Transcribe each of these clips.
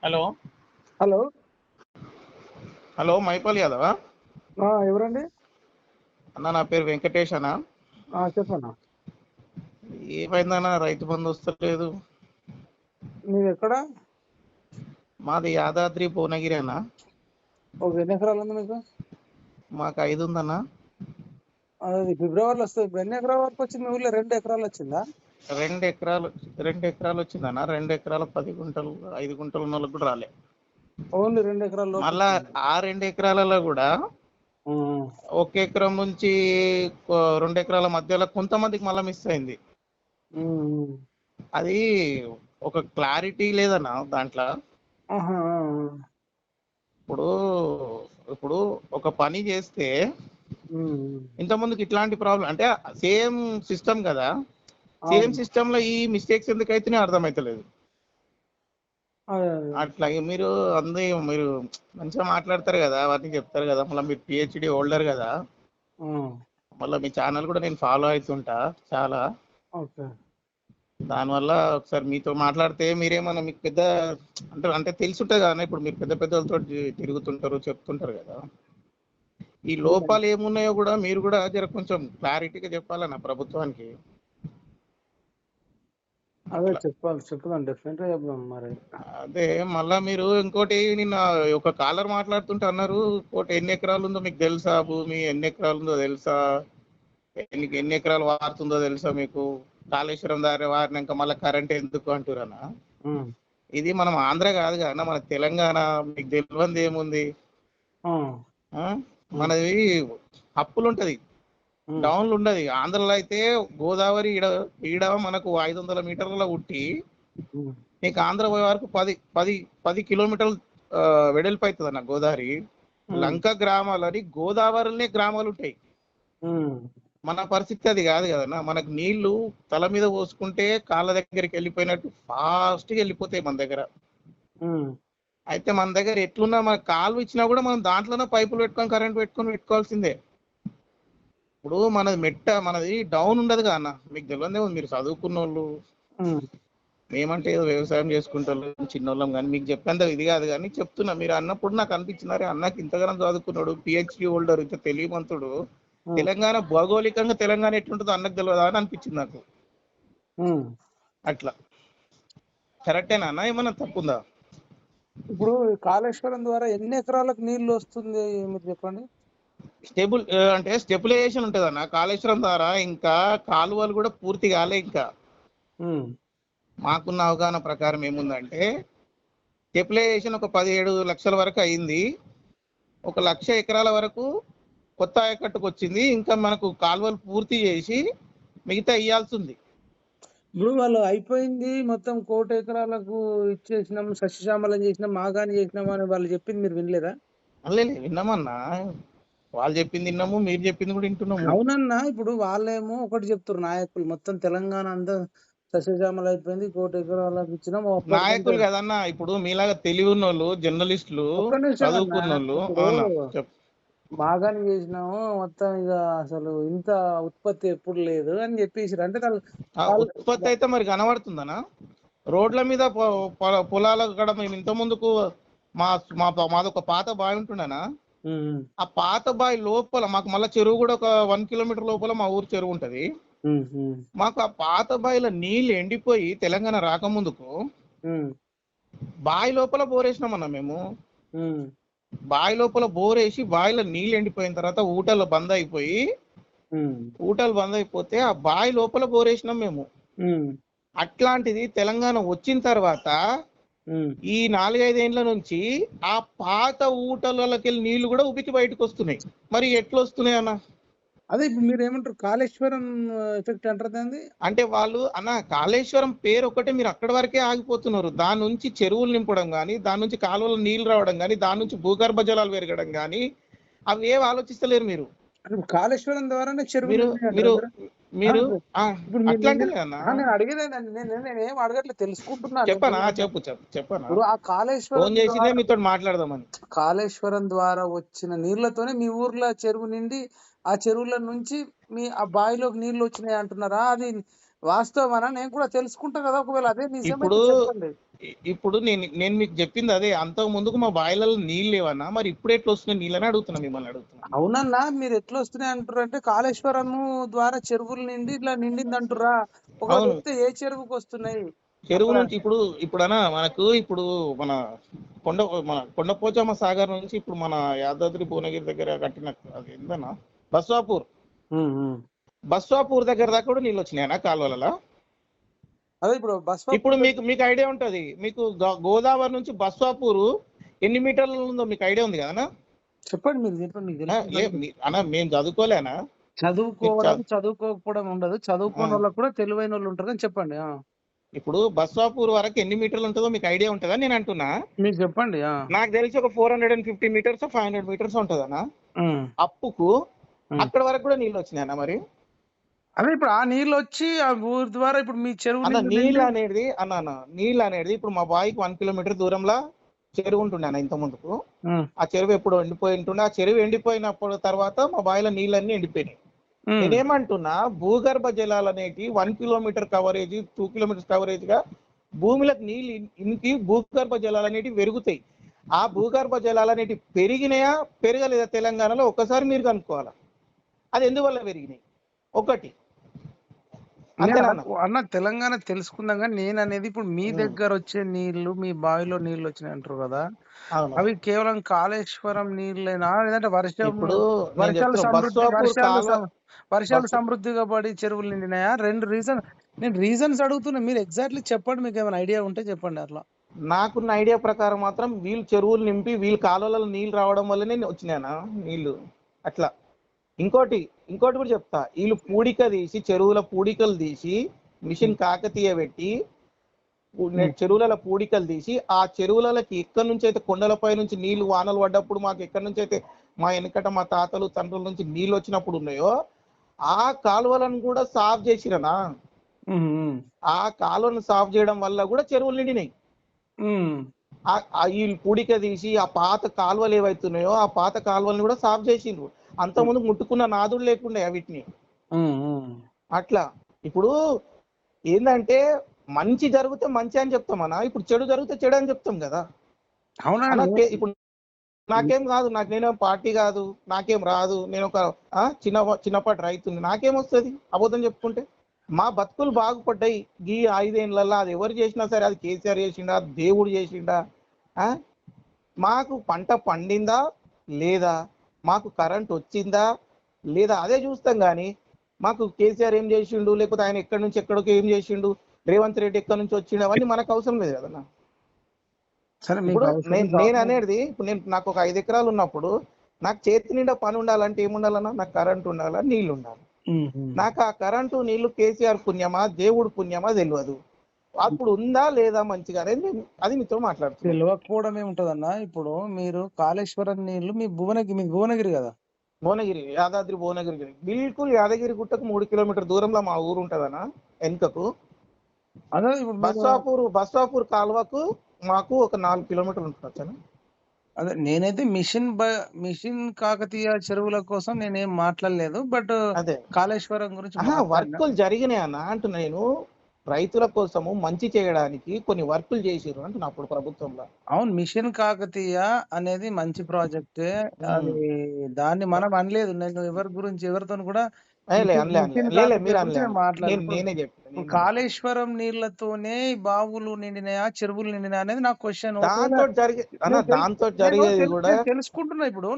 Hello. Hello. Hello, Mypal యాదవా? ఎవరండి? అన్న, నా పేరు వెంకటేష్ అన్న. చెప్పన్నా. ఏమైందన్నా, రైతు బంధు వస్తలేదు. మీరు ఎక్కడ? మాది యాదాద్రి భువనగిరి అన్న. ఎన్ని ఎకరాలు ఉంది మీకు? మాకు 5 ఉందన్న. అది ఫిబ్రవరిలో వస్తుంది. ఇప్పుడు ఎన్ని ఎకరాల వరకు వచ్చింది మీ ఊళ్ళో? 2 ఎకరాలు వచ్చిందా? 2 ఎకరాలు వచ్చిందన్న. 2 ఎకరాలు 10 గుంటలు 5 గుంటలు ఉన్న వాళ్ళకి కూడా రాలే. ఓన్లీ 2 ఎకరాల లోపు మళ్ళా వచ్చింది. ఆ 2 ఎకరాలలో కూడా ఉమ్. 1 ఎకరం నుంచి 2 ఎకరాల మధ్యలో కొంతమందికి మళ్ళీ మిస్ అయింది. ఉమ్. అది ఒక క్లారిటీ లేదన్న దాంట్లో. ఆహా. ఇప్పుడు ఇప్పుడు ఒక పని చేస్తే ఉమ్. ఇంతకుముందుకు ఇట్లాంటి ప్రాబ్లం అంటే సేమ్ సిస్టమ్ కదా, సేమ్ అవును. సిస్టమ్ లో ఈ మిస్టేక్స్ ఎందుకు అయితేనే అర్థమైతలేదు. అదే అదే. అట్లా మీరు మీరు మంచిగా మాట్లాడతారు కదా, అవన్నీ చెప్తారు కదా, మళ్ళీ మీరు పిహెచ్డి హోల్డర్ కదా, ఉమ్. మళ్ళీ మీ ఛానల్ కూడా నేను ఫాలో అవుతుంటా చాలా. ఓకే. దానివల్ల ఒకసారి మీతో మాట్లాడితే మీరేమన్నా మీకు పెద్ద అంటే తెలుసుంటుంది కదా, ఇప్పుడు మీరు పెద్ద పెద్దలతో తిరుగుతుంటారు, చెప్తుంటారు కదా, ఈ లోపాలు ఏమున్నాయో కూడా మీరు కూడా జర కొంచెం క్లారిటీగా చెప్పాలన్న ప్రభుత్వానికి. అదే అట్లా చెప్పుదాం డెఫినెట్ గా చెప్దాం మరి. అదే మళ్ళా మీరు ఇంకోటి, నిన్న ఒక కాలర్ మాట్లాడుతుంటే అన్నారు, ఇంకోటి ఎన్ని ఎకరాలు ఉందో మీకు తెలుసా, భూమి ఎన్ని ఎకరాలు ఉందో తెలుసా, ఎన్ని ఎకరాలు వారుతుందో తెలుసా మీకు, కాళేశ్వరం దారి వారినాక మళ్ళీ కరెంట్ ఎందుకు అంటురన్నా. ఉమ్. ఇది మనం ఆంధ్ర కాదు కదా, మన తెలంగాణ. మీకు తెలియంది ఏముంది? ఉమ్. మనది అప్పులు ఉంటది, డౌన్లు ఉండదు. ఆంధ్రలో అయితే గోదావరి ఈడ ఈడ మనకు 500 మీటర్ల ఉట్టి నీకు ఆంధ్ర పోయే వరకు 10 కిలోమీటర్లు వెడల్పు అవుతుంది అన్న గోదావరి. లంక గ్రామాలని గోదావరిలోనే గ్రామాలు ఉంటాయి. మన పరిస్థితి అది కాదు కదన్నా. మనకు నీళ్లు తల మీద పోసుకుంటే కాళ్ళ దగ్గరికి వెళ్ళిపోయినట్టు ఫాస్ట్గా వెళ్ళిపోతాయి మన దగ్గర. అయితే మన దగ్గర ఎట్లున్నా మనకు కాలువ ఇచ్చినా కూడా మనం దాంట్లోనే పైపులు పెట్టుకొని కరెంట్ పెట్టుకోవాల్సిందే. ఇప్పుడు మనది డౌన్ ఉండదు కదా అన్న, మీకు తెలియదే ఉంది. మీరు చదువుకున్న వాళ్ళు, మేమంటే ఏదో వ్యవసాయం చేసుకుంటారు చిన్నోళ్ళం, కానీ మీకు చెప్పేంత ఇది కాదు. కానీ చెప్తున్నా, మీరు అన్నప్పుడు నాకు అనిపించినారే, అన్నకి ఇంతగానం చదువుకున్నాడు, పిహెచ్డి హోల్డర్, ఇంత తెలియమంతుడు, తెలంగాణ భౌగోళికంగా తెలంగాణ ఎట్లుంటుందో అన్నకు తెలియదా అని అనిపించింది నాకు. అట్లా కరెక్టేనా అన్న, ఏమన్నా తప్పుందా? ఇప్పుడు కాళేశ్వరం ద్వారా ఎన్ని ఎకరాలకు నీళ్లు వస్తుంది మీరు చెప్పండి. స్టెబిలైజేషన్ ఉంటుంది అన్న కాళేశ్వరం ద్వారా. ఇంకా కాలువలు కూడా పూర్తి కాలే. ఇంకా మాకున్న అవగాహన ప్రకారం ఏముందంటే, స్టెబిలైజేషన్ ఒక 17 లక్షల వరకు అయింది. 1 లక్ష ఎకరాల వరకు కొత్త ఆయకట్టుకు వచ్చింది. ఇంకా మనకు కాలువలు పూర్తి చేసి మిగతా ఇయ్యాల్సి ఉంది. ఇప్పుడు వాళ్ళు అయిపోయింది మొత్తం 1,00,00,000 ఎకరాలకు ఇచ్చేసినాం, సస్యశ్యామలం చేసినాం, మాగాని చేసినాం అని వాళ్ళు చెప్పింది మీరు వినలేదా? లేదు, విన్నామన్నా. వాళ్ళు చెప్పింది విన్నాము, మీరు చెప్పింది కూడా వింటున్నాము. అవునన్నా. ఇప్పుడు వాళ్ళేమో ఒకటి చెప్తారు నాయకులు, మొత్తం తెలంగాణ అంతా సస్యశ్యామలం అయిపోయింది, 1,00,00,000 ఎకరాలకు ఇచ్చినాం. నాయకులు కదన్నా, ఇప్పుడు మీలాగా తెలివి ఉన్నోళ్ళు, జర్నలిస్టులు, ఒక్క నిమిషం అన్నా. చదువుకున్నోళ్ళు. ఇప్పుడు అవునా, చెప్పు. మాగాని చేసినాము మొత్తం, ఇక అసలు ఇంత ఉత్పత్తి ఎప్పుడు లేదు అని చెప్పేసారు. అంటే ఉత్పత్తి అయితే మరి కనబడుతుందనా? రోడ్ల మీద పొలాల కూడా మేము ఇంత ముందుకు మాదొక పాత బావి ఉంటుండేనా, ఆ పాత బావి లోపల మాకు మళ్ళీ చెరువు కూడా ఒక 1 కిలోమీటర్ లోపల మా ఊరు చెరువు ఉంటది. మాకు ఆ పాత బావిలో నీళ్లు ఎండిపోయి తెలంగాణ రాకముందుకు బావి లోపల బోరేసినామన్నా మేము. బావి లోపల బోరేసి బావిలో నీళ్ళు ఎండిపోయిన తర్వాత ఊటలు బంద్ అయిపోతే ఆ బావి లోపల బోరేసినాం మేము. అట్లాంటిది తెలంగాణ వచ్చిన తర్వాత ఈ 4-5 ఏళ్ల నుంచి ఆ పాత ఊటలకి నీళ్లు కూడా ఉబికి బయటకు వస్తున్నాయి. మరి ఎట్లా వస్తున్నాయి అన్న? అదే ఇప్పుడు మీరు ఏమంటారు, కాళేశ్వరం ఎఫెక్ట్ అంటారు. అంటే వాళ్ళు అన్న కాళేశ్వరం పేరు ఒకటే, మీరు అక్కడి వరకే ఆగిపోతున్నారు. దాని నుంచి చెరువులు నింపడం కానీ, దాని నుంచి కాలువలు నీళ్లు రావడం కానీ, దాని నుంచి భూగర్భ జలాలు పెరగడం కానీ, అవి ఏం ఆలోచిస్తలేరు మీరు. కాళేశ్వరం ద్వారానే చెరువులు మీరు అట్లాంటి నేను అడిగేదేనండి. నేను అడగట్లేదు, తెలుసుకుంటున్నాను. చెప్పనా ఇప్పుడు ఆ కాళేశ్వరం ఫోన్ చేసి మీతో మాట్లాడదామని. కాళేశ్వరం ద్వారా వచ్చిన నీళ్లతోనే మీ ఊర్లో చెరువు నిండి, ఆ చెరువుల నుంచి మీ ఆ బావిలోకి నీళ్లు వచ్చినాయి అంటున్నారా? అది వాస్తవమనా? నేను కూడా తెలుసుకుంటా కదా, ఒకవేళ అదే నిజమైతే చెప్పండి. ఇప్పుడు నేను మీకు చెప్పింది అదే. అంతకు ముందుకు మా బాయిలలో నీళ్ళు లేవన్నా, మరి ఇప్పుడు ఎట్లా వస్తున్నాయి నీళ్ళని అడుగుతున్నా, మిమ్మల్ని అడుగుతున్నా. అవునన్నా, మీరు ఎట్లా వస్తున్నాయి అంటారు అంటే కాళేశ్వరము ద్వారా చెరువులు నిండి ఇట్లా నిండింది అంటురా. ఒకవేళ అవును, వస్తే ఏ చెరువుకి వస్తున్నాయి చెరువు అక్కడ? నుంచి ఇప్పుడన్నా మనకు ఇప్పుడు మన కొండపోచమ్మ సాగర్ నుంచి ఇప్పుడు మన యాదాద్రి భువనగిరి దగ్గర కట్టిన అది ఏందన్నా బస్వాపూర్ ఉమ్, ఉమ్. బస్వాపూర్ దగ్గర దాకా కూడా నీళ్ళు వచ్చినాయన్నా కాలువలలో. అదే ఇప్పుడు ఇప్పుడు బస్వాపూర్ మీకు ఐడియా ఉంటది, మీకు గోదావరి నుంచి బస్వాపూర్ ఎన్ని మీటర్లు ఉందో మీకు ఐడియా ఉంది కదనా? చెప్పండి, మీరు చెప్పండి, మీకు తెలుసు. అన్నా మేము చదువుకోలేనా? మీకు చదువుకోవడం చదువుకోకపోవడం ఉండదు, చదువుకోని వాళ్ళకి కూడా తెలివైన వాళ్ళు ఉంటారు అని చెప్పండి. ఇప్పుడు బస్వాపూర్ వరకు ఎన్ని మీటర్లు ఉంటుందో మీకు ఐడియా ఉంటుందా నేను అంటున్నా? మీరు చెప్పండి. నాకు తెలిసి ఒక 450 మీటర్స్ 500 మీటర్స్ ఉంటుందన్నా ఉమ్, అప్పుకు. ఉమ్. అక్కడ వరకు కూడా నీళ్ళు వచ్చినాయన్నా మరి? అదే ఇప్పుడు ఆ నీళ్ళు వచ్చి ఆ ఊరి ద్వారా ఇప్పుడు మీ చెరువు అన్న నీళ్ళు నీళ్ళు నిండి. అనేది నీళ్ళు అనేది ఇప్పుడు మా బావికి 1 కిలోమీటర్ దూరంలో చెరువు ఉంటుండే అన్న ఇంత ముందుకు. ఉమ్, ఆ చెరువు ఎప్పుడు ఎండిపోయి ఉంటుండే. ఆ చెరువు ఎండిపోయినప్పుడు తర్వాత మా బావిలో నీళ్ళన్నీ ఎండిపోయినాయి. ఉమ్, నేనేమంటున్నా, భూగర్భ జలాలు అనేటి 1 కిలోమీటర్ కవరేజ్ 2 కిలోమీటర్స్ కవరేజ్ గా భూమిలోకి నీళ్ళు ఇంకి భూగర్భ జలాలు అనేటివి పెరుగుతాయి. ఆ భూగర్భ జలాలు అనేటివి పెరిగినాయా పెరగలేదా తెలంగాణలో ఒక్కసారి మీరు కనుక్కోవాలా. అది ఎందువల్ల పెరిగినాయి ఒకటి, అంతేనా అన్న? అన్న తెలంగాణ తెలుసుకుందాం, కానీ నేను అనేది ఇప్పుడు మీ ఉమ్, దగ్గర వచ్చే నీళ్లు, మీ బావిలో నీళ్లు వచ్చినాయి అంటారు కదా, అవును. అవి కేవలం కాళేశ్వరం నీళ్ళేనా, లేదంటే ఇప్పుడు నేను చెప్తున్నా బస్వాపూర్ కాలువ వర్షాలు బస్ సమృద్ధిగా పడి చెరువులు నిండినాయా? రెండు నేను రీజన్స్ అడుగుతున్నా, మీరు ఎగ్జాక్ట్లీ చెప్పండి, మీకు ఏమైనా ఐడియా ఉంటే చెప్పండి అట్లా. నాకున్న ఐడియా ప్రకారం మాత్రం వీళ్ళు చెరువులు నింపి వీళ్ళు కాలువలలో నీళ్ళు రావడం వల్లనే వచ్చినాయనా నీళ్లు అట్లా. ఇంకోటి కూడా చెప్తా, వీళ్ళు పూడిక తీసి చెరువుల పూడికలు తీసి మిషన్ కాకతీయ పెట్టి చెరువుల పూడికలు తీసి ఆ చెరువులకి ఎక్కడి నుంచి అయితే కొండలపై నుంచి నీళ్లు వానలు పడ్డప్పుడు మాకు ఎక్కడి నుంచి అయితే మా వెనకట మా తాతలు తండ్రుల నుంచి నీళ్ళు వచ్చినప్పుడు ఉన్నాయో ఆ కాలువలను కూడా సాఫ్ చేసిరనా. ఆ కాలువను సాఫ్ చేయడం వల్ల కూడా చెరువులు నిండినాయి. ఈ పూడిక తీసి ఆ పాత కాలువలు ఏవైతున్నాయో ఆ పాత కాలువలను కూడా సాఫ్ చేసిండ్రు. అంతకుముందు ముట్టుకున్న నాదుడు లేకుండే వీటిని అట్లా. ఇప్పుడు ఏంటంటే మంచి జరిగితే మంచి అని చెప్తామన్నా, ఇప్పుడు చెడు జరిగితే చెడు అని చెప్తాం కదా. అవునా? ఇప్పుడు నాకేం కాదు, నేనేం పార్టీ కాదు, నాకేం రాదు, నేను ఒక చిన్నపాటి రైతుని, నాకేం వస్తుంది అబద్ధం చెప్పుకుంటే? మా బతుకులు బాగుపడ్డాయి ఈ 5 ఏళ్ళల్లో. అది ఎవరు చేసినా సరే, అది కేసీఆర్ చేసిండా దేవుడు చేసిండా? మాకు పంట పండిందా లేదా, మాకు కరెంట్ వచ్చిందా లేదా, అదే చూస్తాం. కానీ మాకు కేసీఆర్ ఏం చేసిండు, లేకపోతే ఆయన ఎక్కడి నుంచి ఎక్కడికి ఏం చేసిండు, రేవంత్ రెడ్డి ఎక్కడి నుంచి వచ్చిండు, అవన్నీ మనకు అవసరం లేదు కదన్నా. ఇప్పుడు నేను అనేది, ఇప్పుడు నాకు ఒక 5 ఎకరాలు ఉన్నప్పుడు నాకు చేతి నిండా పని ఉండాలంటే ఏముండాలన్నా, నాకు కరెంట్ ఉండాలా, నీళ్లు ఉండాలి. నాకు ఆ కరెంటు నీళ్లు కేసీఆర్ పుణ్యమా దేవుడు పుణ్యమా తెలియదు. అప్పుడు ఉందా లేదా మంచిగా అనేది అది మీతో మాట్లాడుతున్నాను. తెలియకపోవడం ఏముంటదన్న, ఇప్పుడు మీరు కాళేశ్వరం నీళ్లు మీ భువనగిరి కదా, భువనగిరి, యాదాద్రి భువనగిరి బిల్కుల్ యాదగిరి గుట్టకు 3 కిలోమీటర్ దూరంలో మా ఊరు ఉంటదనా వెనుకకు. అదే ఇప్పుడు బస్వాపూర్ కాలువకు మాకు ఒక 4 కిలోమీటర్లు ఉంటుంది. అదే నేనైతే మిషన్ కాకతీయ చెరువుల కోసం నేనేం మాట్లాడలేదు, బట్ అదే కాళేశ్వరం గురించి వర్కులు జరిగినాయి అన్న అంటున్నా. నేను రైతుల కోసము మంచి చేయడానికి కొన్ని వర్కులు చేసిర్రు అంటున్నా అప్పుడు ప్రభుత్వంలో. అవును, మిషన్ కాకతీయ అనేది మంచి ప్రాజెక్టే. అది దాన్ని మనం అనలేదు. నేను ఎవరితో కూడా నేనే చెప్పాను. కాళేశ్వరం నీళ్లతోనే బావులు నిండినాయా చెరువులు నిండినాయా అనేది నా క్వశ్చన్. దాంతో జరిగేది కూడా తెలుసుకుంటున్నా ఇప్పుడు.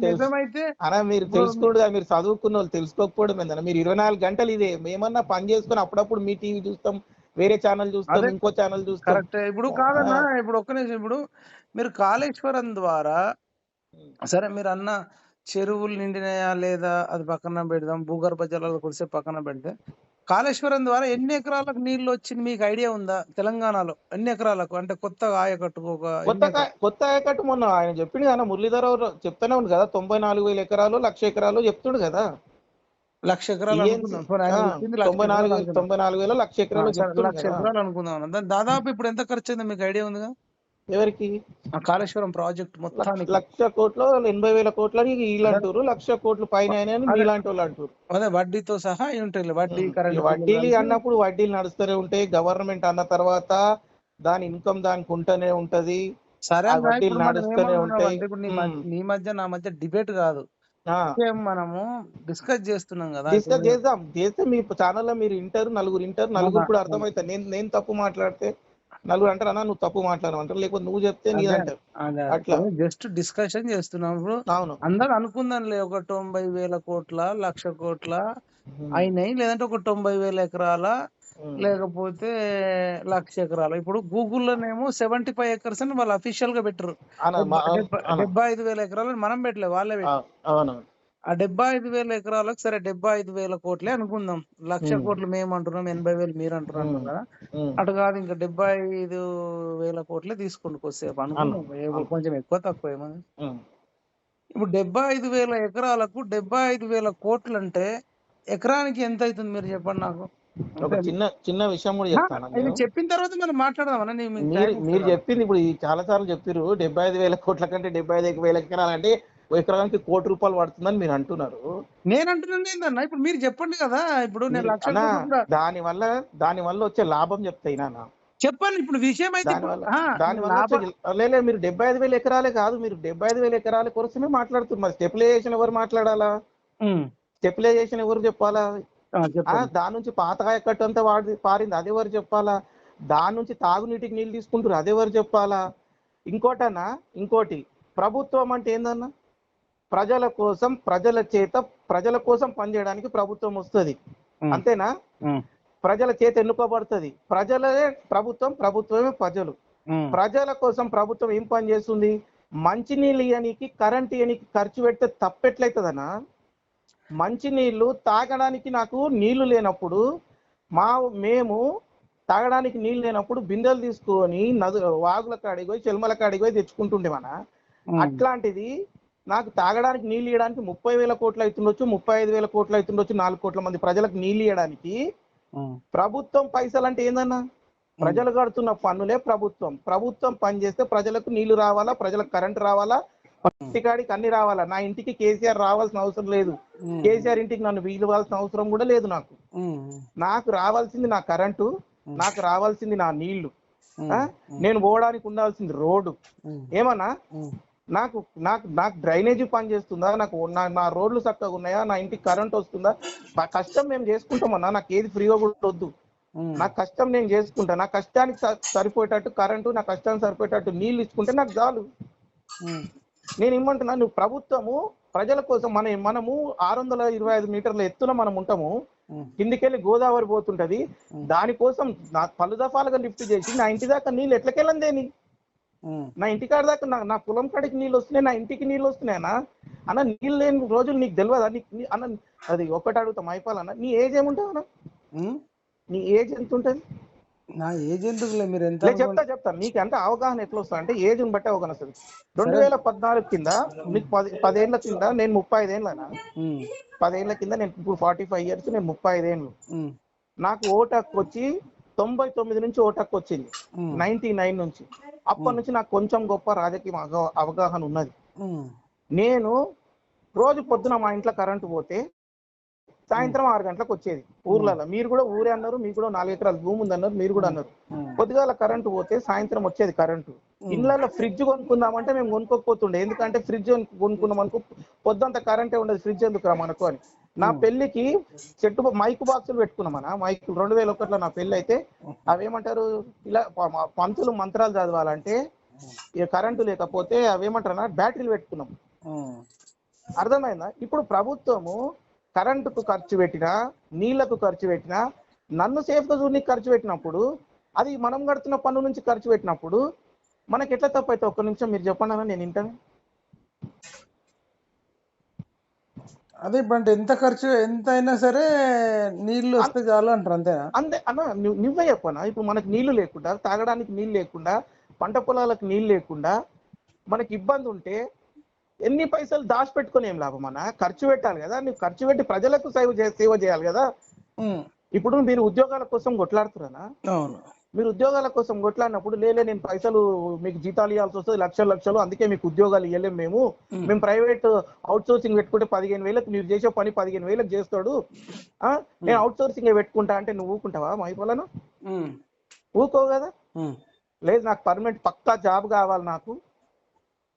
నిజమైతే మీరు తెలుసుకుంటా, మీరు చదువుకున్న వాళ్ళు తెలుసుకోకపోవడం ఏందన్నా? మీరు 24 గంటలు ఇదే మేమన్నా పని చేసుకుని అప్పుడప్పుడు మీ టీవీ చూస్తాం, వేరే ఛానల్ చూస్తాం, ఇంకో ఛానల్ చూస్తాం. కరెక్ట్. ఇప్పుడు కాదన్నా, ఇప్పుడు ఒక్క నిమిషం, ఇప్పుడు మీరు కాళేశ్వరం ద్వారా సరే మీరు అన్న చెరువులు నిండినాయా లేదా అది పక్కన పెడదాం, భూగర్భ జలాలు కొలిసే పక్కన పెడితే, కాళేశ్వరం ద్వారా ఎన్ని ఎకరాలకు నీళ్లు వచ్చింది మీకు ఐడియా ఉందా? తెలంగాణలో ఎన్ని ఎకరాలకు, అంటే కొత్తగా ఆయకట్టుకు కొత్త ఆయకట్టు మొన్న ఆయన చెప్పిండు కదా, మురళీధర్ చెప్తానే ఉంది కదా, 94,000 ఎకరాలు 1,00,000 ఎకరాలు చెప్తుడు కదా. 1,00,000 ఎకరాలు అనుకుందాం, 94,000 1,00,000 ఎకరాలు 1,00,000 ఎకరాలు అనుకుందాం. దాదాపు ఇప్పుడు ఎంత ఖర్చు అయిందో మీకు ఐడియా ఉందిగా? ఎవరికి? కాళేశ్వరం ప్రాజెక్ట్ మొత్తానికి 1,00,000 కోట్లు 80,000 కోట్లని వీళ్ళు అంటారు, 1,00,000 కోట్లు పైన మీలాంటి వాళ్ళు అంటారు. అదే వడ్డీతో సహా ఉంటాయి. వడ్డీలు అన్నప్పుడు వడ్డీలు నడుస్తూనే ఉంటాయి. గవర్నమెంట్ అన్న తర్వాత దాని ఇన్కమ్ దానికి ఉంటూనే ఉంటది, సరే ఆ అన్న, వడ్డీలు ఇప్పుడు మనం నడుస్తూనే ఏమంటున్నాం ఉంటాయి. అంటే ఇప్పుడు నీ మధ్య నా మధ్య డిబేట్ కాదు, ఆ విషయం మనము డిస్కస్ చేస్తున్నాం కదా డిస్కస్ ఇప్పుడు. చేస్తే మీ ఛానల్లో మీరు నలుగురు ఇంటారు, నలుగురు కూడా అర్థమవుతారు. నేను తప్పు మాట్లాడితే నలుగురు అంటారు అన్న నువ్వు తప్పు మాట్లాడమంటారు, లేకపోతే నువ్వు చెప్తే అదే నీదంటారు. అదే అట్లా ఇప్పుడు జస్ట్ డిస్కషన్ చేస్తున్నాం. ఇప్పుడు అవును. అందరూ అనుకుందాంలే, ఒక 90,000 కోట్ల 1,00,000 కోట్ల ఉమ్, అయినాయి, లేదంటే ఒక 90,000 ఎకరాల, ఉమ్. లేకపోతే 1,00,000 ఎకరాలు. ఇప్పుడు గూగుల్లోనేమో 75 ఎకర్స్ అని వాళ్ళు అఫీషియల్ గా పెట్టరు. అవును. 75,000 ఎకరాలు మనం పెట్టలే, వాళ్ళే పెట్టారు. అవును. ఆ 75,000 ఎకరాలకు సరే 75,000 కోట్లే అనుకుందాం. 1,00,000 కోట్లు మేము అంటున్నాం, 80,000 మీరు అంటున్నారు కదా. అటు కాదు, ఇంకా 75,000 కోట్లే తీసుకోండి కొద్దిసేపు అనుకుందాం, కొంచెం ఎక్కువ తక్కువ ఏమో. ఇప్పుడు 75,000 ఎకరాలకు 75,000 కోట్లు అంటే ఎకరానికి ఎంత అవుతుంది మీరు చెప్పండి నాకు. ఒక చిన్న విషయం కూడా చెప్తాను ఇది నేను. చెప్పిన తర్వాత మనం మాట్లాడదామన్నా, మీకు మీరు టైం మీరు ఇస్తాను. చెప్పింది ఇప్పుడు చాలా సార్లు చెప్పారు, 75,000 కోట్ల కంటే 75,000 ఎకరాలు అంటే ఎకరానికి ₹1,00,00,000 పడుతుందని మీరు అంటున్నారు. నేను అంటున్నాను ఏందన్నా, ఇప్పుడు మీరు చెప్పండి కదా. ఇప్పుడు నేను 1,00,000 అన్నా కోట్లు కూడా దాని వల్ల వచ్చే లాభం చెప్తాయి నాన్న. చెప్పండి. ఇప్పుడు విషయం అయితే ఇప్పుడు దానివల్ల లాభ వచ్చే లేదు, మీరు 75,000 ఎకరాలే కాదు, మీరు 75,000 ఎకరాల కోసమే మాట్లాడుతున్నారు. మరి స్టెబిలైజేషన్ ఎవరు మాట్లాడాలా? స్టెబిలైజేషన్ ఎవరు చెప్పాలా? చెప్పండి. దాని నుంచి పాతగా ఎక్కడంతా పారింది అది ఎవరు చెప్పాలా? దాని నుంచి తాగునీటికి నీళ్ళు తీసుకుంటారు అది ఎవరు చెప్పాలా? ఇంకోటి ప్రభుత్వం అంటే ఏందన్నా? ప్రజల కోసం, ప్రజల కోసం పనిచేయడానికి ప్రభుత్వం వస్తుంది, అంతేనా? ప్రజల చేత ఎన్నుకోబడుతుంది, ప్రజలే ప్రభుత్వం, ప్రభుత్వమే ప్రజలు. ప్రజల కోసం ప్రభుత్వం ఏం పని చేస్తుంది? మంచినీళ్ళు ఇవ్వడానికి, కరెంట్ ఇవ్వడానికి ఖర్చు పెడితే తప్పెట్లయితుందన్నా? మంచినీళ్ళు తాగడానికి నాకు నీళ్లు లేనప్పుడు, మేము తాగడానికి నీళ్ళు లేనప్పుడు బిందెలు తీసుకొని వాగుల కాడికి పోయి, చెల్మల కాడికి పోయి తెచ్చుకుంటుండేమన్నా. అట్లాంటిది నాకు తాగడానికి నీళ్ళు ఇవ్వడానికి 30,000 కోట్లు అవుతుండొచ్చు, 35,000 కోట్లు అవుతుండొచ్చు, 4 కోట్ల మంది ప్రజలకు నీళ్ళు ఇవ్వడానికి. ప్రభుత్వం పైసలు అంటే ఏందన్నా? ప్రజలు కడుతున్న పన్నులే ప్రభుత్వం పని చేస్తే ప్రజలకు నీళ్లు రావాలా, ప్రజలకు కరెంట్ రావాలా, ఇంటికాడికి అన్ని రావాలా. నా ఇంటికి కేసీఆర్ రావాల్సిన అవసరం లేదు, కేసీఆర్ ఇంటికి నన్ను పిలవాల్సిన అవసరం కూడా లేదు. నాకు రావాల్సింది నా కరెంటు, నాకు రావాల్సింది నా నీళ్లు, నేను పోవడానికి ఉండాల్సింది రోడ్డు. ఏమన్నా నాకు నాకు నాకు డ్రైనేజీ పని చేస్తుందా, నా రోడ్లు చక్కగా ఉన్నాయా, నా ఇంటికి కరెంట్ వస్తుందా? కష్టం మేము చేసుకుంటామన్నా, నాకు ఏది ఫ్రీగా కూడా వద్దు. నా కష్టం నేను చేసుకుంటా, నా కష్టానికి సరిపోయేటట్టు కరెంటు, నా కష్టానికి సరిపోయేటట్టు నీళ్లు ఇచ్చుకుంటే నాకు చాలు. నేను ఏమంటున్నా, నువ్వు ప్రభుత్వము ప్రజల కోసం మనము 625 మీటర్ల ఎత్తున మనం ఉంటాము, కిందికెళ్ళి గోదావరి పోతుంటది, దానికోసం నా పలు దఫాలుగా లిఫ్ట్ చేసి నా ఇంటి దాకా నీళ్ళు ఎట్లకెళ్ళందేని? నా ఇంటికాడ దాకా నా పొలం కాడికి నీళ్ళు వస్తున్నాయి, నా ఇంటికి నీళ్ళు వస్తున్నాయనా? అన్న నీళ్ళు లేని రోజులు నీకు తెలియదా? అన్న అది ఒక్కటి అడుగుతాం అయిపోవాలన్నా, నీ ఏజ్ ఏముంటుంది అన్న? నీ ఏజ్ ఎంత ఉంటుంది? నా ఏజ్ ఎందుకులే, మీరు ఎంత చెప్తాను నీకు. అంటే అవగాహన ఎట్లా వస్తుంది అంటే ఏజ్ బట్టి అవగాహన వస్తుంది. 2014 కింద నీకు 10 ఏళ్ల కింద నేను 35 ఏళ్ళనా? 10 ఏళ్ల కింద నేను ఇప్పుడు 45 ఇయర్స్, నేను 35 ఏళ్ళు. నాకు ఓటు హక్కు వచ్చి 99 నుంచి ఓటు హక్కు వచ్చింది, 99 నుంచి. అప్పటి నుంచి నాకు కొంచెం గొప్ప రాజకీయ అవగాహన ఉన్నది. నేను రోజు పొద్దున మా ఇంట్లో కరెంటు పోతే సాయంత్రం 6 గంటలకు వచ్చేది ఊర్లలో. మీరు కూడా ఊరే అన్నారు, మీకు కూడా 4 ఎకరాల భూమి ఉంది అన్నారు, మీరు కూడా అన్నారు. పొద్దుగాల కరెంటు పోతే సాయంత్రం వచ్చేది కరెంటు. ఇళ్లలో ఫ్రిడ్జ్ కొనుక్కుందామంటే మేము కొనుక్కోకపోతుండే, ఎందుకంటే ఫ్రిడ్జ్ కొనుక్కున్నాం అనుకో పొద్దుంత కరెంటే ఉండదు, ఫ్రిడ్జ్ ఎందుకురా మనకు అని. నా పెళ్లికి మైక్ బాక్సులు పెట్టుకున్నామన్నా, మైకులు 2001లో నా పెళ్లి అయితే అవేమంటారు, ఇలా పంతులు మంత్రాలు చదవాలంటే ఇక కరెంటు లేకపోతే అవేమంటారన్నా బ్యాటరీలు పెట్టుకున్నాం. అర్థమైందా? ఇప్పుడు ప్రభుత్వము కరెంటుకు ఖర్చు పెట్టినా, నీళ్లకు ఖర్చు పెట్టినా, నన్ను సేఫ్గా చూడడానికి ఖర్చు పెట్టినప్పుడు, అది మనం కడుతున్న పన్ను నుంచి ఖర్చు పెట్టినప్పుడు మనకి ఎట్లా తప్పైతే? ఒక్క నిమిషం మీరు చెప్పండి అన్న, నేను వింటాను. అదే ఇప్పుడు ఎంత ఖర్చు ఎంత అయినా సరే నీళ్లు వస్తే చాలు అంటారు, అంతేనా? అంతే అన్న, నువ్వే చెప్పనా? ఇప్పుడు మనకు నీళ్లు లేకుండా, తాగడానికి నీళ్ళు లేకుండా, పంట పొలాలకు నీళ్ళు లేకుండా మనకి ఇబ్బంది ఉంటే ఎన్ని పైసలు దాచిపెట్టుకుని ఏం లాభం అన్న? ఖర్చు పెట్టాలి కదా. నువ్వు ఖర్చు పెట్టి ప్రజలకు సేవ చేయాలి కదా. ఇప్పుడు మీరు ఉద్యోగాల కోసం కొట్లాడుతున్నారా? అవును. మీరు ఉద్యోగాల కోసం కొట్లాడినప్పుడు నేను పైసలు మీకు జీతాలు ఇవ్వాల్సి వస్తుంది, లక్షలు, అందుకే మీకు ఉద్యోగాలు ఇవ్వలేము మేము ప్రైవేట్ అవుట్ సోర్సింగ్ పెట్టుకుంటే 15,000 మీరు చేసే పని 15,000 చేస్తాడు, నేను అవుట్ సోర్సింగ్ పెట్టుకుంటా అంటే నువ్వు ఊకుంటావా? మైపోలను ఊకో కదా. లేదు నాకు పర్మనెంట్ పక్కా జాబ్ కావాలి,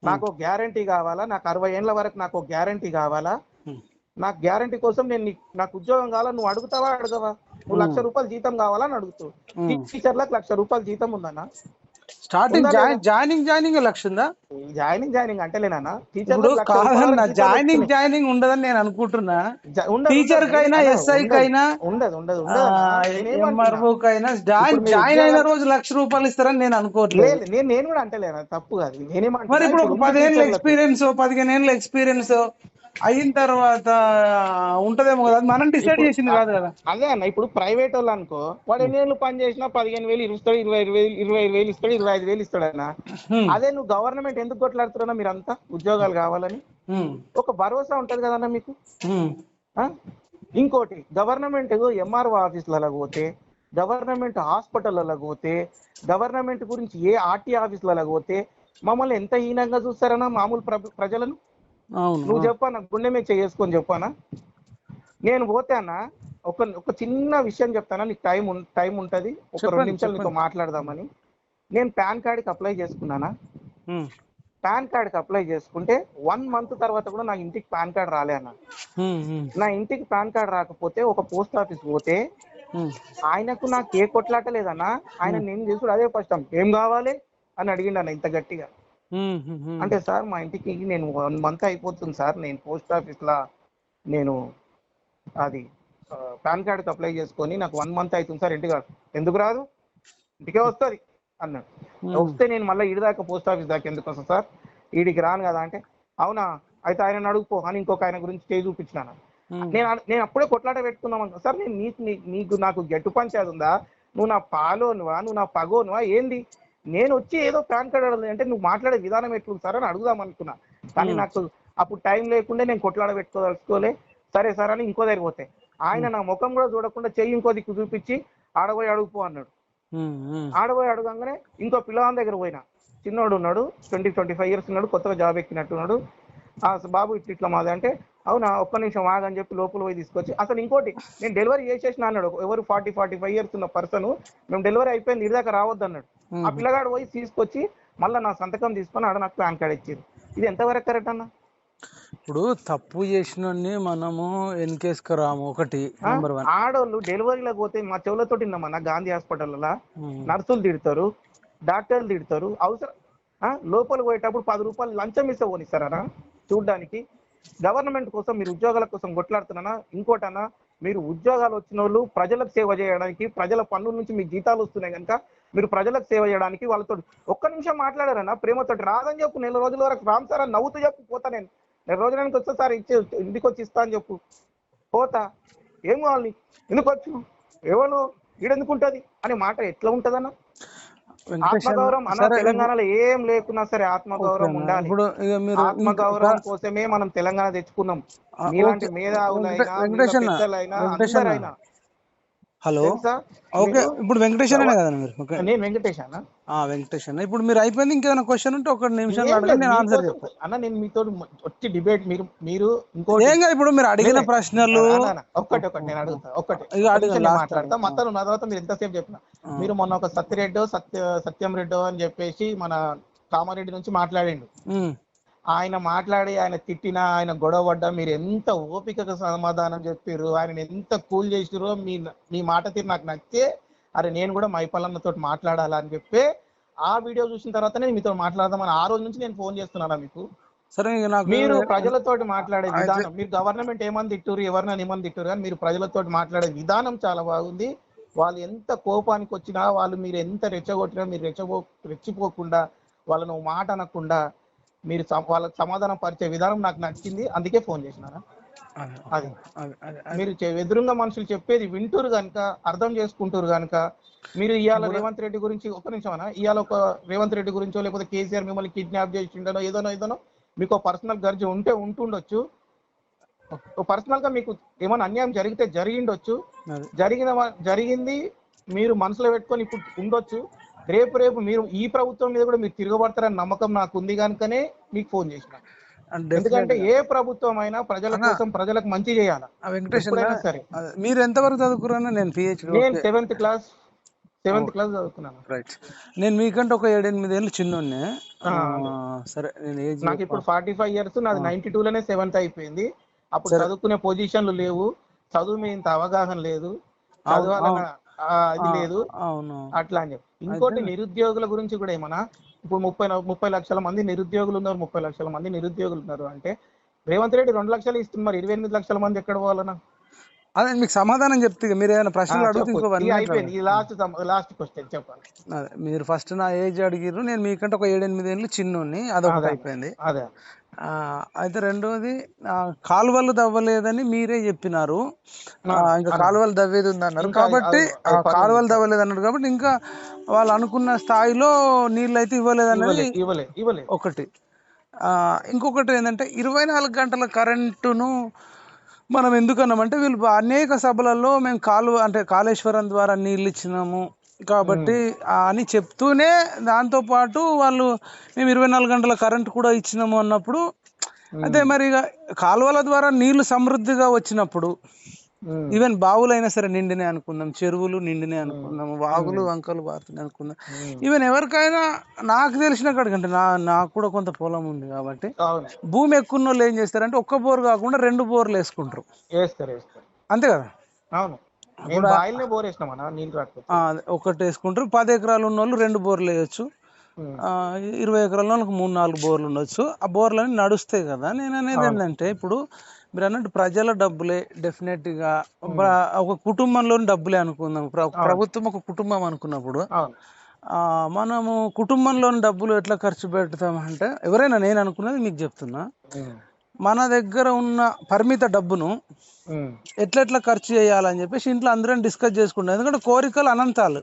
నాకు గ్యారంటీ కావాలా, నాకు 60 ఏళ్ళ వరకు నాకు గ్యారంటీ కావాలా, నాకు గ్యారంటీ కోసం నాకు ఉద్యోగం కావాలా, నువ్వు అడుగుతావా అడగవా? నువ్వు ₹1,00,000 జీతం కావాలా అని అడుగుతావు. టీచర్లకు ₹1,00,000 జీతం ఉందన్నా? స్టార్టింగ్ జాయినింగ్ 1,00,000 ఉందా? జాయినింగ్ అంటేలేనా ఇప్పుడు కాదన్నా, జాయినింగ్ ఉండదని నేను అనుకుంటున్నా. టీచర్ కైనా ఎస్ఐ కైనా ఎంఆర్ఓ కైనా జాయిన్ అయిన రోజు ₹1,00,000 ఇస్తారని నేను అనుకోవట్లేదు. నేను కూడా అంటలేనా, తప్పు కాదు. మరి ఇప్పుడు ఒక 10 ఏళ్ళ ఎక్స్పీరియన్స్ 15 ఏళ్ళ ఎక్స్పీరియన్స్ అయిన తర్వాత ఉంటదేమో కదా, మనం డిసైడ్ చేసింది కాదు కదా. అదే అన్న, ఇప్పుడు ప్రైవేట్ వాళ్ళు అనుకో, వాడు ఎన్ని ఏళ్ళు పని చేసినా 15,000 ఇస్తాడు, 25,000 ఇస్తాడు, 25,000 ఇస్తాడు అన్న. అదే నువ్వు గవర్నమెంట్ ఎందుకు కొట్లాడుతున్నా మీరంతా ఉద్యోగాలు కావాలని? ఒక భరోసా ఉంటది కదన్నా మీకు. ఇంకోటి, గవర్నమెంట్ ఎంఆర్ఓ ఆఫీసులలో పోతే, గవర్నమెంట్ హాస్పిటల్లో పోతే, గవర్నమెంట్ గురించి ఏ ఆర్టీ ఆఫీసులలో పోతే మమ్మల్ని ఎంత హీనంగా చూస్తారన్నా మామూలు ప్రజలను. నువ్వు చెప్పానా, గుండె మీద చేసుకొని చెప్పానా? నేను పోతే అన్న, ఒక చిన్న విషయం చెప్తానా, నీకు టైం ఉంటది, ఒక 2 నిమిషాలు నీతో మాట్లాడదామని. నేను పాన్ కార్డ్కి అప్లై చేసుకున్నానా? పాన్ కార్డ్కి అప్లై చేసుకుంటే 1 మంత్ తర్వాత కూడా నా ఇంటికి పాన్ కార్డ్ రాలే అన్న. నా ఇంటికి పాన్ కార్డ్ రాకపోతే ఒక పోస్ట్ ఆఫీస్ పోతే ఆయనకు నాకు ఏ కొట్లాట లేదన్నా. ఆయన నేను చేసుడు అదే ఫస్ట్ టైం, ఏం కావాలి అని అడిగిండన్న ఇంత గట్టిగా. అంటే సార్ మా ఇంటికి నేను 1 మంత్ అయిపోతుంది సార్, నేను పోస్ట్ ఆఫీస్ లా నేను అది పాన్ కార్డ్కి అప్లై చేసుకొని నాకు 1 మంత్ అవుతుంది సార్, ఇంటికి ఎందుకు రాదు, ఇంటికే వస్తుంది అన్నాడు. వస్తే నేను మళ్ళీ ఈడిదాకా పోస్ట్ ఆఫీస్ దాకా ఎందుకు వస్తా సార్, ఈడికి రాను కదా అంటే, అవునా అయితే ఆయన అడుగుపో అని ఇంకొక ఆయన గురించి చేయి చూపించినాను. నేను అప్పుడే కొట్లాట పెట్టుకున్నాను సార్, నేను నీకు నాకు గట్టు పంచేది ఉందా, నువ్వు నా పాలోనువా, నువ్వు నా పగోనువా ఏంది? నేను వచ్చి ఏదో పాన్ కార్డ్ అడగదు అంటే నువ్వు మాట్లాడే విధానం ఎట్లుంది సార్ అని అడుగుదాం అనుకున్నా. కానీ నాకు అప్పుడు టైం లేకుండా నేను కొట్లాడ పెట్టుకోదలుచుకోలే. సరే సార్ అని ఇంకో దగ్గర పోతే ఆయన నా ముఖం కూడా చూడకుండా చెయ్యి ఇంకో దిక్కు చూపించి ఆడబోయి అడుగుపో అన్నాడు. ఆడబోయి అడగంగానే ఇంకో పిల్లవాని దగ్గర పోయినా, చిన్నోడు ఉన్నాడు, 20-25 ఇయర్స్ ఉన్నాడు, కొత్తగా జాబ్ ఎక్కినట్టున్నాడు. బాబు ఇట్లా మాది అంటే, అవునా ఒక్క నిమిషం ఆగని చెప్పి లోపల పోయి తీసుకొచ్చి, అసలు ఇంకోటి నేను డెలివరీ చేసేసిన అన్నాడు. ఎవరు 40-45 ఇయర్స్ ఉన్న పర్సన్, మేము డెలివరీ అయిపోయింది ఇదిదాకా రావద్దు అన్నాడు. ఆ పిల్లగాడు పోయి తీసుకొచ్చి మళ్ళీ నా సంతకం తీసుకొని ఆడ నాకు పాన్ కార్డ్ ఇచ్చింది. ఇది ఎంతవరకు కరెక్ట్ అన్న? ఇప్పుడు తప్పు చేసిన మనము ఎన్కేసుకు రాము. ఒకటి ఆడోళ్ళు డెలివరీలకు పోతే మా చెవులతో విన్నామన్నా, గాంధీ హాస్పిటల్లో నర్సులు తిడతారు, డాక్టర్లు తిడతారు. అవసరం లోపల పోయేటప్పుడు ₹10 లంచం ఇస్తే పోనిస్తారా చూడ్డానికి? గవర్నమెంట్ కోసం మీరు ఉద్యోగాల కోసం కొట్లాడుతున్నానా? ఇంకోటన్నా, మీరు ఉద్యోగాలు వచ్చిన వాళ్ళు ప్రజలకు సేవ చేయడానికి, ప్రజల పన్నుల నుంచి మీకు జీతాలు వస్తున్నాయి కనుక మీరు ప్రజలకు సేవ చేయడానికి వాళ్ళతో ఒక్క నిమిషం మాట్లాడారన్నా ప్రేమతోటి. రాదని చెప్పు, 4 రోజుల వరకు రామ్ సార్ అని నవ్వుతూ చెప్పు, పోతా నేను 4 రోజులకి వస్తే సార్ ఇంటికి వచ్చి ఇస్తా అని చెప్పు, పోతా. ఏం కావాలి, ఎందుకు వచ్చు, ఎవరు ఈడెందుకుంటది అనే మాట ఎట్లా ఉంటదన్నా? ఆత్మగౌరవం అన్న తెలంగాణలో ఏం లేకున్నా సరే ఆత్మగౌరవం ఉండాలి. ఆత్మగౌరవం కోసమే మనం తెలంగాణ తెచ్చుకున్నాం. మీలాంటి మేధావులైనా పెద్దలైనా అందరైనా. Hello, okay. ఇప్పుడు వెంకటేష్ అనే కదా మీరు? నేను వెంకటేష్ అన్న. వెంకటేష్ అన్న, ఇప్పుడు మీరు అయిపోయింది. ఇంకేమైనా క్వశ్చన్ ఉంటే 1 నిమిషం అడగండి, నేను ఆన్సర్ చెప్తాను అన్న. నేను మీతో వచ్చి డిబేట్ మీరు ఇంకోటి ఇప్పుడు మీరు అడిగిన ప్రశ్నలు ఒక్కటి నేను అడుగుతా, మాట్లాడతా మొత్తం నా తర్వాత మీరు ఎంతసేపు చెప్పిన. మీరు మొన్న ఒక సత్యం రెడ్డో అని చెప్పేసి మన కామారెడ్డి నుంచి మాట్లాడిండు. ఆయన మాట్లాడి ఆయన తిట్టినా, ఆయన గొడవ పడ్డా మీరు ఎంత ఓపికగా సమాధానం చెప్పారు, ఆయన ఎంత కూల్ చేసిరో మీ మాట తీరు నాకు నచ్చే, అరే నేను కూడా మైపల్లన్నతో మాట్లాడాలని చెప్పి ఆ వీడియో చూసిన తర్వాతనే మీతో మాట్లాడదామని ఆ రోజు నుంచి నేను ఫోన్ చేస్తున్నానా మీకు. మీరు ప్రజలతోటి మాట్లాడే విధానం, మీరు గవర్నమెంట్ ఏమని తిట్టూరు, ఎవరినైనా ఏమని తిట్టూరు, కానీ మీరు ప్రజలతోటి మాట్లాడే విధానం చాలా బాగుంది. వాళ్ళు ఎంత కోపానికి వచ్చినా, వాళ్ళు మీరు ఎంత రెచ్చగొట్టినా మీరు రెచ్చిపోకుండా, వాళ్ళను మాట అనకుండా మీరు వాళ్ళకి సమాధానం పరిచే విధానం నాకు నచ్చింది. అందుకే ఫోన్ చేసినారా. అది మీరు ఎదురుగా మనుషులు చెప్పేది వింటూరు కనుక, అర్థం చేసుకుంటారు కనుక. మీరు ఇవాళ రేవంత్ రెడ్డి గురించి ఒక్క నిమిషం అన్న, ఇవాళ ఒక రేవంత్ రెడ్డి గురించో లేకపోతే కేసీఆర్ మిమ్మల్ని కిడ్నాప్ చేసిండనో ఏదోనో మీకు పర్సనల్ గర్జ ఉంటుండొచ్చు. పర్సనల్ గా మీకు ఏమైనా అన్యాయం జరిగితే జరిగిండొచ్చు, జరిగింది మీరు మనసులో పెట్టుకొని ఇప్పుడు ఉండొచ్చు. రేపు మీరు ఈ ప్రభుత్వం మీద కూడా మీరు తిరగబడతారని నమ్మకం నాకు ఉంది కనుకనే మీకు ఫోన్ చేసిన. ఎందుకంటే ఏ ప్రభుత్వం అయినా ప్రజల కోసం ప్రజలకు మంచి చేయాలి. వెంకటేష్ సరే, మీరు ఎంతవరకు చదువుకున్నా? నేను 7th క్లాస్ 7th క్లాస్ చదువుకున్నాను. రైట్. నేను మీకంటే ఒక 7-8 ఏళ్ళు చిన్నోన్నే. అదే సరే నేను ఏజ్ నాకు ఇప్పుడు 45 ఇయర్స్. నాది 92లోనే 7th అయిపోయింది. అప్పుడు సరే. చదువుకునే పొజిషన్లు లేవు, చదువు మీద ఇంత అవగాహన లేదు, చదవాలన్న ఇది లేదు, అవును. అట్లా అని చెప్పి. ఇంకోటి నిరుద్యోగుల గురించి కూడా ఏమన్నా, ఇప్పుడు 30 లక్షల మంది నిరుద్యోగులు ఉన్నారు, 30 లక్షల మంది నిరుద్యోగులు ఉన్నారు అంటే రేవంత్ రెడ్డి 2 లక్షలు ఇస్తున్నారు, 28 లక్షల మంది ఎక్కడ పోవాలన్నా? అదే మీకు సమాధానం చెప్తే మీరు ఏమైనా ప్రశ్నలు అడిగితే ఇంకో 1 మినిట్ అయిపోయింది. ఈ లాస్ట్ క్వశ్చన్ చెప్పాలి. అదే మీరు ఫస్ట్ నా ఏజ్ అడిగిర్రు, నేను మీకంటే ఒక 7-8 ఏళ్ళు చిన్నోన్ని, అదొకటి అయిపోయింది. అదే అయితే రెండోది కాలువలు దవ్వలేదని మీరే చెప్పినారు. ఇంకా కాలువలు దవ్వేది ఉంది అన్నారు కాబట్టి, కాలువలు దవ్వలేదు అన్నారు కాబట్టి ఇంకా వాళ్ళు అనుకున్న స్థాయిలో నీళ్ళు అయితే ఇవ్వలేదన్నది ఒకటి. ఇంకొకటి ఏంటంటే 24 గంటల కరెంటును మనం ఎందుకన్నామంటే, వీళ్ళు అనేక సభలలో మేము కాళేశ్వరం ద్వారా నీళ్ళు ఇచ్చినాము కాబట్టి అని చెప్తూనే దాంతో పాటు వాళ్ళు మేము 24 గంటల కరెంట్ కూడా ఇచ్చినాము అన్నప్పుడు, అదే మరి కాలువల ద్వారా నీళ్లు సమృద్ధిగా వచ్చినప్పుడు ఈవెన్ బావులైనా సరే నిండినే అనుకుందాం, చెరువులు నిండినే అనుకుందాం, వాగులు వంకలు బారుతున్నాయి అనుకుందాం, ఈవెన్ ఎవరికైనా నాకు తెలిసిన కాడికంటే నాకు కూడా కొంత పొలం ఉంది కాబట్టి, భూమి ఎక్కువ వాళ్ళు ఏం చేస్తారంటే ఒక్క బోర్ కాకుండా 2 బోర్లు వేసుకుంటారు. అంతే కదా? అవును. ఒకటి వేసుకుంటారు. 10 ఎకరాలు ఉన్న వాళ్ళు 2 బోర్లు వేయచ్చు. 20 ఎకరాల వాళ్ళకి 3-4 బోర్లు ఉండొచ్చు. ఆ బోర్లన్నీ నడుస్తాయి కదా. నేను అనేది ఏంటంటే, ఇప్పుడు మీరు అన్నట్టు ప్రజల డబ్బులే డెఫినెట్ గా ఒక కుటుంబంలోని డబ్బులే అనుకుందాం. ప్రభుత్వం ఒక కుటుంబం అనుకున్నప్పుడు మనము కుటుంబంలోని డబ్బులు ఎట్లా ఖర్చు పెడతామంటే, ఎవరైనా, నేను అనుకున్నది మీకు చెప్తున్నా, మన దగ్గర ఉన్న పరిమిత డబ్బును ఎట్లా ఖర్చు చేయాలని చెప్పేసి ఇంట్లో అందరం డిస్కస్ చేసుకుంటాం. ఎందుకంటే కోరికలు అనంతాలు,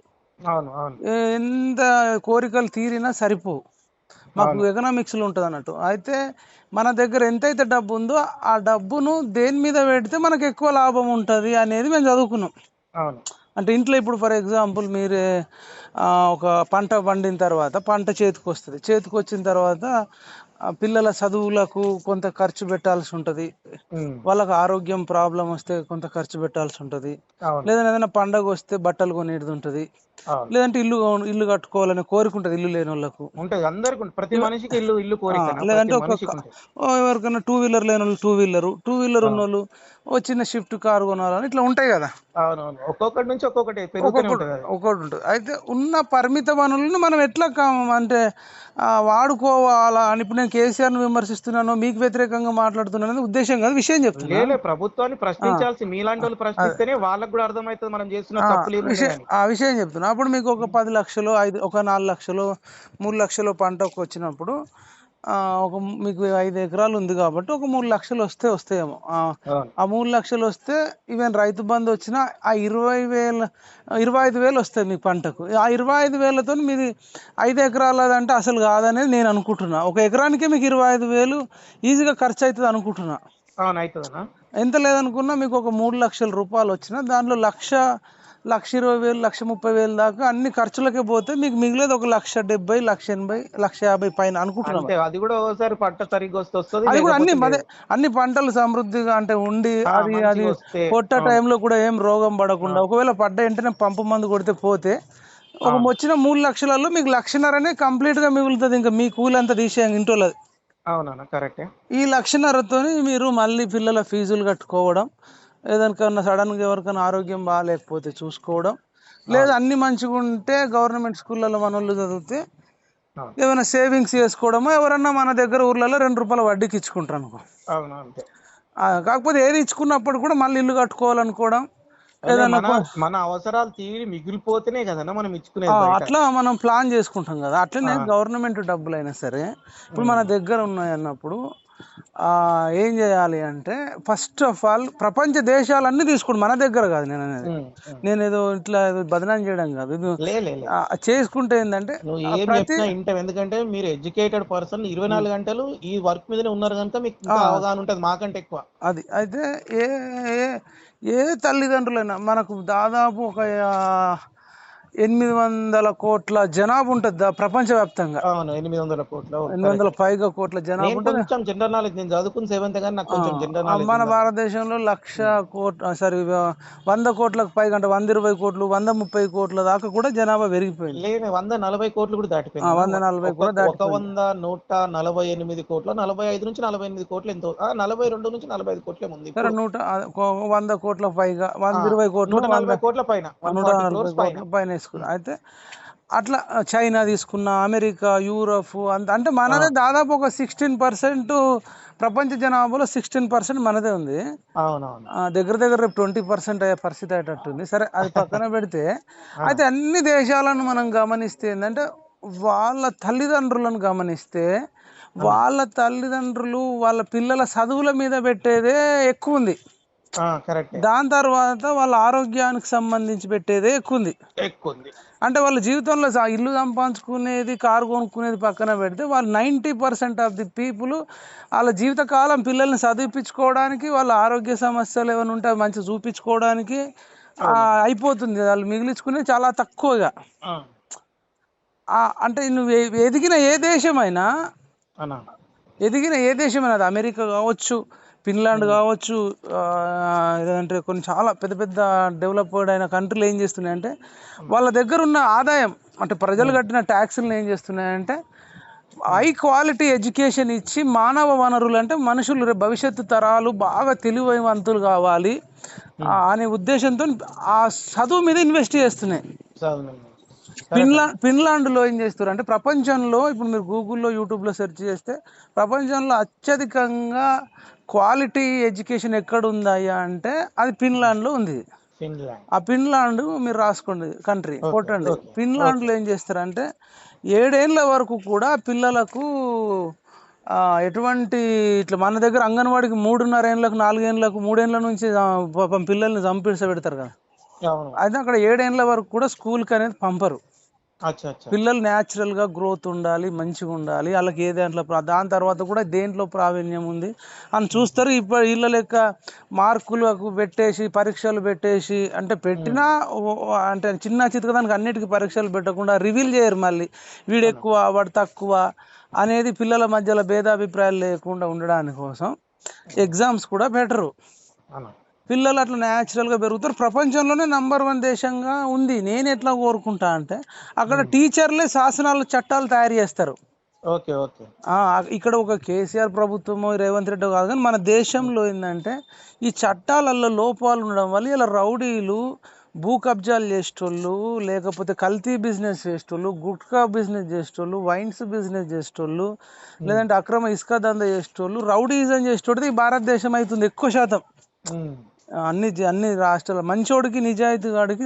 ఎంత కోరికలు తీరినా సరిపోవు. మాకు ఎకనామిక్స్ లో ఉంటుంది అన్నట్టు. అయితే మన దగ్గర ఎంతైతే డబ్బు ఉందో ఆ డబ్బును దేని మీద పెడితే మనకు ఎక్కువ లాభం ఉంటుంది అనేది మేము చదువుకున్నాం. అంటే ఇంట్లో ఇప్పుడు ఫర్ ఎగ్జాంపుల్ మీరే ఒక పంట పండిన తర్వాత పంట చేతికి వస్తుంది. చేతికి వచ్చిన తర్వాత పిల్లల చదువులకు కొంత ఖర్చు పెట్టాల్సి ఉంటుంది, వాళ్ళకి ఆరోగ్యం ప్రాబ్లం వస్తే కొంత ఖర్చు పెట్టాల్సి ఉంటుంది, లేదంటే ఏదైనా పండగ వస్తే బట్టలు కొనేది ఉంటుంది, లేదంటే ఇల్లు కట్టుకోవాలనే కోరిక ఉంటుంది ఇల్లు లేని వాళ్ళకు, లేదంటే ఎవరికైనా 2 వీలర్ లేని వాళ్ళు 2 వీలర్ ఉన్న వాళ్ళు చిన్న షిఫ్ట్ కారు కొనాలని ఇట్లా ఉంటాయి కదా. ఒక్కొక్కటి నుంచి ఒక్కొక్కటి ఉంటుంది. అయితే ఉన్న పరిమిత వనరులను మనం ఎట్లా అంటే వాడుకోవాలా అని, ఇప్పుడు నేను కేసీఆర్ ను విమర్శిస్తున్నాను, మీకు వ్యతిరేకంగా మాట్లాడుతున్నాను ఉద్దేశం కాదు, విషయం చెప్తున్నా. ప్రభుత్వాన్ని ప్రశ్నించాల్సి మీలాంటి వాళ్ళు ప్రశ్నిస్తేనే వాళ్ళకు కూడా అర్థమవుతుంది మనం చేస్తున్న తప్పులు. ఆ విషయం చెప్తున్నా. అప్పుడు మీకు ఒక 10 లక్షలు, ఒక 4 లక్షలు, 3 లక్షలు పంటకు వచ్చినప్పుడు మీకు 5 ఎకరాలు ఉంది కాబట్టి ఒక 3 లక్షలు వస్తాయేమో. ఆ 3 లక్షలు వస్తే ఈవెన్ రైతు బంధు వచ్చినా ఆ 25,000 వస్తాయి మీకు పంటకు. ఆ 25,000తో మీది 5 ఎకరాలదంటే అసలు కాదనేది నేను అనుకుంటున్నా. ఒక ఎకరానికే మీకు 25,000 ఈజీగా ఖర్చు అవుతుంది అనుకుంటున్నా. ఎంత లేదనుకున్నా మీకు ఒక 3 లక్షల రూపాయలు వచ్చినా దాంట్లో 1,20,000, 1,30,000 దాకా అన్ని ఖర్చులకే పోతే మీకు మిగిలేదు ఒక 1,70,000, 1,80,000, 1,50,000 పైన అనుకుంటున్నాం. అది కూడా ఒకసారి పంట సరిగ్గా వస్తుంది, అది కూడా అన్ని పంటలు సమృద్ధిగా అంటే ఉండి అది పొట్ట టైంలో కూడా ఏం రోగం పడకుండా, ఒకవేళ పడ్డ వెంటనే పంపు మందు కొడితే పోతే ఒక వచ్చిన 3 లక్షలలో మీకు 1,50,000 కంప్లీట్ గా మిగులుతుంది. ఇంకా మీ కూలి అంతా తీసేయండి ఇంటోళ్ళది. ఈ 1,50,000తో మీరు మళ్ళీ పిల్లల ఫీజులు కట్టుకోవడం, ఏదైనా సడన్ గా ఎవరికైనా ఆరోగ్యం బాగాలేకపోతే చూసుకోవడం, లేదా అన్ని మంచిగా ఉంటే గవర్నమెంట్ స్కూళ్ళలో మన వాళ్ళు చదివితే ఏమైనా సేవింగ్స్ చేసుకోవడమో, ఎవరన్నా మన దగ్గర ఊర్లలో 2 రూపాయల వడ్డీకి ఇచ్చుకుంటారు అనుకో. కాకపోతే ఏది ఇచ్చుకున్నప్పుడు కూడా మళ్ళీ ఇల్లు కట్టుకోవాలనుకోవడం, మన అవసరాలు తీరి మిగిలిపోతేనే కదా మనం ఇచ్చుకునేది. అట్లా మనం ప్లాన్ చేసుకుంటాం కదా. అట్లనే గవర్నమెంట్ డబ్బులు అయినా సరే ఇప్పుడు మన దగ్గర ఉన్నాయి అన్నప్పుడు ఏం చేయాలి అంటే, ఫస్ట్ ఆఫ్ ఆల్ ప్రపంచ దేశాలన్నీ తీసుకోండి, మన దగ్గర కాదు. నేను అనేది, నేను ఏదో ఇట్లా బదనాం చేయడం కాదు, చేసుకుంటే ఏంటంటే ఎందుకంటే మీరు ఎడ్యుకేటెడ్ పర్సన్, 24 గంటలు ఈ వర్క్ మీదనే ఉన్నారు కనుక మీకు అవగాహన ఉంటుంది మాకంటే ఎక్కువ. అది అయితే ఏ తల్లిదండ్రులైనా మనకు దాదాపు ఒక 800 కోట్ల జనాభా ఉంటుంది ప్రపంచవ్యాప్తంగా. అవును 800 కోట్ల 800 కరెక్ట్. పైగా కోట్ల జనాభా నేను ఉంటుంది. కొంచెం జనరల్ నాలెడ్జ్, నేను చదువుకుని 7th కానీ నాకు కొంచెం జనరల్ నాలెడ్జ్ మన ఉందన్న. భారతదేశంలో 100 కోట్లకు పైగా, అంటే 120 కోట్లు 130 కోట్ల దాకా కూడా జనాభా పెరిగిపోయింది. లేదు 140 కోట్లు కూడా దాటిపోయింది. 140 కూడా ఒక దాటిపోయింది. 148 కోట్ల 45 నుంచి 48 కోట్లు ఎంతో 42 నుంచి 45 కోట్లే ఉంది సరే ఇప్పుడు. 100 కోట్ల పైగా, 120 కోట్లు, 140 కోట్ల పైన 140 140 crores పైన. కోట్ల పైన వేసుకున్నా. అయితే అట్లా చైనా తీసుకున్న, అమెరికా, యూరప్ అంటే మనదే దాదాపు ఒక 16% ప్రపంచ జనాభాలో 16% మనదే ఉంది. అవునవును. దగ్గర దగ్గర రేపు 20% అయ్యే పరిస్థితి అయ్యేటట్టుంది. సరే అది పక్కన పెడితే, అయితే అన్ని దేశాలను మనం గమనిస్తే ఏంటంటే వాళ్ళ తల్లిదండ్రులను గమనిస్తే వాళ్ళ తల్లిదండ్రులు వాళ్ళ పిల్లల చదువుల మీద పెట్టేదే ఎక్కువ ఉంది. కరెక్ట్. దాని తర్వాత వాళ్ళ ఆరోగ్యానికి సంబంధించి పెట్టేదే ఎక్కువ ఉంది. అంటే వాళ్ళ జీవితంలో ఇల్లు సంపాదించుకునేది, కారు కొనుక్కునేది పక్కన పెడితే వాళ్ళు 90% ఆఫ్ ది పీపుల్ వాళ్ళ జీవితకాలం పిల్లల్ని చదివించుకోవడానికి, వాళ్ళ ఆరోగ్య సమస్యలు ఏమైనా ఉంటే అవి మంచిగా చూపించుకోవడానికి అయిపోతుంది. వాళ్ళు మిగిలించుకునేది చాలా తక్కువగా. అంటే నువ్వు ఎదిగిన ఏ దేశమైనా అది అమెరికా కావచ్చు, ఫిన్లాండ్ కావచ్చు, లేదంటే కొన్ని చాలా పెద్ద పెద్ద డెవలప్డ్ అయిన కంట్రీలు ఏం చేస్తున్నాయంటే వాళ్ళ దగ్గర ఉన్న ఆదాయం, అంటే ప్రజలు కట్టిన ట్యాక్సులను ఏం చేస్తున్నాయంటే హై క్వాలిటీ ఎడ్యుకేషన్ ఇచ్చి మానవ వనరులు, అంటే మనుషులు భవిష్యత్తు తరాలు బాగా తెలివివంతులు కావాలి అనే ఉద్దేశంతో ఆ చదువు మీద ఇన్వెస్ట్ చేస్తున్నాయి. ఫిన్లాండ్లో ఏం చేస్తారు అంటే ప్రపంచంలో, ఇప్పుడు మీరు గూగుల్లో యూట్యూబ్లో సెర్చ్ చేస్తే ప్రపంచంలో అత్యధికంగా క్వాలిటీ ఎడ్యుకేషన్ ఎక్కడ ఉందయ్యా అంటే అది ఫిన్లాండ్లో ఉంది. ఆ ఫిన్లాండ్ మీరు రాసుకోండి, కంట్రీ కొట్టండి. ఫిన్లాండ్లో ఏం చేస్తారంటే 7 ఏళ్ళ వరకు కూడా పిల్లలకు ఎటువంటి ఇట్లా మన దగ్గర అంగన్వాడికి 3.5 ఏళ్ళకు 4 ఏళ్ళకు 3 ఏళ్ళ నుంచి పిల్లల్ని చంపిడిస పెడతారు కదా, అయితే అక్కడ 7 ఏళ్ళ వరకు కూడా స్కూల్కి అనేది పంపరు. పిల్లలు న్యాచురల్గా గ్రోత్ ఉండాలి, మంచిగా ఉండాలి, వాళ్ళకి ఏ దాంట్లో దాని తర్వాత కూడా దేంట్లో ప్రావీణ్యం ఉంది అని చూస్తారు. ఇప్పుడు వీళ్ళ లెక్క మార్కులకు పెట్టేసి, పరీక్షలు పెట్టేసి, అంటే పెట్టినా అంటే చిన్న చితకదానికి అన్నిటికీ పరీక్షలు పెట్టకుండా రివీల్ చేయరు. మళ్ళీ వీడు ఎక్కువ వాడు తక్కువ అనేది పిల్లల మధ్యలో భేదాభిప్రాయాలు లేకుండా ఉండడానికి కోసం ఎగ్జామ్స్ కూడా పెట్టరు. పిల్లలు అట్లా న్యాచురల్గా పెరుగుతారు. ప్రపంచంలోనే నంబర్ 1 దేశంగా ఉంది. నేను ఎట్లా కోరుకుంటా అంటే అక్కడ టీచర్లే శాసనాలు, చట్టాలు తయారు చేస్తారు. ఇక్కడ ఒక కేసీఆర్ ప్రభుత్వమో రేవంత్ రెడ్డి కాదు, కానీ మన దేశంలో ఏంటంటే ఈ చట్టాలలో లోపాలు ఉండడం వల్ల ఇలా రౌడీలు, భూ కబ్జాలు చేసేటోళ్ళు, లేకపోతే కల్తీ బిజినెస్ చేసేటోళ్ళు, గుట్కా బిజినెస్ చేసేటోళ్ళు, వైన్స్ బిజినెస్ చేసేటోళ్ళు, లేదంటే అక్రమ ఇసుక దందా చేసేటోళ్ళు, రౌడీజం చేసేటోడిది ఈ భారతదేశం అవుతుంది ఎక్కువ శాతం. అన్ని రాష్ట్రాల మంచోడికి, నిజాయితీగాడికి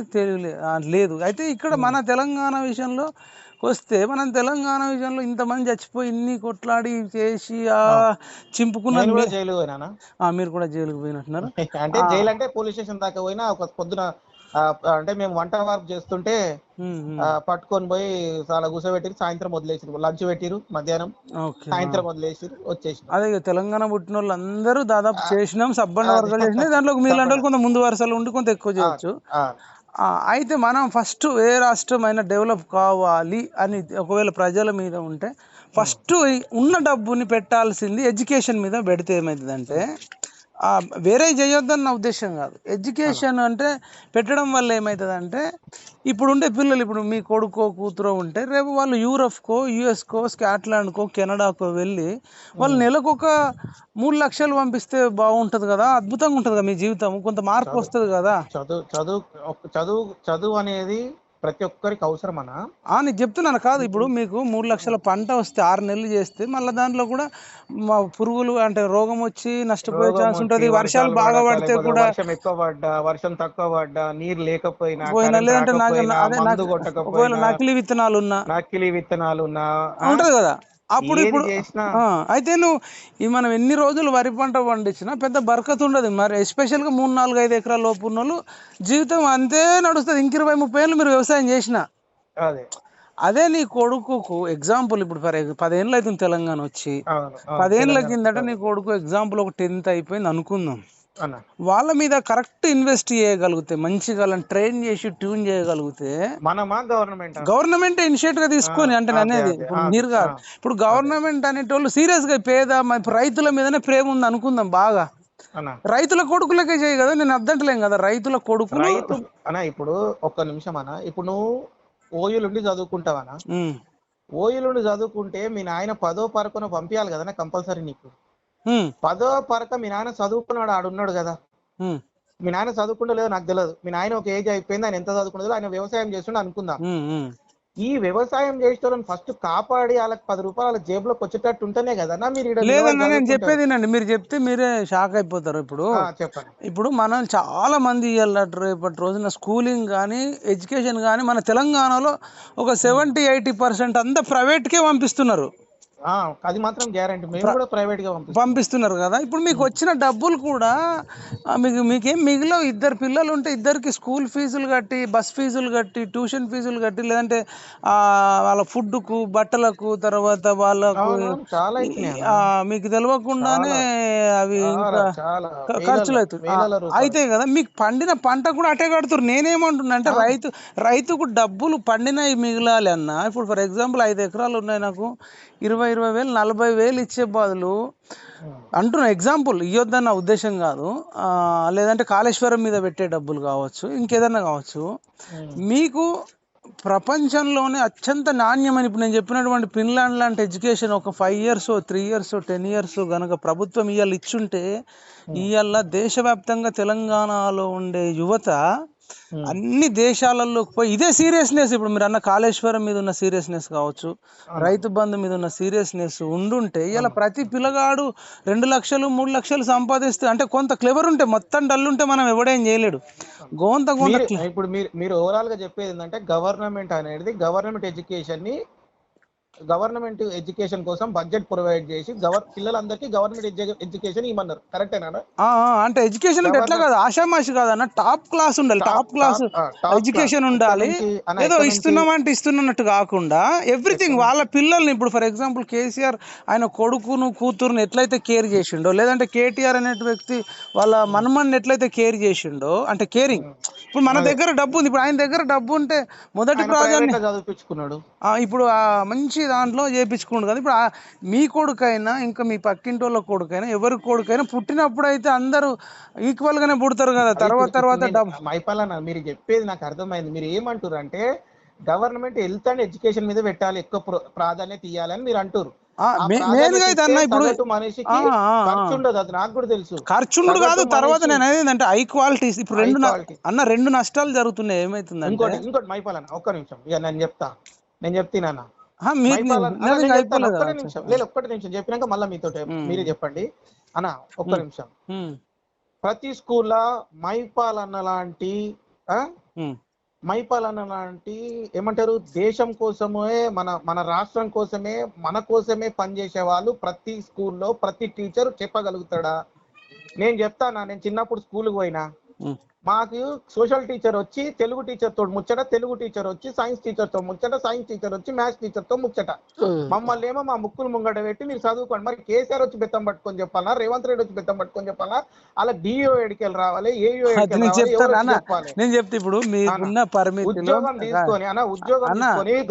లేదు. అయితే ఇక్కడ మన తెలంగాణ విషయంలో వస్తే, మనం తెలంగాణ విషయంలో ఇంతమంది చచ్చిపోయి ఇన్ని కొట్లాడి చేసి చింపుకున్న మీరు కూడా జైలుకు పోయినట్టున్నారు. అంటే జైలు అంటే పోలీస్ స్టేషన్ దాకా పోయినా, ఒక పొద్దున అంటే మేము వంట వర్క్ చేస్తుంటే పట్టుకొని పోయి చాలా కూర్చోబెట్టిరు, సాయంత్రం వదిలేసిరు, లంచ్ పెట్టిరు, మధ్యాహ్నం సాయంత్రం వదిలేసిరు, వచ్చేసిరు. అదే తెలంగాణ పుట్టిన వాళ్ళు అందరూ దాదాపు చేసినాం, సబ్బండ వర్గాలు చేసినాయి. దాంట్లో మీలాంటి వాళ్ళు కొంత ముందు వరుసలో ఉండి కొంత ఎక్కువ చేయొచ్చు. అయితే మనం ఫస్ట్ ఏ రాష్ట్రం అయినా డెవలప్ కావాలి అని ఒకవేళ ప్రజల మీద ఉంటే ఫస్ట్ ఉన్న డబ్బుని పెట్టాల్సింది ఎడ్యుకేషన్ మీద పెడితే ఏమవుతుందంటే, వేరే చేయొద్దని నా ఉద్దేశం కాదు. ఎడ్యుకేషన్ అంటే పెట్టడం వల్ల ఏమవుతుందంటే, ఇప్పుడుండే పిల్లలు, ఇప్పుడు మీ కొడుకో కూతురో ఉంటే రేపు వాళ్ళు యూరప్కో, యుఎస్కో, స్కాట్లాండ్కో, కెనడాకో వెళ్ళి వాళ్ళు నెలకు ఒక 3 లక్షలు పంపిస్తే బాగుంటుంది కదా, అద్భుతంగా ఉంటుంది కదా మీ జీవితం, కొంత మార్పు వస్తుంది కదా. చదువు అనేది ప్రతి ఒక్కరికి అవసరం అన్నా. నేను చెప్తున్నాను కాదు, ఇప్పుడు మీకు 3 లక్షల పంట వస్తే 6 నెలలు చేస్తే మళ్ళీ దాంట్లో కూడా పురుగులు, అంటే రోగం వచ్చి నష్టపోయే ఛాన్స్ ఉంటుంది. వర్షాలు బాగా పడితే కూడా, వర్షం ఎక్కువ పడ్డా, వర్షం తక్కువ పడ్డా, నీరు లేకపోయినా, లేదంటే ఒకవేళ నకిలీ విత్తనాలు ఉన్నా ఉంటది కదా, అప్పుడు ఇప్పుడు అయితే నువ్వు మనం ఎన్ని రోజులు వరి పంట పండించినా పెద్ద బరకత్ ఉండదు. మరి ఎస్పెషల్గా 3, 4, 5 ఎకరాల లోపు ఉన్న వాళ్ళు జీవితం అంతే నడుస్తుంది. 20-30 ఏళ్ళు మీరు వ్యవసాయం చేసిన అదే నీ కొడుకుకు ఎగ్జాంపుల్, ఇప్పుడు 10 ఏళ్ళు అవుతుంది తెలంగాణ వచ్చి, 10 ఏళ్ళ కిందట నీ కొడుకు ఎగ్జాంపుల్ ఒక 10th అయిపోయింది అనుకుందాం, అన్న వాళ్ళ మీద కరెక్ట్ ఇన్వెస్ట్ చేయగలిగితే, మంచిగా వాళ్ళని ట్రైన్ చేసి ట్యూన్ చేయగలిగితే, మనమా గవర్నమెంట్ గవర్నమెంట్ ఇనిషియేటివ్ గా తీసుకొని, అంటే నేను అదే అనేది అదే ఇప్పుడు అది మీరు కాదు, ఇప్పుడు గవర్నమెంట్ అనేటోళ్ళు సీరియస్ గా ఇప్పుడు రైతుల మీదనే ప్రేమ ఉంది అనుకుందాం బాగా, అన్న రైతుల కొడుకులకే చేయి కదా, నేను అర్థంటలేం కదా, రైతుల కొడుకులు. రైతు అన్న ఇప్పుడు ఒక్క నిమిషం అన్న, ఇప్పుడు నువ్వు ఓయూలుండి చదువుకుంటావనా, ఉమ్, ఓయూలుండి చదువుకుంటే మీ నాయన 10వ పరకను పంపించాలి కదా కంపల్సరీ నీకు. ఉమ్, 10వ పరక మీ నాయన చదువుకున్నాడు, ఆడున్నాడు కదా. ఉమ్, మీ నాయన చదువుకుంటూ లేదో నాకు తెలియదు, మీ నాయన ఒక ఏజ్ అయిపోయింది, ఆయన ఎంత చదువుకున్నదో, ఆయన వ్యవసాయం చేస్తుండే అనుకుందాం. ఉమ్, ఉమ్. ఈ వ్యవసాయం చేసేటోళ్ళని ఫస్ట్ కాపాడి వాళ్ళకి 10 రూపాయలు వాళ్ళ జేబులోకి వచ్చేటట్టు ఉంటేనే కదా మీరు ఈడ నిలబడి లేదన్నా నేను చదువుకుంటారు. చెప్పేది మీరు చెప్తే మీరే షాక్ అయిపోతారు. ఇప్పుడు చెప్పండి. ఇప్పుడు మనం చాలా మంది ఇవాళ రేపటి రోజున స్కూలింగ్ కానీ ఎడ్యుకేషన్ కానీ మన తెలంగాణలో ఒక 70-80% అంతా ప్రైవేట్కే పంపిస్తున్నారు. అది మాత్రం గ్యారంటీ, మేము కూడా ప్రైవేట్ గా పంపిస్తున్నారు కదా. ఇప్పుడు మీకు వచ్చిన డబ్బులు కూడా మీకేం మిగిలిన ఇద్దరు పిల్లలు ఉంటే ఇద్దరికి స్కూల్ ఫీజులు కట్టి, బస్ ఫీజులు కట్టి, ట్యూషన్ ఫీజులు కట్టి, లేదంటే వాళ్ళ ఫుడ్కు, బట్టలకు, తర్వాత వాళ్ళకు చాలా మీకు తెలియకుండానే అవి ఇంకా చాలా ఖర్చులు అవుతాయి కదా. మీకు పండిన పంట కూడా అటే కడుతున్నారు. నేనేమంటున్నా అంటే రైతుకు డబ్బులు పండినవి మిగలాలి అన్న. ఇప్పుడు ఫర్ ఎగ్జాంపుల్ 5 ఎకరాలు ఉన్నాయి నాకు, 20,000 40,000 ఇచ్చే బదులు అంటున్నా, ఎగ్జాంపుల్ ఇవ్వద్దన్న ఉద్దేశం కాదు, లేదంటే కాళేశ్వరం మీద పెట్టే డబ్బులు కావచ్చు, ఇంకేదన్నా కావచ్చు, మీకు ప్రపంచంలోనే అత్యంత నాణ్యమైన, ఇప్పుడు నేను చెప్పినటువంటి ఫిన్లాండ్ లాంటి ఎడ్యుకేషన్ ఒక 5 years 3 years 10 years గనక ప్రభుత్వం ఇవాళ ఇచ్చుంటే, ఇవాళ దేశవ్యాప్తంగా తెలంగాణలో ఉండే యువత అన్ని దేశాలలోకి పోయి ఇదే సీరియస్నెస్, ఇప్పుడు మీరు అన్న కాళేశ్వరం మీద ఉన్న సీరియస్నెస్ కావచ్చు, రైతు బంధు మీద ఉన్న సీరియస్నెస్ ఉండుంటే ఇలా ప్రతి పిల్లగాడు 2 లక్షలు 3 లక్షలు సంపాదిస్తే, అంటే కొంత క్లెవర్ ఉంటే, మొత్తం డల్ ఉంటే మనం ఎవడేం చేయలేడు. ఇప్పుడు మీరు ఓవరాల్ గా చెప్పేది ఏంటంటే, గవర్నమెంట్ అనేది గవర్నమెంట్ ఎడ్యుకేషన్ కోసం బడ్జెట్ ప్రొవైడ్ చేసి పిల్లలందరికీ గవర్నమెంట్ ఎడ్యుకేషన్ ఇవ్వమన్నారు, కరెక్టేనా? అంటే ఎడ్యుకేషన్ అంటే ఎట్లా కాదు, ఆషామాషి కాదన్న, టాప్ క్లాస్ ఉండాలి, టాప్ క్లాస్ ఎడ్యుకేషన్ ఉండాలి. ఏదో ఇస్తున్నామంటే ఇస్తున్నట్టు కాకుండా ఎవ్రీథింగ్ వాళ్ళ పిల్లల్ని, ఇప్పుడు ఫర్ ఎగ్జాంపుల్ కేసీఆర్ ఆయన కొడుకును కూతురుని ఎట్లయితే కేర్ చేసిండో, లేదంటే కేటీఆర్ అనే వ్యక్తి వాళ్ళ మనమన్ని ఎట్లయితే కేర్ చేసిండో, అంటే కేరింగ్. ఇప్పుడు మన దగ్గర డబ్బు ఉంది, ఇప్పుడు ఆయన దగ్గర డబ్బు ఉంటే మొదటి ప్రాధాన్యత చదివించుకున్నాడు, ఇప్పుడు మంచి దాంట్లో చేయించుకున్నాడు కదా. ఇప్పుడు మీ కొడుకైనా ఇంకా మీ పక్కింటి వాళ్ళ కొడుకైనా ఎవరి కొడుకైనా పుట్టినప్పుడు అయితే అందరూ ఈక్వల్ గానే పుడతారు కదా. తర్వాత మైపాలన్న మీరు చెప్పేది నాకు అర్థమైంది. మీరు ఏమంటారు అంటే గవర్నమెంట్ హెల్త్ అండ్ ఎడ్యుకేషన్ మీద పెట్టాలి, ఎక్కువ ప్రాధాన్యత ఇవ్వాలని మీరు అంటారు. ఇప్పుడు మనిషికి ఖర్చు ఉండదు, అది నాకు కూడా తెలుసు, ఖర్చుండు కాదు. తర్వాత నేను అనేది ఏంటంటే హై క్వాలిటీ. ఇప్పుడు రెండు నష్టాలు జరుగుతున్నాయి. ఏమైతుందంటే ఇంకోటి మైపాలన్న, ఒక్క నిమిషం, ఇక నేను చెప్తానా, ఒక్కటి నిమిషం చెప్పినాక మళ్ళీ మీతో మీరే చెప్పండి అన్న. ఒక్క నిమిషం, ప్రతి స్కూల్లో మైపాలన్న లాంటి ఏమంటారు, దేశం కోసమే, మన రాష్ట్రం కోసమే, మన కోసమే పనిచేసే వాళ్ళు ప్రతి స్కూల్లో ప్రతి టీచర్ చెప్పగలుగుతాడా? నేను చెప్తానా, నేను చిన్నప్పుడు స్కూల్కి పోయినా, మాకు సోషల్ టీచర్ వచ్చి తెలుగు టీచర్ తో ముచ్చట, తెలుగు టీచర్ వచ్చి సైన్స్ టీచర్ తో ముచ్చట, సైన్స్ టీచర్ వచ్చి మ్యాథ్స్ టీచర్ తో ముచ్చట. మమ్మల్ని ఏమో మా ముక్కులు ముంగట పెట్టి మీరు చదువుకోండి. మరి కేసీఆర్ వచ్చి బెత్తం పట్టుకొని చెప్పాలా, రేవంత్ రెడ్డి వచ్చి బెత్తం పట్టుకొని చెప్పాలా, అలా డిఓ ఎడికెళ్ళి రావాలి, ఏఈఓ చెప్పాలి. నేను చెప్తే ఇప్పుడు ఉద్యోగం తీసుకొని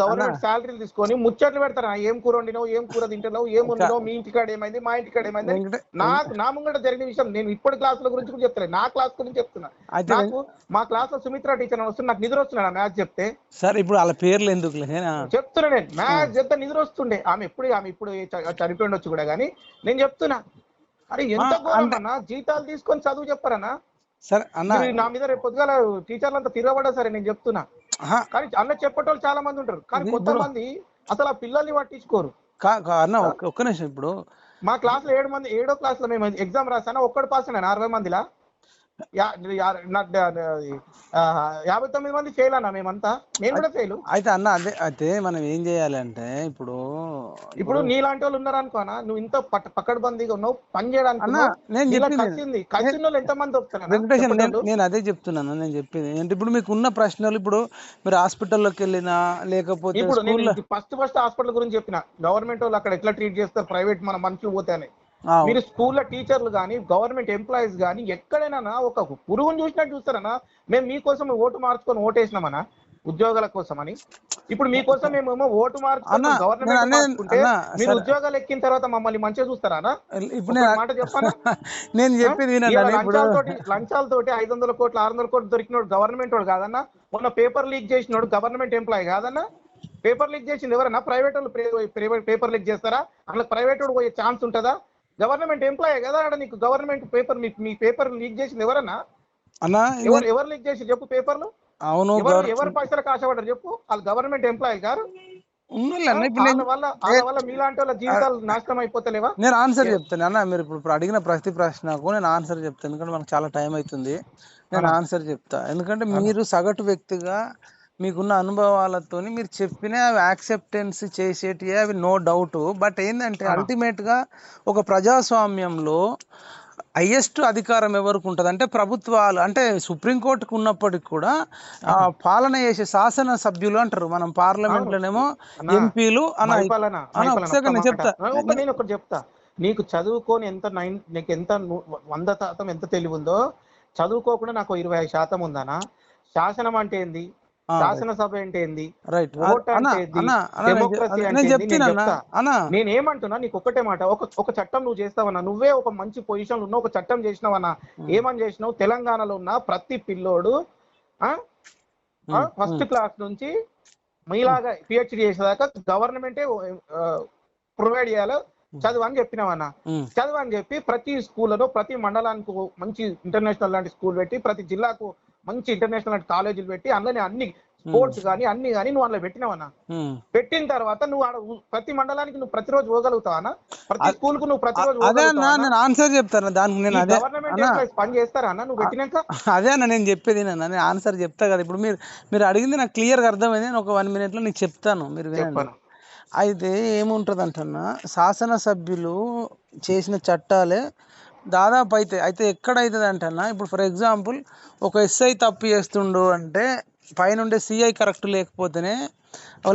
గవర్నమెంట్ శాలరీలు తీసుకొని ముచ్చట్లు పెడతారా, ఏం కూర వండినావు, ఏం కూర తింటున్నావు, ఏం వండినావు, మీ ఇంటికాడ ఏమైంది, మా ఇంటికాడ ఏమైంది, నా ముంగట జరిగిన విషయం నేను ఇప్పటి క్లాసుల గురించి కూడా చెప్తాను, నా క్లాస్ గురించి చెప్తున్నా. నాకు మా క్లాస్ లో సుమిత్ర టీచర్ వస్తుంది, నాకు నిద్ర వస్తున్నా మ్యాథ్స్ చెప్తే. సరే ఇప్పుడు వాళ్ళ పేర్లు ఎందుకు చెప్తున్నా, నేను మ్యాథ్స్ చెప్తే నిద్ర వస్తుండే. ఆమె ఇప్పుడు చనిపోయిండొచ్చు కూడా, కానీ నేను చెప్తున్నా, అరే ఎంత ఘోరమన్నా, జీతాలు తీసుకొని చదువు చెప్పారన్నా. సరే అన్న, నా మీద రేపు పొద్దుగాల టీచర్లు అంతా తిరగబడ్డా సరే నేను చెప్తున్నా. కానీ అన్న చెప్పేటోళ్ళు చాలా మంది ఉంటారు, కానీ కొంతమంది అసలు ఆ పిల్లల్ని పట్టించుకోరు. అన్న ఒక్క నిమిషం, ఇప్పుడు మా క్లాస్ లో 7 క్లాస్ లో మేము ఎగ్జామ్ రాసానా, ఒక్కడు పాస్ అయినా 60 మందిలా, 59 మంది ఫెయిల్ అన్నా, మేమంతా, నేను కూడా ఫెయిల్. అయితే అన్న అయితే మనం ఏం చేయాలి అంటే, ఇప్పుడు నీలాంటి వాళ్ళు ఉన్నారు అనుకోనా, నువ్వు ఇంత పకడ్బందీగా ఉన్నావు పని చేయడానికి, నేను అదే చెప్తున్నాను. నేను చెప్పేది ఏంటి, ఇప్పుడు మీకు ఉన్న ప్రశ్నలు, ఇప్పుడు మీరు హాస్పిటల్లోకి వెళ్ళినా, లేకపోతే ఇప్పుడు ఫస్ట్ హాస్పిటల్ గురించి చెప్పిన, గవర్నమెంట్ వాళ్ళు అక్కడ ఎట్లా ట్రీట్ చేస్తారు, ప్రైవేట్ మన మనుషులు పోతే అని. మీరు స్కూల్లో టీచర్లు కానీ గవర్నమెంట్ ఎంప్లాయీస్ కానీ ఎక్కడైనా ఒక పురుగును చూసినట్టు చూస్తారన్నా. మేము మీకోసం ఓటు మార్చుకొని ఓటేసినామన్నా ఉద్యోగాల కోసం అని. ఇప్పుడు మీకోసం మేమేమో ఓటు మార్చుకొని గవర్నమెంట్ మార్చుకుంటే మీరు ఉద్యోగాలు ఎక్కిన తర్వాత మమ్మల్ని మంచిగా చూస్తారా? ఇప్పుడు మాట చెప్పానా? నేను చెప్పేది లంచాలతోటి 500 కోట్లు 600 కోట్లు దొరికినోడు గవర్నమెంట్ వాడు కాదన్నా. మొన్న పేపర్ లీక్ చేసినోడు గవర్నమెంట్ ఎంప్లాయీ కాదన్నా. పేపర్ లీక్ చేసింది ఎవరన్నా? ప్రైవేట్ వాళ్ళు పేపర్ లీక్ చేస్తారా? అట్లా ప్రైవేట్ వాడు పోయే ఛాన్స్ ఉంటుందా? గవర్నమెంట్ ఎంప్లాయీ కదా ఆడ. నీకు గవర్నమెంట్ పేపర్ మీ పేపర్ లీక్ చేసింది ఎవరన్నా? ఎవరు లీక్ చేసి చెప్పు పేపర్లు? అవును, ఎవరు పైసలకు ఆశపడ్డారు చెప్పు? వాళ్ళు గవర్నమెంట్ ఎంప్లాయీ గారు. వల్ల మీలాంటి వాళ్ళ జీవితాలు నాశనం అయిపోతలేవా? నేను ఆన్సర్ చెప్తాను అన్న. మీరు ఇప్పుడు అడిగిన ప్రతి ప్రశ్నకు నేను ఆన్సర్ చెప్తాను, ఎందుకంటే మనకు చాలా టైం అవుతుంది. నేను ఆన్సర్ చెప్తా, ఎందుకంటే మీరు సగటు వ్యక్తిగా మీకున్న అనుభవాలతో మీరు చెప్పిన అవి యాక్సెప్టెన్స్ చేసేటివి, అవి నో డౌట్. బట్ ఏంటంటే అల్టిమేట్ గా ఒక ప్రజాస్వామ్యంలో హైయెస్ట్ అధికారం ఎవరికి ఉంటుంది అంటే ప్రభుత్వాలు, అంటే సుప్రీంకోర్టుకు ఉన్నప్పటికి కూడా పాలన చేసే శాసన సభ్యులు అంటారు. మనం పార్లమెంట్ లోనేమో ఎంపీలు. నేను ఒకటి చెప్తా, నీకు చదువుకొని నీకు ఎంత 100% ఎంత తెలివి ఉందో, చదువుకోకుండా నాకు 25% ఉందనా? శాసనం అంటే ఏంది? శాసనసభ అంటే ఏంది? ఓట్ అంటే ఏంది? డెమోక్రసీ అంటే ఏంది? నేనేమంటున్నా నీకు ఒక్కటే మాట, ఒక చట్టం నువ్వు చేస్తావన్నా, నువ్వే ఒక మంచి పొజిషన్ లో ఉన్న ఒక చట్టం చేసినావన్నా. ఏమని చేసినావు? తెలంగాణలో ఉన్న ప్రతి పిల్లోడు ఫస్ట్ క్లాస్ నుంచి మీలాగా పిహెచ్డి చేసేదాకా గవర్నమెంటే ప్రొవైడ్ చేయాలి చదువు అని చెప్పినావన్నా. చదువు అని చెప్పి ప్రతి స్కూల్లో ప్రతి మండలానికి మంచి ఇంటర్నేషనల్ లాంటి స్కూల్ పెట్టి, ప్రతి జిల్లాకు మంచి ఇంటర్నేషనల్ కాలేజీలు పెట్టి, అందులోనే అన్ని స్పోర్ట్స్ కానీ అన్ని కానీ నువ్వు అందులో పెట్టినావన్నా. పెట్టిన తర్వాత నువ్వు ప్రతి మండలానికి నువ్వు ప్రతిరోజు పోగలుగుతావా? ప్రతి స్కూల్ కు నువ్వు ప్రతిరోజు ఆన్సర్ చెప్తాను దానికి. గవర్నమెంట్ పని చేస్తారా అన్న నువ్వు పెట్టినాక? అదే అన్న నేను చెప్పేది, నేను ఆన్సర్ చెప్తా కదా. ఇప్పుడు మీరు అడిగింది నాకు క్లియర్ గా అర్థమైంది. నేను ఒక 1 minute లో నీకు చెప్తాను, మీరు వినండి. అయితే ఏముంటది అంటన్నా, శాసనసభ్యులు చేసిన చట్టాలే దాదాపు అయితే ఎక్కడైతుంది అంటన్నా, ఇప్పుడు ఫర్ ఎగ్జాంపుల్ ఒక ఎస్ఐ తప్పు చేస్తుండు అంటే పైనుండే సిఐ కరెక్ట్ లేకపోతేనే,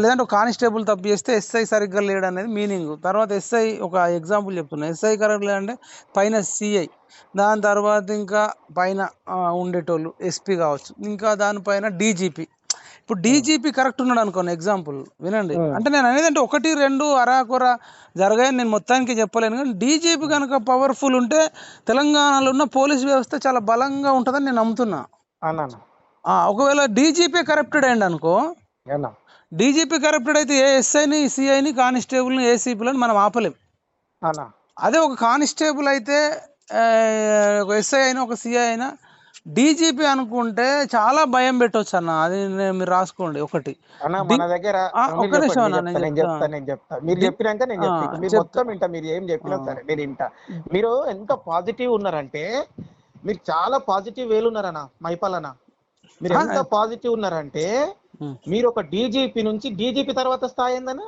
లేదంటే ఒక కానిస్టేబుల్ తప్పు చేస్తే ఎస్ఐ సరిగ్గా లేడు అనేది మీనింగ్. తర్వాత ఎస్ఐ, ఒక ఎగ్జాంపుల్ చెప్తున్నా, ఎస్ఐ కరెక్ట్ లేదంటే పైన సిఐ, దాని తర్వాత ఇంకా పైన ఉండేటోళ్ళు ఎస్పీ కావచ్చు, ఇంకా దానిపైన డీజీపీ. ఇప్పుడు డీజీపీ కరెక్ట్ ఉన్నాడు అనుకోండి, ఎగ్జాంపుల్ వినండి. అంటే నేను అనేది అంటే 1, 2 అరాకొర జరగాయని నేను మొత్తానికి చెప్పలేను, కానీ డీజీపీ కనుక పవర్ఫుల్ ఉంటే తెలంగాణలో ఉన్న పోలీస్ వ్యవస్థ చాలా బలంగా ఉంటుందని నేను నమ్ముతున్నా. ఒకవేళ డీజీపీ కరప్టెడ్ అయ్యండి అనుకో, డీజీపీ కరప్టెడ్ అయితే ఏ ఎస్ఐని, సిఐని, కానిస్టేబుల్ని, ఏసీపీలను మనం ఆపలేం. అదే ఒక కానిస్టేబుల్ అయితే, ఒక ఎస్ఐ అయినా, ఒక సిఐ అయినా, డీజీపీ అనుకుంటే చాలా భయం పెట్టవచ్చు అన్న. అది మీరు రాసుకోండి. ఒకటి మన దగ్గర మీరు చెప్పినాక నేను చెప్తాను. మీరు మొత్తం వింటా, మీరు ఏం చెప్పినా సరే నేను వింటా. మీరు ఎంత పాజిటివ్ ఉన్నారంటే, మీరు చాలా పాజిటివ్ వేలు ఉన్నారన్న మైపాలన్న. మీరు ఎంత పాజిటివ్ ఉన్నారంటే, మీరు ఒక డీజీపీ నుంచి, డీజీపీ తర్వాత స్థాయి ఏందన్నా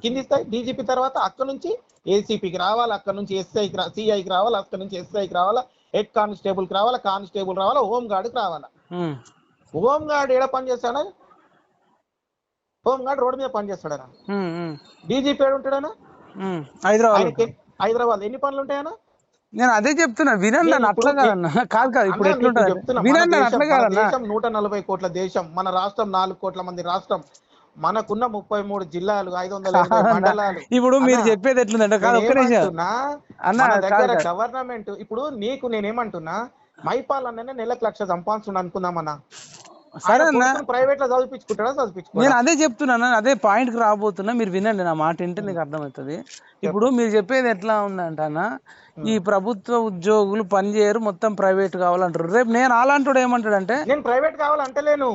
కింది స్థాయి, డీజీపీ తర్వాత అక్కడ నుంచి ఏసీపీకి రావాలి, అక్కడ నుంచి ఎస్ఐకి సిఐకి రావాలి, అక్కడ నుంచి ఎస్ఐకి రావాలా, హెడ్ కానిస్టేబుల్ కి రావాలా, కానిస్టేబుల్ రావాలా, హోమ్ గార్డ్కి రావాలా. హోమ్ గార్డ్ ఏడ పని చేస్తాడా? హోమ్ గార్డ్ రోడ్డు మీద పని చేస్తాడనా? డీజీపీ ఏడు ఉంటాడనా? హైదరాబాద్ ఎన్ని పనులు ఉంటాయనా? నేను అదే చెప్తున్నా, వినండి. అట్లా కాదన్నా, కాదు ఇప్పుడు ఎట్లుంటది వినండి. అట్లా కాదన్నా, 140 కోట్ల దేశం, మన రాష్ట్రం 4 కోట్ల మంది రాష్ట్రం, మనకున్న 33 జిల్లాలు, 580 మండలాలు. ఇప్పుడు మీరు చెప్పేది ఎట్లుందంటే, గవర్నమెంట్ ఇప్పుడు నీకు నేనేమంటున్నా, మైపాలన్ననే నెలకు 1,00,000 సంపాదించు అనుకుందామన్నా. సరే ప్రైవేట్ లో చదివించుకుంటాడా? చదివించుకో. నేను అదే చెప్తున్నాను, అదే పాయింట్ కి రాబోతున్నా. మీరు వినండి, నా మాట వింటే నీకు అర్థమవుతుంది. ఇప్పుడు మీరు చెప్పేది ఎట్లా ఉందంటన్నా, ఈ ప్రభుత్వ ఉద్యోగులు పనిచేయరు, మొత్తం ప్రైవేట్ కావాలంటారు. రేపు నేను అలాంటి ఏమంటాడంటే, నేను ప్రైవేట్ కావాలంటలేను,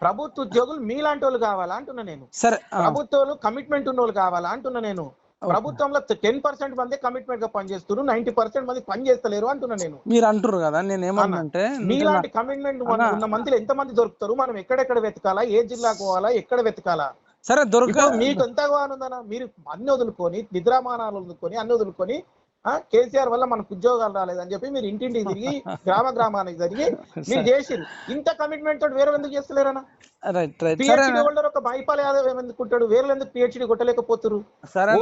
ప్రభుత్వ ఉద్యోగులు మీలాంటి వాళ్ళు కావాలా అంటున్నా నేను. సరే, ప్రభుత్వాలు కమిట్మెంట్ ఉన్న వాళ్ళు కావాలా అంటున్నా నేను. ప్రభుత్వంలో 10% మంది కమిట్మెంట్ గా పనిచేస్తున్నారు, 90% మంది పని చేస్తలేరు అంటున్నా నేను. మీరు అంటారు కదా, నేను ఏమన్నంటే, మీలాంటి కమిట్మెంట్ ఉన్న మందిలో ఎంత మంది దొరుకుతారు? మనం ఎక్కడెక్కడ వెతకాలా, ఏ జిల్లాకు పోవాలా, ఎక్కడ వెతకాలా? సరే, మీకు ఎంతగా ఆనందనా? మీరు అన్ని వదులుకొని, నిద్రామానాలు వదులుకొని, అన్ని వదులుకొని కేసీఆర్ వల్ల మనకు ఉద్యోగాలు రాలేదని చెప్పి మీరు ఇంటింటికి తిరిగి గ్రామానికి జరిగి మీరు చేసిరు. ఇంత కమిట్మెంట్ తోటి వేరే ఎందుకు చేస్తలేరన్నా? పిహెచ్డి హోల్డర్ ఒక మైపాల్ యాదవ్ ఎందుకు ఉంటాడు, వేరే ఎందుకు పిహెచ్డి కొట్టలేకపోతున్నారు?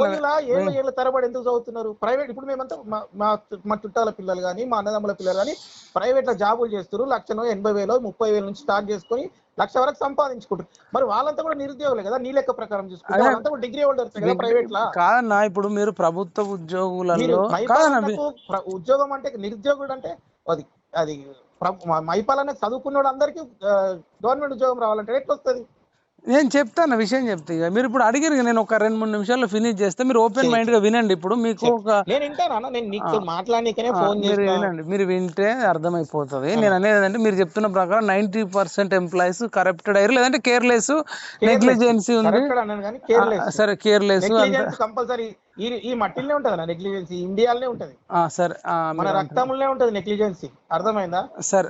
ఓయూలా ఏళ్ళ తరబడి ఎందుకు చదువుతున్నారు? ప్రైవేట్ ఇప్పుడు మేమంతా మా చుట్టాల పిల్లలు కానీ మా అన్నదమ్ముల పిల్లలు కానీ ప్రైవేట్ లో జాబులు చేస్తారు. 1,80,000 30,000 నుంచి స్టార్ట్ చేసుకొని 1,00,000 వరకు సంపాదించుకుంటారు. మరి వాళ్ళంతా కూడా నిరుద్యోగులే కదా, నీ లెక్క ప్రకారం చూసుకుంటే వాళ్ళంతా కూడా డిగ్రీ హోల్డర్స్ కదా ప్రైవేట్ లా. కాదన్నా ఇప్పుడు మీరు ప్రభుత్వ ఉద్యోగులలో ఉద్యోగం అంటే నిరుద్యోగుడు అంటే అది అది మైపాలనే చదువుకున్న అందరికీ గవర్నమెంట్ ఉద్యోగం రావాలంటే ఎట్లా వస్తుంది? నేను చెప్తాను విషయం చెప్తే. ఇక మీరు ఇప్పుడు అడిగారు, నేను ఒక 2-3 నిమిషాల్లో ఫినిష్ చేస్తే మీరు ఓపెన్ మైండ్ గా వినండి. ఇప్పుడు మీకు మీరు వింటే అర్థమైపోతుంది. నేను అనేది అంటే మీరు చెప్తున్న ప్రకారం 90% ఎంప్లాయీస్ కరప్టెడ్ అయ్యారు, లేదంటే కేర్లెస్ నెగ్లిజెన్సీ ఉంది. సరే కేర్లెస్ కంపల్సరీ ఈ మట్టిలోనే ఉంటది నెగ్లిజెన్సీ, ఇండియాలోనే ఉంటది. సరే మన రక్తంలోనే ఉంటది నెగ్లిజెన్సీ, అర్థమైందా? సరే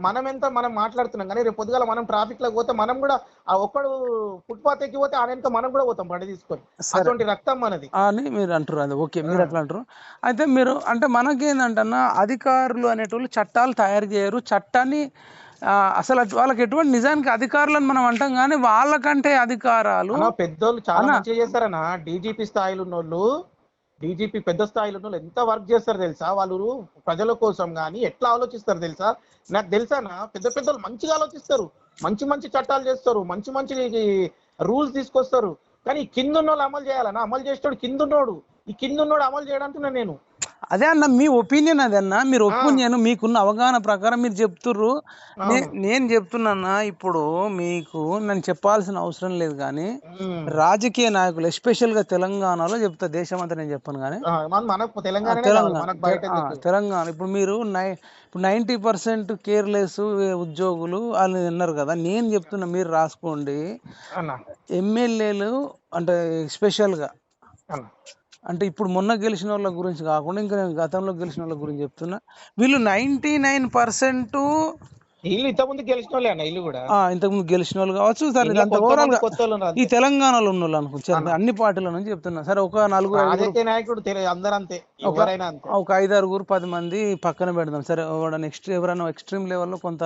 మనం ఎంత మనం మాట్లాడుతున్నాం కానీ రేపు పొద్దుగాల మనం ట్రాఫిక్ లో పోతే మనం కూడా ఆ ఒక్కడు ఫుట్పాత్ ఎక్కి పోతే ఆయన మనం కూడా పోతాం బండి తీసుకొని. అటువంటి రక్తం మనది అని మీరు అంటారు. అది ఓకే, మీరు అట్లా అంటారు. అయితే మీరు అంటే మనకేందంటన్నా అధికారులు అనేటోళ్ళు చట్టాలు తయారు చేయరు. చట్టాన్ని అసలు వాళ్ళకి ఎటువంటి నిజానికి అధికారులను మనం అంటాం కానీ వాళ్ళకంటే అధికారాలు పెద్దోళ్ళు చాలా మంచిగా చేస్తారన్నా. డీజీపీ స్థాయిలో ఉన్నోళ్ళు, డీజీపీ పెద్ద స్థాయిలో ఉన్నోళ్ళు ఎంత వర్క్ చేస్తారు తెలుసా? వాళ్ళు ప్రజల కోసం కానీ ఎట్లా ఆలోచిస్తారు తెలుసా? నాకు తెలుసానా, పెద్ద పెద్దోళ్ళు మంచిగా ఆలోచిస్తారు, మంచి చట్టాలు చేస్తారు, మంచి రూల్స్ తీసుకొస్తారు. కానీ కింద ఉన్నోళ్ళు అమలు చేయాలన్నా, అమలు చేసేవాడు కింద ఉన్నోడు, ఈ కింద ఉన్నోడు అమలు చేయడానికి నేను అదే అన్న మీ ఒపీనియన్. అదే అన్న మీరు ఒపీనియన్, మీకున్న అవగాహన ప్రకారం మీరు చెప్తుర్రు. నేను చెప్తున్నా ఇప్పుడు మీకు నేను చెప్పాల్సిన అవసరం లేదు. కానీ రాజకీయ నాయకులు ఎస్పెషల్ గా తెలంగాణలో చెప్తా, దేశం అంతా నేను చెప్పాను కానీ తెలంగాణ ఇప్పుడు మీరు 90% కేర్లెస్ ఉద్యోగులు వాళ్ళు విన్నారు కదా. నేను చెప్తున్నా, మీరు రాసుకోండి. ఎమ్మెల్యేలు అంటే స్పెషల్ గా అంటే ఇప్పుడు మొన్న గెలిచిన వాళ్ళ గురించి కాకుండా ఇంకా నేను గతంలో గెలిచిన వాళ్ళ గురించి చెప్తున్నా. వీళ్ళు 99% ఇంతకుముందు గెలిచిన వాళ్ళే అన్న, వీళ్ళు కూడా ఇంతకుముందు గెలిచిన వాళ్ళు కావచ్చు. సరే ఓవరాల్ ఈ తెలంగాణలో ఉన్న వాళ్ళు అనుకుంటారు, అన్ని పార్టీల నుంచి చెప్తున్నా. సరే ఒక 4 నాయకుడు అందరంతే, ఒక 5-6 10 మంది పక్కన పెడదాం. సరే నెక్స్ట్ ఎవరైనా ఎక్స్ట్రీమ్ లెవెల్లో కొంత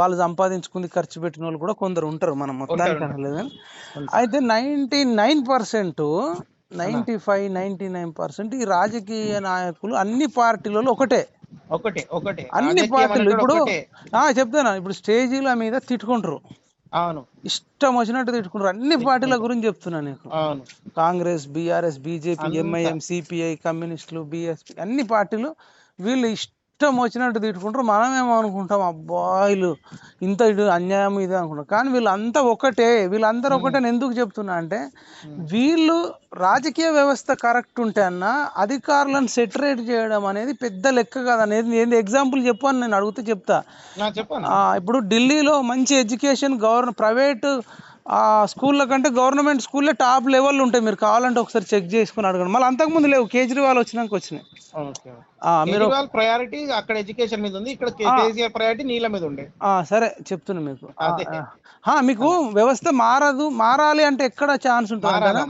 వాళ్ళు సంపాదించుకుంది ఖర్చు పెట్టిన వాళ్ళు కూడా కొందరు ఉంటారు, మనం మొత్తానికి అనలేదు. అయితే 99% 95-99% ఈ రాజకీయ నాయకులు అన్ని పార్టీలలో ఒకటే అన్ని పార్టీలు. ఇప్పుడు చెప్తాను, ఇప్పుడు స్టేజీల మీద తిట్టుకుంటారు, ఇష్టం వచ్చినట్టు తిట్టుకుంటారు. అన్ని పార్టీల గురించి చెప్తున్నా నీకు. Congress, BRS, BJP, MIM, CPI, కమ్యూనిస్టులు, బిఎస్పి, అన్ని పార్టీలు వీళ్ళు ఇష్టం వచ్చినట్టు తిట్టుకుంటారు. మనమేమో అనుకుంటాం, అబ్బాయిలు ఇంత ఇటు అన్యాయం ఇదే అనుకుంటాం. కానీ వీళ్ళంతా ఒకటే, వీళ్ళందరూ ఒకటే. ఎందుకు చెప్తున్నా అంటే వీళ్ళు రాజకీయ వ్యవస్థ కరెక్ట్ ఉంటే అన్న అధికారులను సెటరేట్ చేయడం అనేది పెద్ద లెక్క కాదనేది. ఏంది ఎగ్జాంపుల్ చెప్పు అని నేను అడిగితే చెప్తా. ఇప్పుడు ఢిల్లీలో మంచి ఎడ్యుకేషన్ ప్రైవేట్ స్కూళ్ళ కంటే గవర్నమెంట్ స్కూల్లే టాప్ లెవెల్ ఉంటాయి. మీరు కావాలంటే ఒకసారి చెక్ చేసుకుని అడగండి. మళ్ళీ అంతకుముందు లేవు, కేజ్రీవాల్ వచ్చినాక వచ్చినాయి. మీరు ప్రయారిటీ అక్కడ ఎడ్యుకేషన్ మీద ఉంది, ఇక్కడ కేసీఆర్ ప్రయారిటీ నీళ్ళ మీద ఉండే. సరే చెప్తున్నా మీకు. మీకు వ్యవస్థ మారాలి అంటే ఎక్కడ ఛాన్స్ ఉంటుంది?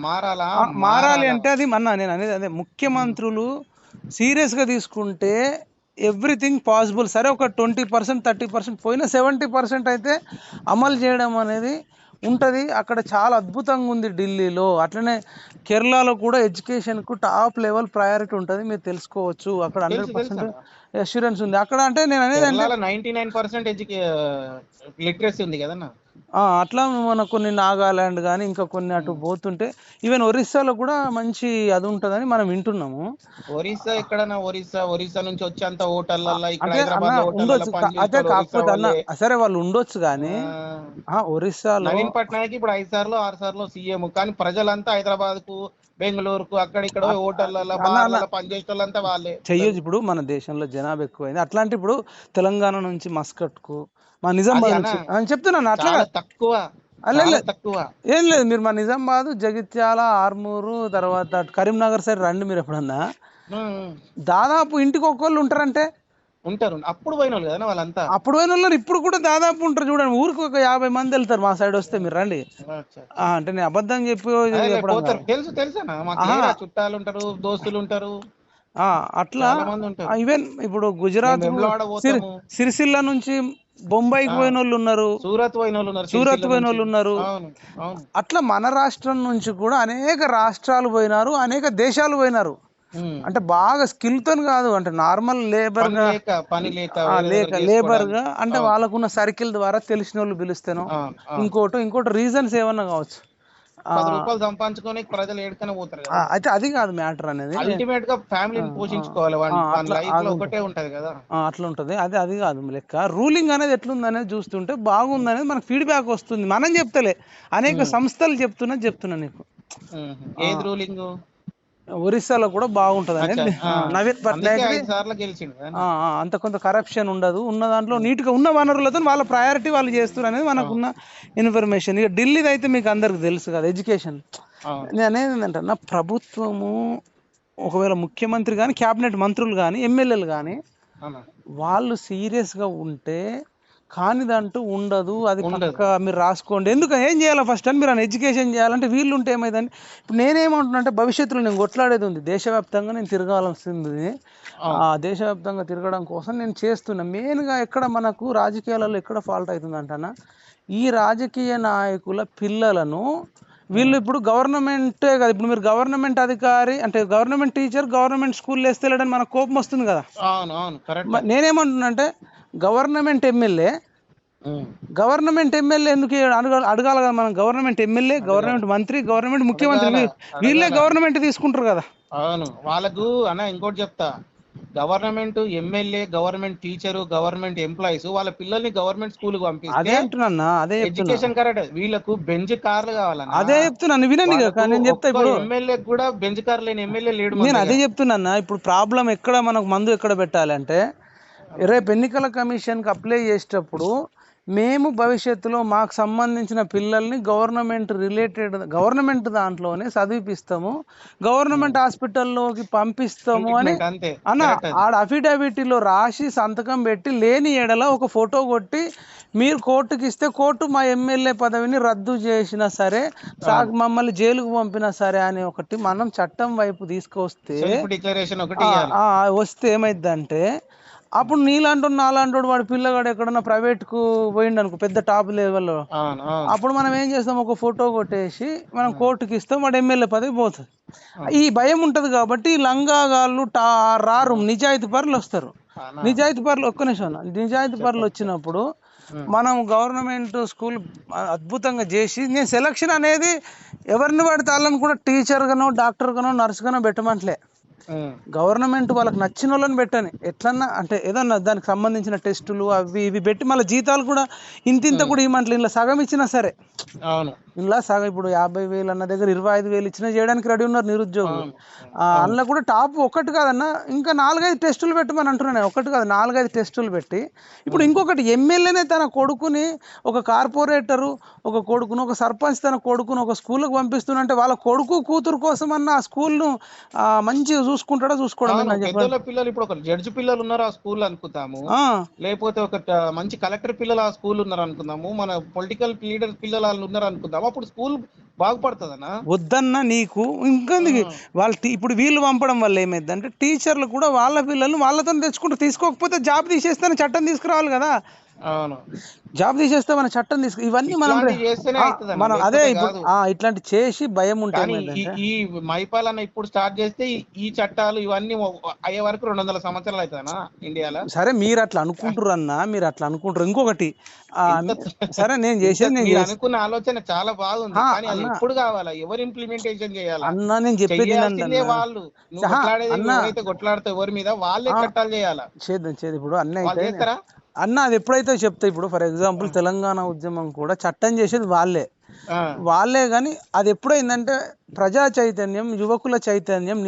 మారాలి అంటే అది నేను అనేది అదే, ముఖ్యమంత్రులు సీరియస్ గా తీసుకుంటే ఎవ్రీథింగ్ పాసిబుల్. సరే ఒక 20% 30% పోయినా 70% అయితే అమలు చేయడం అనేది ఉంటుంది. అక్కడ చాలా అద్భుతంగా ఉంది ఢిల్లీలో. అట్లనే కేరళలో కూడా ఎడ్యుకేషన్కు టాప్ లెవెల్ ప్రయారిటీ ఉంటుంది, మీరు తెలుసుకోవచ్చు. అక్కడ 100% అష్యూరెన్స్ ఉంది అక్కడ. అంటే నేను అనేది 99% లిటరసీ ఉంది కదన్నా. అట్లా మన కొన్ని నాగాలాండ్ కానీ ఇంకా కొన్ని అటు పోతుంటే ఈవెన్ ఒరిస్సాలో కూడా మంచి అది ఉంటుందని మనం వింటున్నాము. ఒరిస్సా ఎక్కడన్నా, ఒరిస్సా నుంచి వచ్చేంత హోటళ్ళల్లో ఉండొచ్చు. అదే కాకపోతే అన్న సరే వాళ్ళు ఉండొచ్చు కానీ ఒరిస్సాలో నవీన్ పట్నాయక్ ఇప్పుడు 5 సార్లు 6 సార్లు సీఎం, కానీ ప్రజలంతా హైదరాబాద్ కు, బెంగళూరుకు, అక్కడిక్కడ హోటళ్ళల్లో పనిచేసేటోళ్ళంతా వాళ్ళే చెయ్యొచ్చు. ఇప్పుడు మన దేశంలో జనాభా ఎక్కువైంది. అట్లాంటి ఇప్పుడు తెలంగాణ నుంచి మస్కట్ కు, మా నిజామాబాద్ నుంచి చెప్తున్నాను అట్లా తక్కువ ఏం లేదు. మీరు మా నిజామాబాద్, జగిత్యాల, ఆర్మూరు, తర్వాత కరీంనగర్ సైడ్ రండి. మీరు ఎప్పుడన్నా దాదాపు ఇంటికి ఒక్కళ్ళు ఉంటారంటే ఉంటారు. అప్పుడు పోయిన వాళ్ళు కదా వాళ్ళంతా, అప్పుడు పోయిన వాళ్ళు ఇప్పుడు కూడా దాదాపు ఉంటారు. చూడండి, ఊరికి ఒక 50 మంది వెళ్తారు మా సైడ్ వస్తే. మీరు రండి అంటే నేను అబద్ధం చెప్పి తెలుసా, చుట్టాలు ఉంటారు, దోస్తులు ఉంటారు. అట్లా చాలా మంది ఉంటారు. ఈవెన్ ఇప్పుడు గుజరాత్ మేము వెమ్లవాడ పోతాము, సిరిసిల్ల నుంచి బొంబాయికి పోయిన వాళ్ళు ఉన్నారు, సూరత్ పోయిన వాళ్ళు ఉన్నారు, సూరత్ సిరిసిల్ల పోయిన నుంచి. వాళ్ళు ఉన్నారు. అవును అవును. అట్లా మన రాష్ట్రం నుంచి కూడా అనేక రాష్ట్రాలు పోయినారు, అనేక దేశాలు పోయినారు. అంటే బాగా స్కిల్ తో కాదు, అంటే నార్మల్ లేబర్ గా, పని లేక వేరే దగ్గర లేబర్ చేసుకోవడానికి. గా, అంటే అవును వాళ్ళకున్న సర్కిల్ ద్వారా తెలిసిన వాళ్ళు పిలుస్తేనో అవును అవును. ఇంకోటి రీజన్స్ ఏమన్నా కావచ్చు. 10 రూపాయలు సంపాదించుకొని ప్రజలు ఏడుకనే పోతారు కదా. అయితే అది కాదు మ్యాటర్ అనేది. అల్టిమేట్ గా ఫ్యామిలీని పోషించుకోవాలి, వాళ్ళ లైఫ్ లో ఒకటే ఉంటది కదా. అట్లా ఉంటది. అది కాదు లెక్క. రూలింగ్ అనేది ఎట్లుంది అనేది చూస్తుంటే బాగుంది అనేది మనకు ఫీడ్బ్యాక్ వస్తుంది. మనం చెప్తలే, అనేక సంస్థలు చెప్తున్నా నీకు. ఏది రూలింగ్? ఒరిస్సాలో కూడా బాగుంటది అనేది నవీన్ పట్నాయక్. 5 సార్లు గెలిచిండు. అంత కొంత కరప్షన్ ఉండదు, ఉన్న దాంట్లో నీట్ గా ఉన్న వనరులతో వాళ్ళ ప్రయారిటీ వాళ్ళు చేస్తున్నారు అనేది మనకున్న ఇన్ఫర్మేషన్. ఇక ఢిల్లీది అయితే మీకు అందరికి తెలుసు కదా, ఎడ్యుకేషన్. నేను అనేది ఏంటంటే, నా ప్రభుత్వము ఒకవేళ ముఖ్యమంత్రి కానీ, క్యాబినెట్ మంత్రులు కానీ, ఎమ్మెల్యేలు కానీ వాళ్ళు సీరియస్ గా ఉంటే కానిదంటూ ఉండదు. అది పక్క మీరు రాసుకోండి. ఎందుకంటే ఏం చేయాలి ఫస్ట్ అని మీరు ఎడ్యుకేషన్ చేయాలంటే వీళ్ళు ఉంటే ఏమైందండి. ఇప్పుడు నేనేమంటున్నా అంటే, భవిష్యత్తులో నేను కొట్లాడేది ఉంది, దేశవ్యాప్తంగా నేను తిరగాల్సింది. దేశవ్యాప్తంగా తిరగడం కోసం నేను చేస్తున్నా. మెయిన్గా ఎక్కడ మనకు రాజకీయాలలో ఎక్కడ ఫాల్ట్ అవుతుందంటనా, ఈ రాజకీయ నాయకుల పిల్లలను వీళ్ళు ఇప్పుడు గవర్నమెంటే కదా, ఇప్పుడు మీరు గవర్నమెంట్ అధికారి అంటే గవర్నమెంట్ టీచర్ గవర్నమెంట్ స్కూల్లో వేస్తే వెళ్ళడానికి మనకు కోపం వస్తుంది కదా. నేనేమంటున్నా అంటే, గవర్నమెంట్ ఎమ్మెల్యే ఎందుకు అడగాలి కదా మనం. గవర్నమెంట్ ఎమ్మెల్యే, గవర్నమెంట్ మంత్రి, గవర్నమెంట్ ముఖ్యమంత్రి వీళ్ళే గవర్నమెంట్ తీసుకుంటారు కదా. అవును. వాళ్ళకు ఇంకోటి చెప్తా, government MLA, government teacher, government employees వాళ్ళ పిల్లల్ని గవర్నమెంట్ స్కూల్ కి పంపిస్తే అదే అంటున్నా, అదే ఎడ్యుకేషన్ కరెక్ట్. వీళ్ళకు బెంచ్ కార్లు కావాలన్నా, అదే చెప్తున్నాను, వినండి. నేను చెప్తా, ఇప్పుడు ఎమ్మెల్యే కూడా బెంచ్ కార్ లేని ఎమ్మెల్యే లేడు. నేను అదే చెప్తున్నా. ఇప్పుడు ప్రాబ్లం ఎక్కడ, మనకు మందు ఎక్కడ పెట్టాలంటే, రేపు ఎన్నికల కమిషన్కి అప్లై చేసేటప్పుడు మేము భవిష్యత్తులో మాకు సంబంధించిన పిల్లల్ని గవర్నమెంట్ దాంట్లోనే చదివిపిస్తాము, గవర్నమెంట్ హాస్పిటల్లోకి పంపిస్తాము అని ఆడ అఫిడవిటీలో రాసి సంతకం పెట్టి, లేని ఎడల ఒక ఫోటో కొట్టి మీరు కోర్టుకి ఇస్తే, కోర్టు మా ఎమ్మెల్యే పదవిని రద్దు చేసినా సరే, మమ్మల్ని జైలుకు పంపినా సరే అని ఒకటి మనం చట్టం వైపు తీసుకొస్తే ఏమైందంటే, అప్పుడు నాలాంటి వాడు పిల్లగాడు ఎక్కడన్నా ప్రైవేట్కు పోయిండు అనుకో, పెద్ద టాప్ లెవెల్లో, అప్పుడు మనం ఏం చేస్తాం, ఒక ఫోటో కొట్టేసి మనం కోర్టుకి ఇస్తాం, వాడు ఎమ్మెల్యే పదవి పోతుంది. ఈ భయం ఉంటుంది కాబట్టి లంగాగాళ్ళు రారు, నిజాయితీ పరులు వస్తారు. నిజాయితీ పరులు వచ్చినప్పుడు మనం గవర్నమెంట్ స్కూల్ అద్భుతంగా చేసి, నేను సెలక్షన్ అనేది ఎవరిని పడితే వాళ్ళని కూడా టీచర్ గానో, డాక్టర్ గానో, నర్స్ గానో పెట్టమంటలే. గవర్నమెంట్ వాళ్ళకి నచ్చిన వాళ్ళని పెట్టని, ఎట్లన్నా అంటే ఏదన్నా దానికి సంబంధించిన టెస్టులు అవి ఇవి పెట్టి, మళ్ళీ జీతాలు కూడా ఇంత కూడా ఇవ్వమంటలే. ఇలా సగం ఇచ్చినా సరే, ఇలా సగం ఇప్పుడు 50,000 అన్న దగ్గర 25,000 ఇచ్చినా చేయడానికి రెడీ ఉన్నారు నిరుద్యోగులు. అందులో కూడా టాప్ ఒకటి కాదన్న, ఇంకా 4-5 టెస్టులు పెట్టమని అంటున్నాను. ఒకటి కాదు, 4-5 టెస్టులు పెట్టి. ఇప్పుడు ఇంకొకటి, ఎమ్మెల్యేనే తన కొడుకుని, ఒక కార్పొరేటరు ఒక కొడుకును, ఒక సర్పంచ్ తన కొడుకును ఒక స్కూల్కి పంపిస్తున్నంటే, వాళ్ళ కొడుకు కూతురు కోసం అన్న ఆ స్కూల్ను మంచిగా చూసుకుంటాడా, చూసుకోవడం. పిల్లలు ఇప్పుడు ఒక జడ్జి పిల్లలు ఉన్నారు ఆ స్కూల్ అనుకుందాము, లేకపోతే ఒక మంచి కలెక్టర్ పిల్లలు ఆ స్కూల్ ఉన్నారు అనుకుందాము, మన పొలిటికల్ లీడర్ పిల్లలు ఉన్నారు అనుకుందాము, అప్పుడు స్కూల్ బాగుపడుతుందన్నా. వద్దన్నా నీకు ఇంకా వాళ్ళు ఇప్పుడు వీళ్ళు పంపడం వల్ల ఏమైందంటే, టీచర్లు కూడా వాళ్ళ పిల్లల్ని వాళ్ళతో తెచ్చుకుంటారు. తీసుకోకపోతే జాబ్ తీసేస్తే చట్టం తీసుకురావాలి కదా. జాబ్ తీసేస్తే మన చట్టం ఇవన్నీ మనం అదే ఇప్పుడు ఇట్లాంటి చేసి భయం ఉంటుంది. ఈ మైపాలన్న ఇప్పుడు స్టార్ట్ చేస్తే ఈ చట్టాలు ఇవన్నీ అయ్యే వరకు 200 సంవత్సరాలు అవుతానా ఇండియాలో. సరే మీరు అట్లా అనుకుంటారు అన్న, మీరు అట్లా అనుకుంటారు. ఇంకొకటి సరే, నేను చేసేది అనుకున్న ఆలోచన చాలా బాగుంది, కానీ అది ఎప్పుడు కావాలా, ఎవరు ఇంప్లిమెంటేషన్ చేయాలి అన్న, నేను చెప్పేది వాళ్ళు కొట్లాడితే ఎవరి మీద వాళ్ళే చట్టాలు చేయాలా. చేద్దాం ఇప్పుడు అన్న అది ఎప్పుడైతే చెప్తా. ఇప్పుడు ఫర్ ఎగ్జాంపుల్ తెలంగాణ ఉద్యమం కూడా చట్టం చేసేది వాళ్ళే కానీ అది ఎప్పుడైందంటే, ప్రజా చైతన్యం, యువకుల చైతన్యం,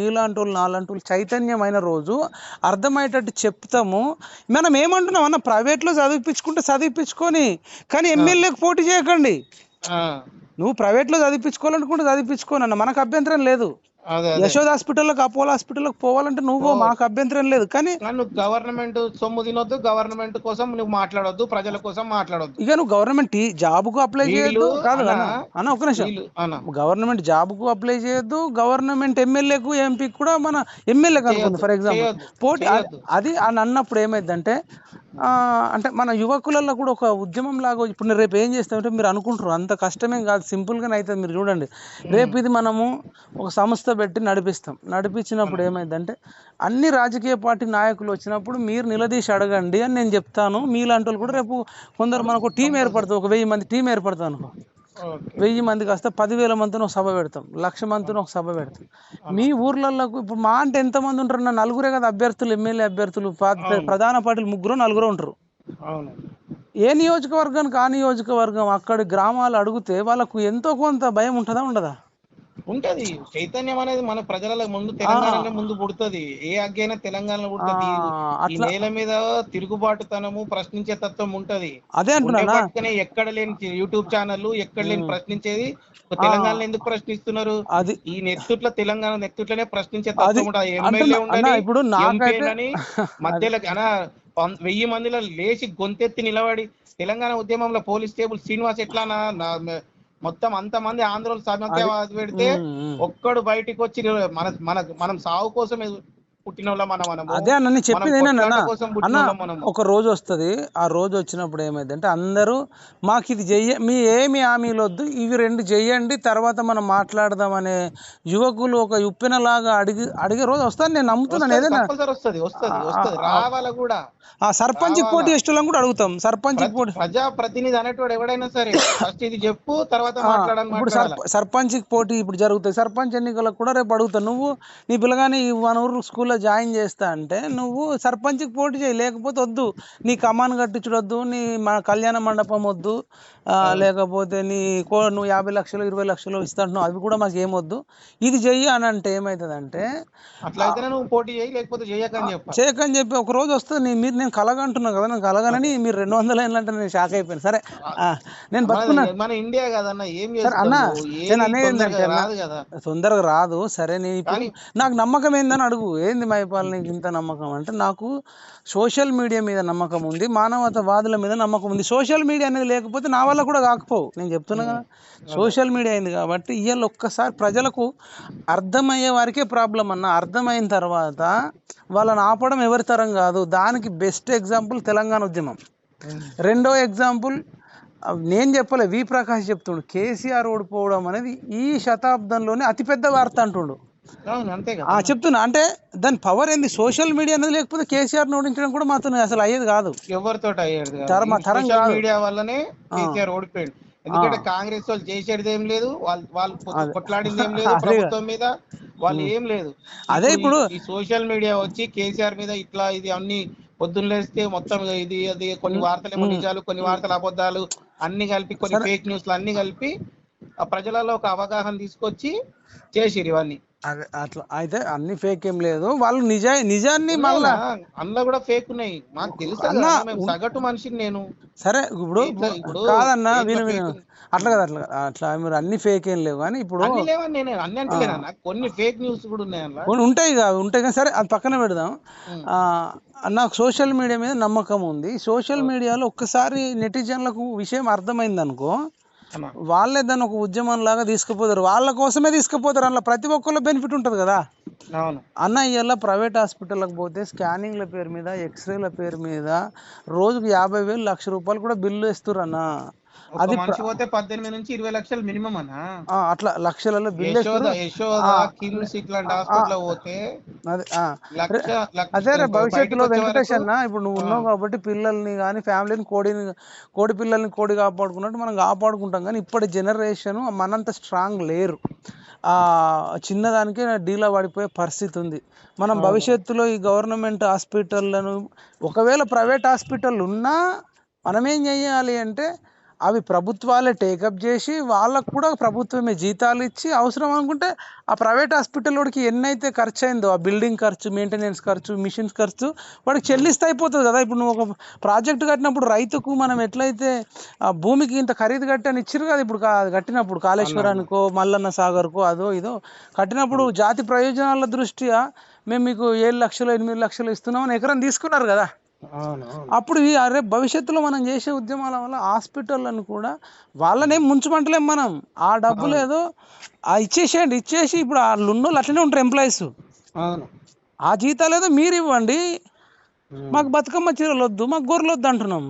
నాలాంటి చైతన్యం అయిన రోజు అర్థమయ్యేటట్టు చెప్తాము. మనం ఏమంటున్నాం అన్న, ప్రైవేట్లో చదివిపించుకొని, కానీ ఎమ్మెల్యేకి పోటీ చేయకండి. నువ్వు ప్రైవేట్లో చదివించుకోవాలనుకుంటే చదివించుకోనన్న, మనకు అభ్యంతరం లేదు. అదే అదే యశోద హాస్పిటల్లోకి, అపోలో హాస్పిటల్లోకి పోవాలంటే నువ్వు ఓ మాకు అభ్యంతరం లేదు. కానీ కానీ నువ్వు గవర్నమెంట్ సొమ్ము తినొద్దు, గవర్నమెంట్ కోసం నువ్వు మాట్లాడొద్దు, ప్రజల కోసం మాట్లాడొద్దు. ఇక నువ్వు గవర్నమెంట్ జాబ్కు అప్లై వీళ్ళు చేయొద్దు. కాదు అన్న అన్న, అన్న ఒక నిమిషం. వీళ్ళు అన్న గవర్నమెంట్ జాబ్కు అప్లై చేయొద్దు, గవర్నమెంట్ ఎమ్మెల్యేకు ఎంపీకి కూడా మన ఎమ్మెల్యేకి అనుకుంది చేయొద్దు ఫర్ ఎగ్జాంపుల్ చేయొద్దు పోటీ చేయొద్దు. అది అని అన్నప్పుడు ఏమైందంటే అంటే మన యువకులలో కూడా ఒక ఉద్యమం లాగా ఇప్పుడు నేను రేపు ఏం చేస్తామంటే మీరు అనుకుంటారు అంత కష్టమేం కాదు, సింపుల్గానే అవుతుంది. మీరు చూడండి, రేపు ఇది మనము ఒక సంస్థ పెట్టి నడిపించినప్పుడు ఏమైందంటే అన్ని రాజకీయ పార్టీ నాయకులు వచ్చినప్పుడు మీరు నిలదీసి అడగండి అని నేను చెప్తాను. మీలాంటి వాళ్ళు కూడా రేపు కొందరు మనకు టీం ఏర్పడుతుంది, ఒక 1000 మంది టీం ఏర్పడుతుంది అనుకో. ఓకే 1000 మంది కాస్త 10,000 మందిని ఒక సభ పెడతాం, 1,00,000 మందిని ఒక సభ పెడతాం. మీ ఊర్లలో ఇప్పుడు మా అంటే ఎంతమంది ఉంటారు? నా నలుగురే కదా అభ్యర్థులు, ఎమ్మెల్యే అభ్యర్థులు, ప్రధాన పార్టీలు 3 4 ఉంటారు. అవును ఏ నియోజకవర్గానికి ఆ నియోజకవర్గం అక్కడి గ్రామాలు అడిగితే వాళ్ళకు ఎంతో కొంత భయం ఉంటుందా ఉండదా? ఉంటది. చైతన్యం అనేది మన ప్రజల ముందు తెలంగాణలో ముందు పుడుతుంది. ఏ అగ్గైనా తెలంగాణలో పుడుతుంది. ఈ నేల మీద తిరుగుబాటుతనము, ప్రశ్నించే తత్వం ఉంటది. అదే అంటున్నా, ఎక్కడ లేని యూట్యూబ్ ఛానల్, ఎక్కడ లేని ప్రశ్నించేది తెలంగాణలో ఎందుకు ప్రశ్నిస్తున్నారు? అది ఈ తెలంగాణ నెత్తుట్లనే ప్రశ్నించే తత్వం ఉంటుంది. ఎమ్మెల్యే ఇప్పుడు ఉండాలి మధ్యలో 1000 మందిలో లేచి గొంతెత్తి నిలబడి తెలంగాణ ఉద్యమంలో పోలీస్ టేబుల్ శ్రీనివాస్ ఎట్లా మొత్తం అంతమంది ఆంధ్రోలు సమస్య పెడితే ఒక్కడు బయటికి వచ్చి మనం సాగు కోసం పుట్టిన అదే అన్న చెప్పింది అన్న. ఒక రోజు వస్తుంది, ఆ రోజు వచ్చినప్పుడు ఏమైందంటే అందరూ మాకు ఇది మీ ఏమి హామీలు వద్దు, ఇవి 2 చెయ్యండి, తర్వాత మనం మాట్లాడదాం అనే యువకులు ఒక ఉప్పెనలాగా అడిగే రోజు వస్తుంది. నేను నమ్ముతున్నాను. ఏదైనా రావాలి కూడా. ఆ సర్పంచ్ పోటీ చేసేటోళ్ళని కూడా అడుగుతాం. సర్పంచ్ పోటీ ప్రజాప్రతినిధి అనేటోడు ఎవడైనా సరే ఫస్ట్ ఇది చెప్పు, తర్వాత ఇప్పుడు సర్పంచ్ పోటీ ఇప్పుడు జరుగుతాయి. సర్పంచ్ ఎన్నికలకు కూడా రేపు అడుగుతావు. నువ్వు నీ పిల్లగాని మన ఊరు స్కూల్లో జాయిన్ చేస్తా అంటే నువ్వు సర్పంచ్కి పోటీ చేయి, లేకపోతే వద్దు. నీ కమాన్ కట్టించడొద్దు, నీ కళ్యాణ మండపం వద్దు, లేకపోతే నువ్వు 50 లక్షలు 20 లక్షలు ఇస్తాంటున్నావు, అవి కూడా మాకు ఏమొద్దు, ఇది చెయ్యి అని అంటే ఏమవుతుందంటే చేయకని చెప్పి ఒక రోజు వస్తుంది. మీరు నేను కలగంటున్నాను కదా, నేను కలగనని మీరు 200 ఏళ్ళు అంటే నేను షాక్ అయిపోయాను. సరే నేను బతుకున్నా మన ఇండియా కదన్నా, అన్న నేను అనేది ఏంటంటే తొందరగా రాదు. సరే నేను ఇప్పుడు నాకు నమ్మకం ఏందని అడుగు. ఏంది మైపాల్ నీకు ఇంత నమ్మకం అంటే, నాకు సోషల్ మీడియా మీద నమ్మకం ఉంది, మానవతావాదుల మీద నమ్మకం ఉంది. సోషల్ మీడియా అనేది లేకపోతే నా వల్ల కూడా కాకపోవు. నేను చెప్తున్నా కదా, సోషల్ మీడియా అయింది కాబట్టి ఇవాళ ఒక్కసారి ప్రజలకు అర్థమయ్యే వారికే ప్రాబ్లం అన్న. అర్థమైన తర్వాత వాళ్ళని ఆపడం ఎవరి తరం కాదు. దానికి బెస్ట్ ఎగ్జాంపుల్ తెలంగాణ ఉద్యమం. రెండో ఎగ్జాంపుల్ నేను చెప్పలే, వి ప్రకాష్ చెప్తుండు, కేసీఆర్ ఓడిపోవడం అనేది ఈ శతాబ్దంలోనే అతిపెద్ద వార్త అంటుండు. చెప్తున్నా అంటే దాని పవర్ ఏంది? సోషల్ మీడియా అనేది లేకపోతే కేసీఆర్ ఓడించడం కూడా మాతో అసలు అయ్యేది కాదు, ఎవరితో అయ్యేది తరం మీడియా వల్లనే కేసీఆర్ ఓడిపోయాడు. ఎందుకంటే కాంగ్రెస్ వాళ్ళు చేసేది ఏం లేదు, వాళ్ళు కొట్లాడింది ఏం లేదు, ప్రభుత్వం మీద వాళ్ళు ఏం లేదు. అదే ఇప్పుడు ఈ సోషల్ మీడియా వచ్చి కేసీఆర్ మీద ఇట్లా ఇది అన్ని పొద్దున్న లేస్తే మొత్తం ఇది అది కొన్ని వార్తలు నిజాలు, కొన్ని వార్తలు అబద్ధాలు అన్ని కలిపి, కొన్ని ఫేక్ న్యూస్లు అన్ని కలిపి ఆ ప్రజలలో ఒక అవగాహన తీసుకొచ్చి చేసిరు ఇవన్నీ. అట్లా అయితే అన్ని ఫేక్ ఏం లేదు, వాళ్ళు నిజాన్ని మళ్ళా అందులో కూడా ఫేక్ ఉన్నాయి. మాకు తెలుసు, సగటు మనిషిని నేను. సరే ఇప్పుడు కాదన్నా విను అట్లా కదా, అట్లా మీరు అన్ని ఫేక్ ఏం లేవు, కానీ ఇప్పుడు కొన్ని ఫేక్ న్యూస్ కూడా ఉంటాయి కానీ సరే అది పక్కన పెడదాం. నాకు సోషల్ మీడియా మీద నమ్మకం ఉంది. సోషల్ మీడియాలో ఒక్కసారి నెటిజన్లకు విషయం అర్థమైంది అనుకో, వాళ్ళే దాన్ని ఒక ఉద్యమం లాగా తీసుకుపోతారు, వాళ్ళ కోసమే తీసుకుపోతారు. అందులో ప్రతి ఒక్కళ్ళు బెనిఫిట్ ఉంటుంది కదా అన్న. ఇవాళ ప్రైవేట్ హాస్పిటల్కి పోతే స్కానింగ్ల పేరు మీద, ఎక్స్రేల పేరు మీద రోజుకు 50,000 1,00,000 కూడా బిల్లు వేస్తున్నారు అన్న. అది 18 నుంచి 20 లక్షలు మినిమం అన్న. అట్లా లక్షలలో బిల్లు అదే భవిష్యత్తులో వెంకటేష్ అన్న, ఇప్పుడు నువ్వు ఉన్నావు కాబట్టి పిల్లల్ని కానీ ఫ్యామిలీని కోడి పిల్లల్ని కోడి కాపాడుకున్నట్టు మనం కాపాడుకుంటాం. కానీ ఇప్పటి జనరేషన్ మనంత స్ట్రాంగ్ లేరు, చిన్నదానికే డీలా పడిపోయే పరిస్థితి ఉంది. మనం భవిష్యత్తులో ఈ గవర్నమెంట్ హాస్పిటళ్లను, ఒకవేళ ప్రైవేట్ హాస్పిటల్ ఉన్నా మనం ఏం చేయాలి అంటే అవి ప్రభుత్వాలే టేకప్ చేసి వాళ్ళకు కూడా ప్రభుత్వమే జీతాలు ఇచ్చి అవసరం అనుకుంటే ఆ ప్రైవేట్ హాస్పిటల్ వాడికి ఎన్నైతే ఖర్చు అయిందో ఆ బిల్డింగ్ ఖర్చు, మెయింటెనెన్స్ ఖర్చు, మిషన్స్ ఖర్చు వాడికి చెల్లిస్తే అయిపోతుంది కదా. ఇప్పుడు నువ్వు ఒక ప్రాజెక్ట్ కట్టినప్పుడు రైతుకు మనం ఎట్లయితే ఆ భూమికి ఇంత ఖరీదు కట్టని ఇచ్చిరు కదా, ఇప్పుడు కట్టినప్పుడు కాళేశ్వరానికో మల్లన్న సాగర్కో అదో ఇదో కట్టినప్పుడు జాతి ప్రయోజనాల దృష్ట్యా మేము మీకు 7 లక్షలు 8 లక్షలు ఇస్తున్నామని ఎకరం తీసుకున్నారు కదా. అప్పుడు అరే భవిష్యత్తులో మనం చేసే ఉద్యమాల వల్ల హాస్పిటళ్ళను కూడా వాళ్ళనేం ముంచమంటలేం మనం. ఆ డబ్బులు ఏదో ఇచ్చేసేయండి, ఇచ్చేసి ఇప్పుడు వాళ్ళు ఉన్నోళ్ళు అట్లనే ఉంటారు ఎంప్లాయీస్, ఆ జీతాలు ఏదో మీరు ఇవ్వండి, మాకు బతుకమ్మ చీరలు వద్దు, మాకు గొర్రెలు వద్దు అంటున్నాం.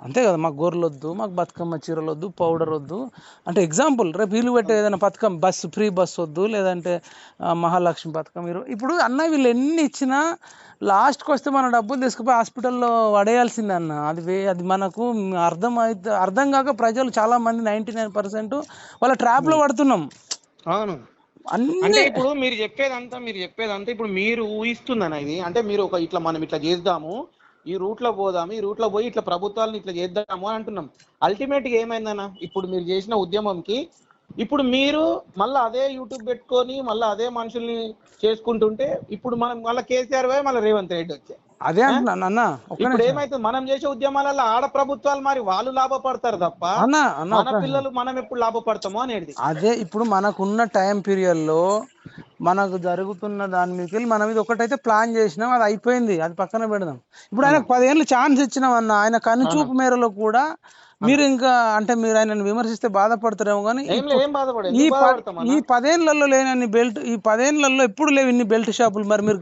అంతే కదా, మాకు గొర్రెలు వద్దు, మాకు బతుకమ్మ చీరలు వద్దు, పౌడర్ వద్దు అంటే ఎగ్జాంపుల్. రేపు వీళ్ళు పెట్టే ఏదైనా పథకం బస్సు ఫ్రీ బస్సు వద్దు, లేదంటే మహాలక్ష్మి పథకం ఇప్పుడు అన్న వీళ్ళు ఎన్ని ఇచ్చినా లాస్ట్కి వస్తే మన డబ్బులు తీసుకుపోయి హాస్పిటల్లో పడేయాల్సిందే అన్న. అది మనకు అర్థం కాక ప్రజలు చాలా మంది 99% వాళ్ళ ట్రాప్లో పడుతున్నాం. అవును, అంటే ఇప్పుడు మీరు చెప్పేదంతా ఇప్పుడు మీరు ఊహిస్తుందన్న ఇది. అంటే మీరు మనం ఇట్లా చేద్దాము, ఈ రూట్ లో పోదాము, ఈ రూట్ లో పోయి ఇట్లా ప్రభుత్వాలను ఇట్లా చేద్దాము అని అంటున్నాం. అల్టిమేట్ గా ఏమైందన్న, ఇప్పుడు మీరు చేసిన ఉద్యమంకి ఇప్పుడు మీరు మళ్ళీ అదే యూట్యూబ్ పెట్టుకొని మళ్ళీ అదే మనుషుల్ని చేసుకుంటుంటే ఇప్పుడు మనం మళ్ళీ కేసీఆర్ మళ్ళీ రేవంత్ రెడ్డి వచ్చాయి. అదే అంటున్నా అన్న. ఇప్పుడు ఏమైతుంది, మనం చేసే ఉద్యమాలలో ఆడ ప్రభుత్వాలు మరి వాళ్ళు లాభపడతారు తప్ప మన పిల్లలు మనం ఎప్పుడు లాభపడతామో అనేది. అదే ఇప్పుడు మనకున్న టైం పీరియడ్ లో మనకు జరుగుతున్న దాని మీదకి వెళ్ళి మనం ఇది ఒకటైతే ప్లాన్ చేసినాం, అది అయిపోయింది, అది పక్కన పెడదాం. ఇప్పుడు ఆయనకు 10 ఏళ్ళు ఛాన్స్ ఇచ్చినాం అన్న, ఆయన కనుచూపు మేరలో కూడా మీరు ఇంకా అంటే మీరు ఆయనను విమర్శిస్తే బాధపడతారేమో కానీ ఈ 10 ఏళ్లలో లేనన్ని ఈ 10 ఏళ్లలో ఎప్పుడు లేవు ఇన్ని బెల్ట్ షాపులు. మరి మీరు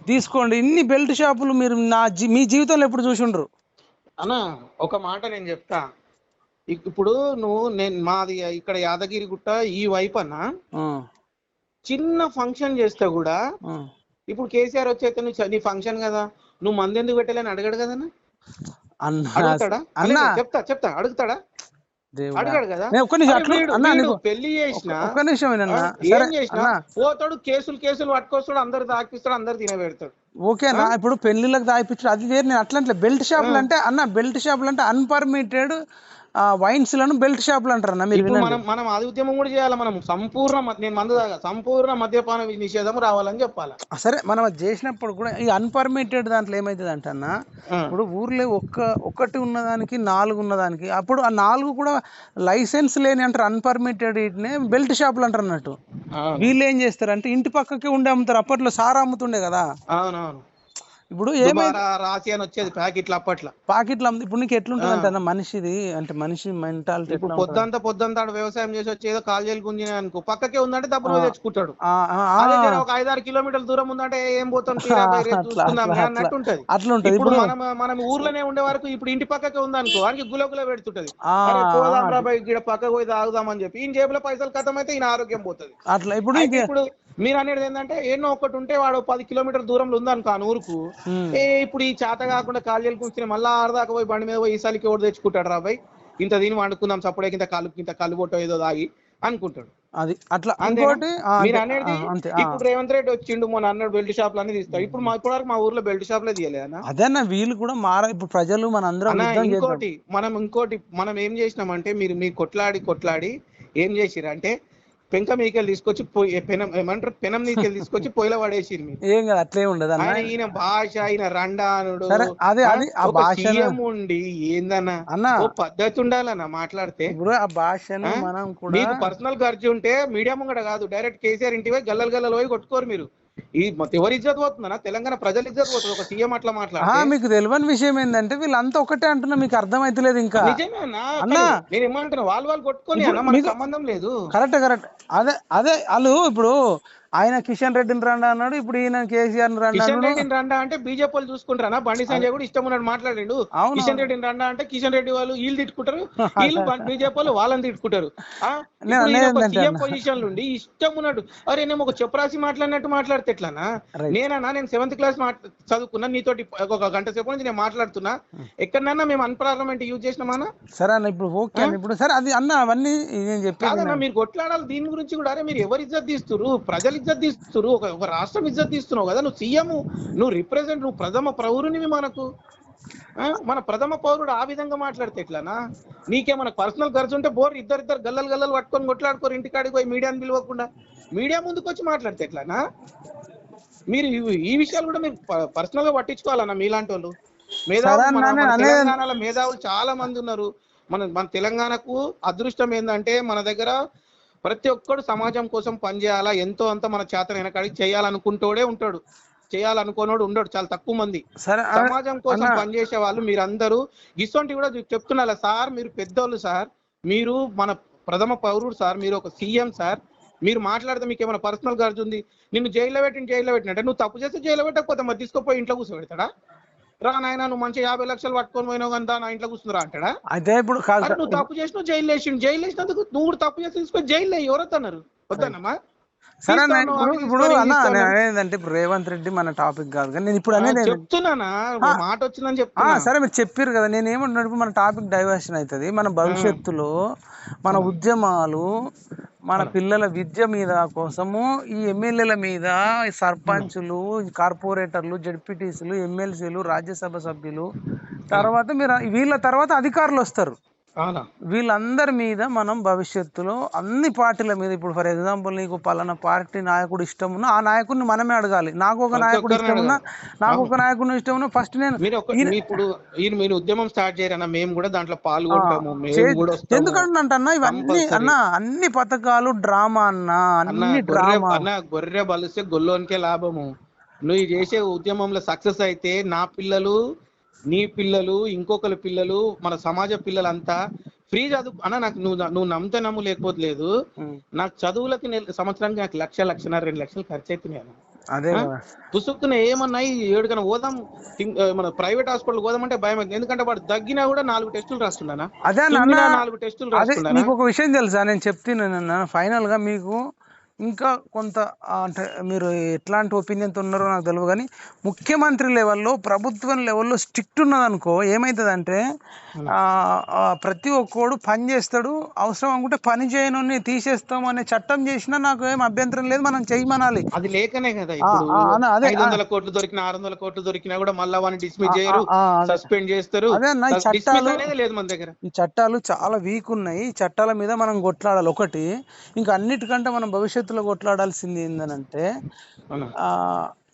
తీసుకోండి, ఇన్ని బెల్ట్ షాపులు మీరు మీ జీవితంలో ఎప్పుడు చూసిండ్రు అన్న? ఒక మాట నేను చెప్తా, ఇప్పుడు మాది ఇక్కడ యాదగిరి గుట్ట ఈ వైపు అన్న, చిన్న ఫంక్షన్ చేస్తే కూడా ఇప్పుడు కేసీఆర్ వచ్చేస్తే నువ్వు నీ ఫంక్షన్ కదా, నువ్వు మంది ఎందుకు పెట్టాలని అడగడు కదన్నా. అడుగుతాడా? చెప్తా అడుగుతాడా? అడగడు కదా. పెళ్లి చేసినా ఏం చేసినా పోతాడు, కేసులు పట్టుకొస్తాడు, అందరు దాకిస్తాడు, అందరు తినబెడతాడు. ఓకేనా, ఇప్పుడు పెళ్లిళ్ళకి దాయిపించాడు అది వేరు. నేను అట్లా బెల్ట్ షాపులు అంటే బెల్ట్ షాపులు అంటే అన్పర్మిటెడ్ వైన్స్ లను బెల్ట్ షాపులు అంటారు అన్న. మీరు మనం అది ఉద్యమం కూడా చేయాలి. మనం సంపూర్ణ మద్యపాన నిషేధం రావాలని చెప్పాలి. సరే, మనం అది చేసినప్పుడు కూడా ఈ అన్పర్మిటెడ్ దాంట్లో ఏమైతుంది అంటే అన్న, ఇప్పుడు ఊర్లో ఒకటి ఉన్నదానికి 4 ఉన్నదానికి, అప్పుడు ఆ 4 కూడా లైసెన్స్ లేని అంటారు, అన్పర్మిటెడ్ వీటినే బెల్ట్ షాపులు అంటారు అన్నట్టు. వీళ్ళు ఏం చేస్తారు అంటే ఇంటి పక్కకే ఉండి అమ్ముతారు. అప్పట్లో సారా అమ్ముతుండే కదా. అవునవును. ఇప్పుడు రాసి అని వచ్చేది ప్యాకెట్లు, అప్పట్లో ప్యాకెట్లు. ఇప్పుడు నీకు ఎట్లుంటది అంటే మనిషిది అంటే మనిషి మెంటాలిటీ పొద్దంతా వ్యవసాయం చేసి వచ్చేదో కాలేజీలు గుంజిన అనుకో, పక్కకే ఉందంటే డబ్బులు తెచ్చుకుంటాడు. ఒక 5-6 కిలోమీటర్ల దూరం ఉందంటే ఏం పోతాం అన్నట్టు ఉంటది. అట్లుంటది. ఇప్పుడు మనం ఊర్లోనే ఉండే వరకు ఇప్పుడు ఇంటి పక్కకే ఉందనుకో, వారికి గులగుల పెడుతుంటది. పోదాం రా బయట ఇక్కడ పక్కకు పోయి తాగుదామని చెప్పి ఈయన జేబులో పైసలు ఖతం అయితే ఈయన ఆరోగ్యం పోతుంది. అట్లా ఇప్పుడు మీరు అనేది ఏంటంటే ఎన్నో ఒకటి ఉంటే వాడు 10 కిలోమీటర్ దూరంలో ఉందనుకో ఆ ఊరుకు, ఇప్పుడు ఈ చేత కాకుండా కాలేజీలు కూర్చుని మళ్ళా ఆడదాకా పోయి బండి మీద పోయి ఈసారికి ఎవరు తెచ్చుకుంటాడు రా బాయ్, ఇంత దీని వండుకుందాం సప్పుడే ఇంత కళ్ళు బొట్టో ఏదో తాగి అనుకుంటాడు. అది అట్లా మీరు అనేది. ఇప్పుడు రేవంత్ రెడ్డి వచ్చిండు, మొన్న అన్నాడు బెల్ట్ షాపులు అన్ని తీస్తాడు. ఇప్పుడు ఇప్పటి వరకు మా ఊర్లో బెల్ట్ షాపులే తీయలేదన్నా. అదేనా వీళ్ళు కూడా ఇప్పుడు ప్రజలు మనందరం. ఇంకోటి మనం ఏం చేసినామంటే మీరు కొట్లాడి ఏం చేసిరంటే పెంక మీకెళ్ళి తీసుకొచ్చి పెనం మీకెళ్ళి తీసుకొచ్చి పొయ్యిలో పడేసి. ఏం కదా, అట్లే ఉండదు ఈయన భాష, ఈయన రండానుడు ఉండి ఏందన్నా పద్ధతి ఉండాలన్నా మాట్లాడితే. ఇప్పుడు ఆ భాషను మనం కూడా మీకు పర్సనల్ ఖర్చు ఉంటే మీడియా ముంగడ కాదు, డైరెక్ట్ కేసీఆర్ ఇంటి పోయి గల్లలు పోయి కొట్టుకోరు మీరు. ఈ ఎవరి ఇజ్జత్ పోతుందన్నా, తెలంగాణ ప్రజల ఇజ్జత్ పోతుంది ఒక సీఎం అట్లా మాట్లాడితే. మీకు తెలియని విషయం ఏంటంటే వీళ్ళంతా ఒకటే అంటున్నా, మీకు అర్థమైతలేదు ఇంకా. నిజమే అన్నా, నేను ఏమంటున్నా, వాళ్ళు కొట్టుకొని అన్న మనకు సంబంధం లేదు. కరెక్ట్. అదే వాళ్ళు ఇప్పుడు ఆయన కిషన్ రెడ్డిని రండా అన్నాడు, ఇప్పుడు ఈయన కేసీఆర్ రండా అంటే బీజేపీ వాళ్ళు చూసుకుంటారా? బండి సంజయ్ కూడా ఇష్టం ఉన్నట్టు మాట్లాడిండు. కిషన్ రెడ్డిని రండా అంటే కిషన్ రెడ్డి వాళ్ళు వీళ్ళు తిట్టుకుంటారు, వీళ్ళు బీజేపీ వాళ్ళు వాళ్ళని తిట్టుకుంటారు. సీఎం పొజిషన్ నుండి ఇష్టం ఉన్నట్టు అరే నేను ఒక చెప్పురాసి మాట్లాడినట్టు మాట్లాడితే ఎట్లానా? నేను 7th క్లాస్ చదువుకున్నా, నీతోటి ఒక గంట సేపు నుంచి నేను మాట్లాడుతున్నా, ఎక్కడన్నా మేము అన్పార్లమెంట్ యూజ్ చేసినామా? సరే అన్న, ఇప్పుడు ఓకే ఇప్పుడు సరే అది అన్న అవన్నీ నేను చెప్పాను. మీరు కొట్లాడాలి దీని గురించి కూడా. అరే మీరు ఎవరు ఇజ్జత్ తీస్తున్నారు? ప్రజలు ఇజ్జత్ తీస్తున్నారు, ఒక రాష్ట్రం ఇజ్జత్ తీస్తున్నావు కదా. నువ్వు సీఎం, నువ్వు రిప్రజెంట్, నువ్వు ప్రథమ పౌరునివి మనకు. మన ప్రథమ పౌరుడు ఆ విధంగా మాట్లాడితే ఎట్లానా? నీకేమైనా పర్సనల్ ఖర్చు ఉంటే బోర్ ఇద్దరు గల్లలు పట్టుకొని కొట్లాడుకోరు, ఇంటికాడికి పోయి మీడియాని పిలవకుండా మీడియా ముందుకు వచ్చి మాట్లాడితే ఎట్లానా? మీరు ఈ విషయాలు కూడా మీరు పర్సనల్ గా పట్టించుకోవాలన్నా. మీలాంటి వాళ్ళు మేధావులు, మన తెలంగాణలో మేధావులు చాలా మంది ఉన్నారు. మన తెలంగాణకు అదృష్టం ఏంటంటే మన దగ్గర ప్రతి ఒక్కడు సమాజం కోసం పనిచేయాలా, ఎంతో అంత మన చేతనైన కాడికి చేయాలనుకుంటోడే ఉంటాడు, చేయాలనుకోనోడు ఉండడు, చాలా తక్కువ మంది. సమాజం కోసం పనిచేసే వాళ్ళు మీరందరూ ఇసొంటి కూడా చెప్తున్నా సార్. మీరు పెద్దోళ్ళు సార్, మీరు మన ప్రథమ పౌరుడు సార్, మీరు ఒక సీఎం సార్. మీరు మాట్లాడితే మీకు ఏమైనా పర్సనల్ ఖర్చు ఉంది? నిన్ను జైల్లో పెట్టినట్టే, నువ్వు తప్పు చేస్తే జైల్లో పెట్టకపోతే మరి తీసుకుపోయి ఇంట్లో కూర్చోబెడతాడా? రా నాయన, నువ్వు మంచి 50 లక్షలు పట్టుకొని పోయినావు కదా నా ఇంట్లో కూర్చుందిరా అంటాడా? అయితే ఇప్పుడు నువ్వు తప్పు చేసినావు, జైలు వేసినందుకు నువ్వు కూడా తప్పు చేసి తీసుకొని జైల్లో ఎవరొద్దన్నారు? వద్దన్నమ్మా. సరే ఇప్పుడు ఏంటంటే ఇప్పుడు రేవంత్ రెడ్డి మన టాపిక్ కాదు కానీ నేను ఇప్పుడు అనేది చెప్తున్నానా, మాట వచ్చిందని చెప్తున్నా. సరే మీరు చెప్పారు కదా, నేను ఏమంటున్నా, మన టాపిక్ డైవర్షన్ అవుతుంది. మన భవిష్యత్తులో మన ఉద్యమాలు, మన పిల్లల విద్య మీద కోసము ఈ ఎమ్మెల్యేల మీద, సర్పంచులు, కార్పొరేటర్లు, జడ్పీటీసీలు, ఎమ్మెల్సీలు, రాజ్యసభ సభ్యులు, తర్వాత మీరు వీళ్ళ తర్వాత అధికారులు వస్తారు. వీళ్ళందరి మీద మనం భవిష్యత్తులో అన్ని పార్టీల మీద, ఇప్పుడు ఫర్ ఎగ్జాంపుల్ నీకు పలానా పార్టీ నాయకుడు ఇష్టం ఉన్నా ఆ నాయకుడిని మనమే అడగాలి. నాకు ఒక నాయకుడు ఇష్టం ఉన్నా, ఇష్టం ఉన్నా ఫస్ట్ నేను ఇప్పుడు మీరు ఉద్యమం స్టార్ట్ చేయరన్నా, మేము కూడా దాంట్లో పాల్గొంటాము. ఎందుకంటున్నా ఇవన్నీ అన్ని పథకాలు డ్రామా అన్ని డ్రామా. గొర్రె బలిస్తే గొల్లోనికే లాభము. నువ్వు చేసే ఉద్యమంలో సక్సెస్ అయితే నా పిల్లలు, నీ పిల్లలు, ఇంకొకరి పిల్లలు, మన సమాజ పిల్లలంతా ఫ్రీ చదువు అన్న. నాకు నువ్వు నమ్మితే నమ్ము, లేకపోతే లేదు. నాకు చదువులకి సంవత్సరానికి నాకు 1,00,000, 1,50,000 ఖర్చు అవుతున్నాయి. అదే పుసుక్కున ఏమన్నా ఏడుకన్నా పోదాం, మన ప్రైవేట్ హాస్పిటల్ పోదామంటే భయం అవుతుంది. ఎందుకంటే వాడు తగ్గినా కూడా 4 టెస్టులు రాస్తున్నానా? అదే 4 టెస్టులు రాస్తున్నా. మీకు ఒక విషయం తెలుసా, నేను చెప్తున్నాను ఫైనల్ గా మీకు ఇంకా కొంత అంటే మీరు ఎట్లాంటి ఒపీనియన్తో ఉన్నారో నాకు తెలియదు కానీ ముఖ్యమంత్రి లెవెల్లో, ప్రభుత్వం లెవెల్లో స్ట్రిక్ట్ ఉన్నదనుకో ఏమవుతుందంటే ప్రతి ఒక్కడు పని చేస్తాడు, అవసరం అనుకుంటే పని చేయను తీసేస్తాం అనే చట్టం చేసినా నాకు ఏం అభ్యంతరం లేదు, మనం చేయమనాలి. అది లేకనే కదా 500 కోట్లు దొరికినా 600 కోట్లు దొరికినా కూడా మళ్ళీ వాడిని డిస్మిస్ చేయరు, సస్పెండ్ చేస్తారు. లేదు మన దగ్గర. ఈ చట్టాలు చాలా వీక్ ఉన్నాయి. ఈ చట్టాల మీద మనం కొట్లాడాలి ఒకటి. ఇంకా అన్నిటికంటే మనం భవిష్యత్తులో కొట్లాడాల్సింది ఏంటంటే